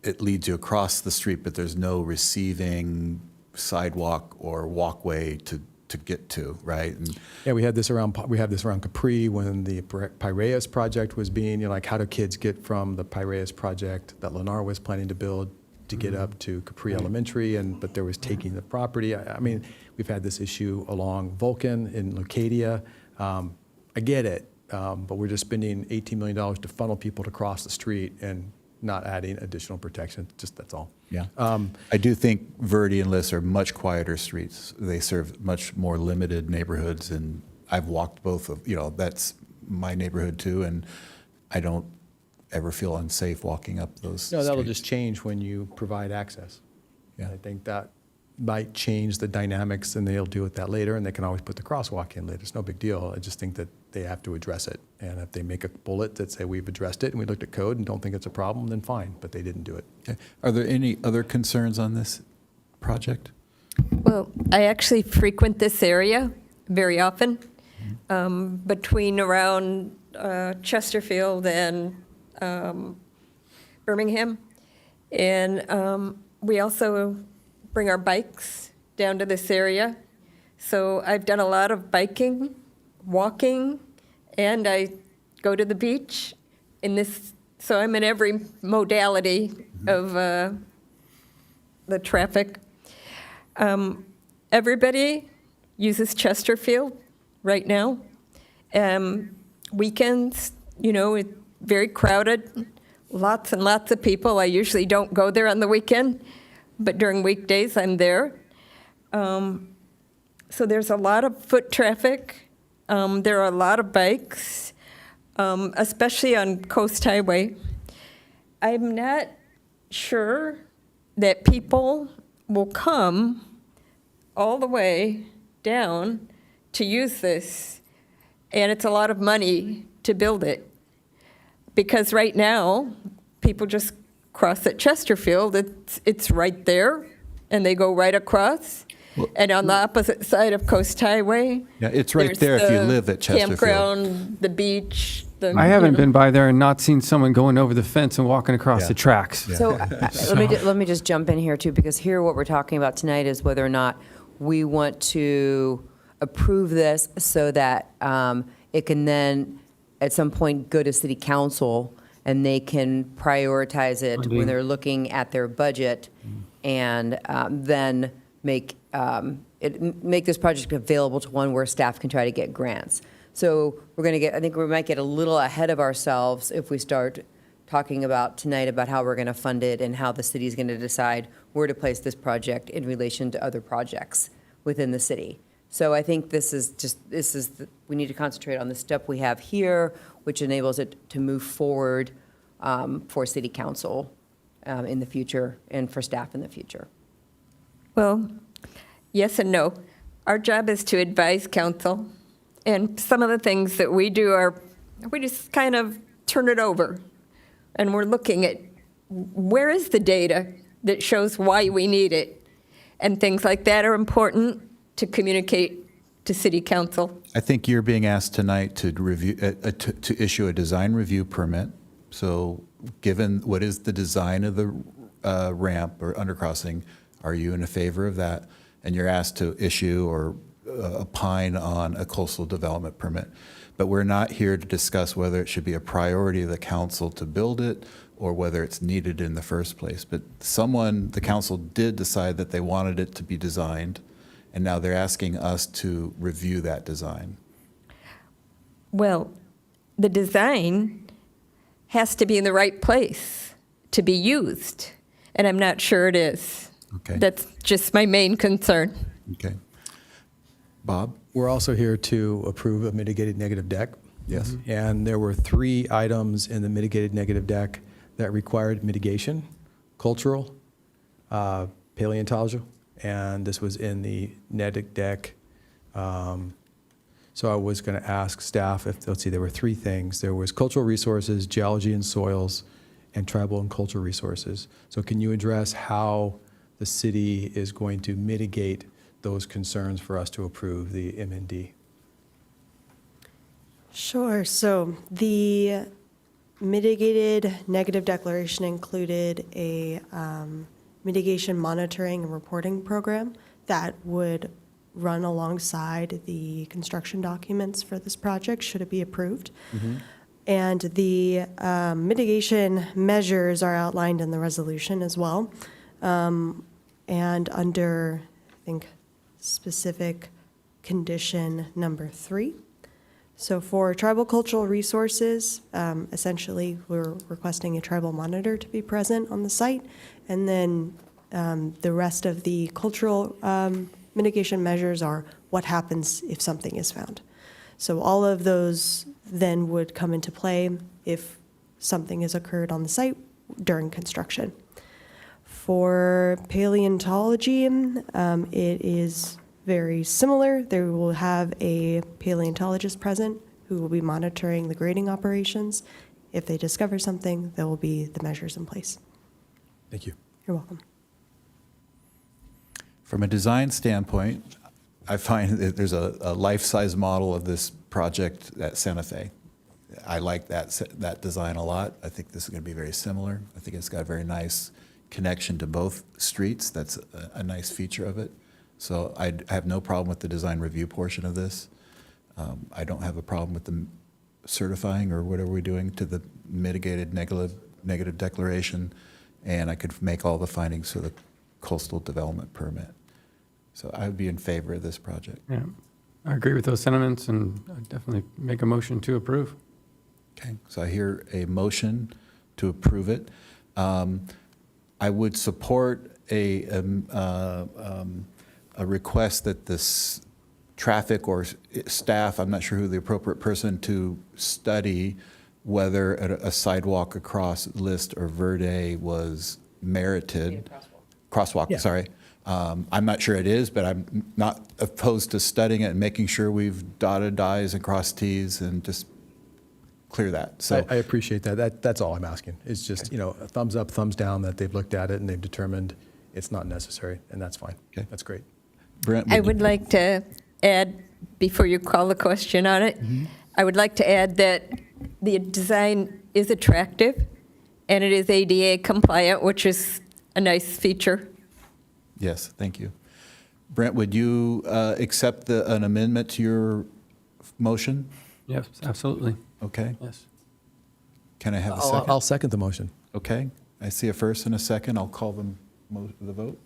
it leads you across the street, but there's no receiving sidewalk or walkway to get to, right? And Yeah, we have this around Capri when the Piraeus project was being, like how do kids get from the Piraeus project that Lennar was planning to build to get up to Capri Elementary, but there was taking the property. I mean, we've had this issue along Vulcan in Leucadia. I get it, but we're just spending $18 million to funnel people to cross the street and not adding additional protection. Just that's all. yeah, I do think Verde and Liss are much quieter streets. They serve much more limited neighborhoods, and I've walked both of, that's my neighborhood too, and I don't ever feel unsafe walking up those No, that'll streets. just change when you provide access. Yeah. I think that might change the dynamics, and they'll deal with that later, and they can always put the crosswalk in later. It's no big deal. I just think that they have to address it. And if they make a bullet that say we've addressed it and we looked at code and don't think it's a problem, then fine, but they didn't do it. Okay. Are there any other concerns on this project? Well, I actually frequent this area very often, between around Chesterfield and Birmingham. And we also bring our bikes down to this area. So I've done a lot of biking, walking, and I go to the beach in this. So I'm in every modality of the traffic. Everybody uses Chesterfield right now. Weekends, it's very crowded, lots and lots of people. I usually don't go there on the weekend, but during weekdays I'm there. So there's a lot of foot traffic. There are a lot of bikes, especially on Coast Highway. I'm not sure that people will come all the way down to use this, and it's a lot of money to build it. Because right now, people just cross at Chesterfield. It's right there, and they go right across. And on the opposite side of Coast Highway, Yeah, it's right there's there if you the live at Chesterfield. campground, the beach. I haven't been by there and not seen someone going over the fence and walking across Yeah. the tracks. Yeah. So let me just jump in here too, because here what we're talking about tonight is whether or not we want to approve this so that it can then at some point go to city council and they can prioritize it when they're looking at their budget and then make this project available to one where staff can try to get grants. So I think we might get a little ahead of ourselves if we start talking about tonight about how we're going to fund it and how the city's going to decide where to place this project in relation to other projects within the city. So I think we need to concentrate on the step we have here, which enables it to move forward for city council in the future and for staff in the future. Well, yes and no. Our job is to advise council, and some of the things that we do we just kind of turn it over, and we're looking at where is the data that shows why we need it, and things like that are important to communicate to city council. I think you're being asked tonight to review, to issue a design review permit. So given what is the design of the ramp or undercrossing, are you in favor of that? And you're asked to issue or opine on a coastal development permit. But we're not here to discuss whether it should be a priority of the council to build it or whether it's needed in the first place. But the council did decide that they wanted it to be designed, and now they're asking us to review that design. Well, the design has to be in the right place to be used, and I'm not sure it is. Okay. That's just my main concern. Okay. Bob? We're also here to approve a mitigated negative deck. Yes. And there were 3 items in the mitigated negative deck that required mitigation: cultural, paleontological, and this was in the negative deck. So I was going to ask staff let's see, there were 3 things. There was cultural resources, geology and soils, and tribal and cultural resources. So can you address how the city is going to mitigate those concerns for us to approve the MND? Sure. So the mitigated negative declaration included a mitigation monitoring and reporting program that would run alongside the construction documents for this project, should it be approved. And the mitigation measures are outlined in the resolution as well. And under, I think, specific condition number 3. So for tribal cultural resources, essentially, we're requesting a tribal monitor to be present on the site. And then the rest of the cultural mitigation measures are what happens if something is found. So all of those then would come into play if something has occurred on the site during construction. For paleontology, it is very similar. They will have a paleontologist present who will be monitoring the grading operations. If they discover something, there will be the measures in place. Thank you. You're welcome. From a design standpoint, I find that there's a life-size model of this project at Santa Fe. I like that design a lot. I think this is going to be very similar. I think it's got a very nice connection to both streets. That's a nice feature of it. So I have no problem with the design review portion of this. I don't have a problem with the certifying or whatever we're doing to the mitigated negative declaration, and I could make all the findings for the coastal development permit. So I would be in favor of this project. Yeah, I agree with those sentiments, and I'd definitely make a motion to approve. Okay, so I hear a motion to approve it. I would support a request that this traffic or staff, I'm not sure who the appropriate person, to study whether a sidewalk across List or Verde was merited. Crosswalk, Yeah. sorry. I'm not sure it is, but I'm not opposed to studying it and making sure we've dotted I's and crossed T's and just clear that. So I appreciate that. That's all I'm asking. It's just, a thumbs up, thumbs down that they've looked at it and they've determined it's not necessary, and that's fine. Okay. That's great. Brent, I would like to add, before you call the question on it, I would like to add that the design is attractive and it is ADA compliant, which is a nice feature. Yes, thank you. Brent, would you accept an amendment to your motion? Yes, absolutely. Okay. Yes. Can I have a second? I'll second the motion. Okay. I see a first and a second. I'll call the vote.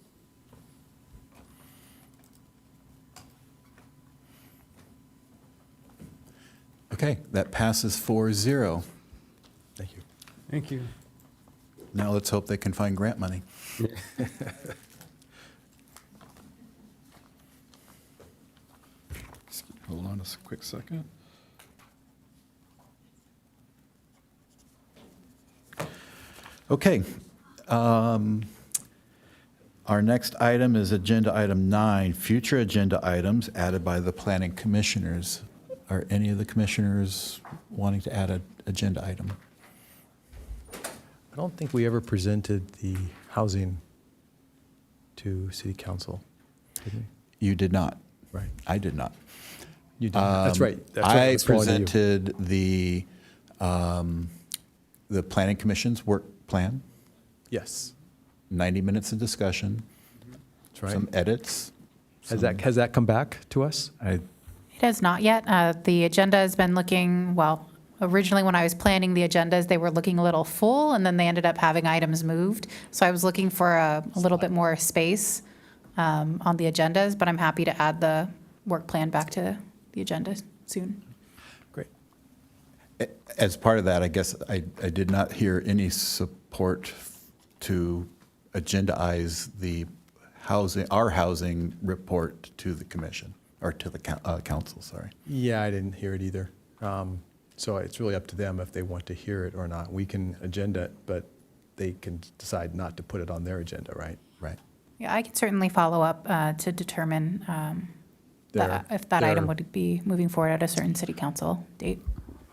Okay, that passes 4-0. Thank you. Thank you. Now let's hope they can find grant money. Hold on a quick second. Okay. Our next item is Agenda Item 9, future agenda items added by the planning commissioners. Are any of the commissioners wanting to add an agenda item? I don't think we ever presented the housing to city council, did we? You did not. Right. I did not. You did. That's right. That's right. I It's falling to you. presented the planning commission's work plan, Yes, 90 minutes of discussion, that's right. some edits. Has that come back to us? It has not yet. The agenda has been looking, well, originally when I was planning the agendas, they were looking a little full, and then they ended up having items moved. So I was looking for a little bit more space on the agendas, but I'm happy to add the work plan back to the agenda soon. Great. As part of that, I guess I did not hear any support to agendaize our housing report to the commission, or to the council, sorry. Yeah, I didn't hear it either. So it's really up to them if they want to hear it or not. We can agenda it, but they can decide not to put it on their agenda, right? Right. Yeah, I can certainly follow up to determine if that item would be moving forward at a certain city council date.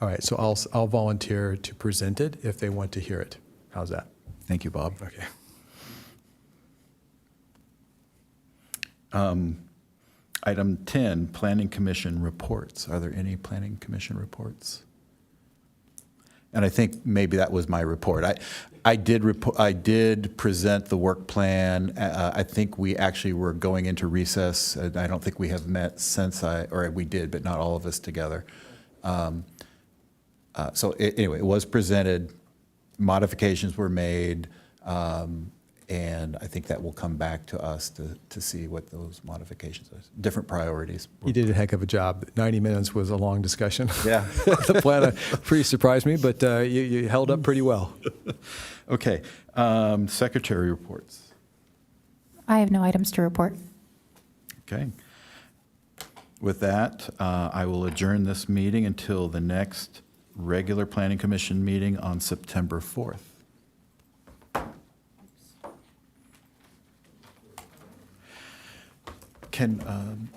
All right, so I'll volunteer to present it if they want to hear it. How's that? Thank you, Bob. Okay. Item 10, Planning Commission reports. Are there any Planning Commission reports? And I think maybe that was my report. I did present the work plan. I think we actually were going into recess. And I don't think we have met since or we did, but not all of us together. Anyway, it was presented, modifications were made, and I think that will come back to us to see what those modifications are. Different priorities. You did a heck of a job. 90 minutes was a long discussion. Yeah. The plan pretty surprised me, but you held up pretty well. Okay, secretary reports. I have no items to report. Okay. With that, I will adjourn this meeting until the next regular Planning Commission meeting on September 4th. Can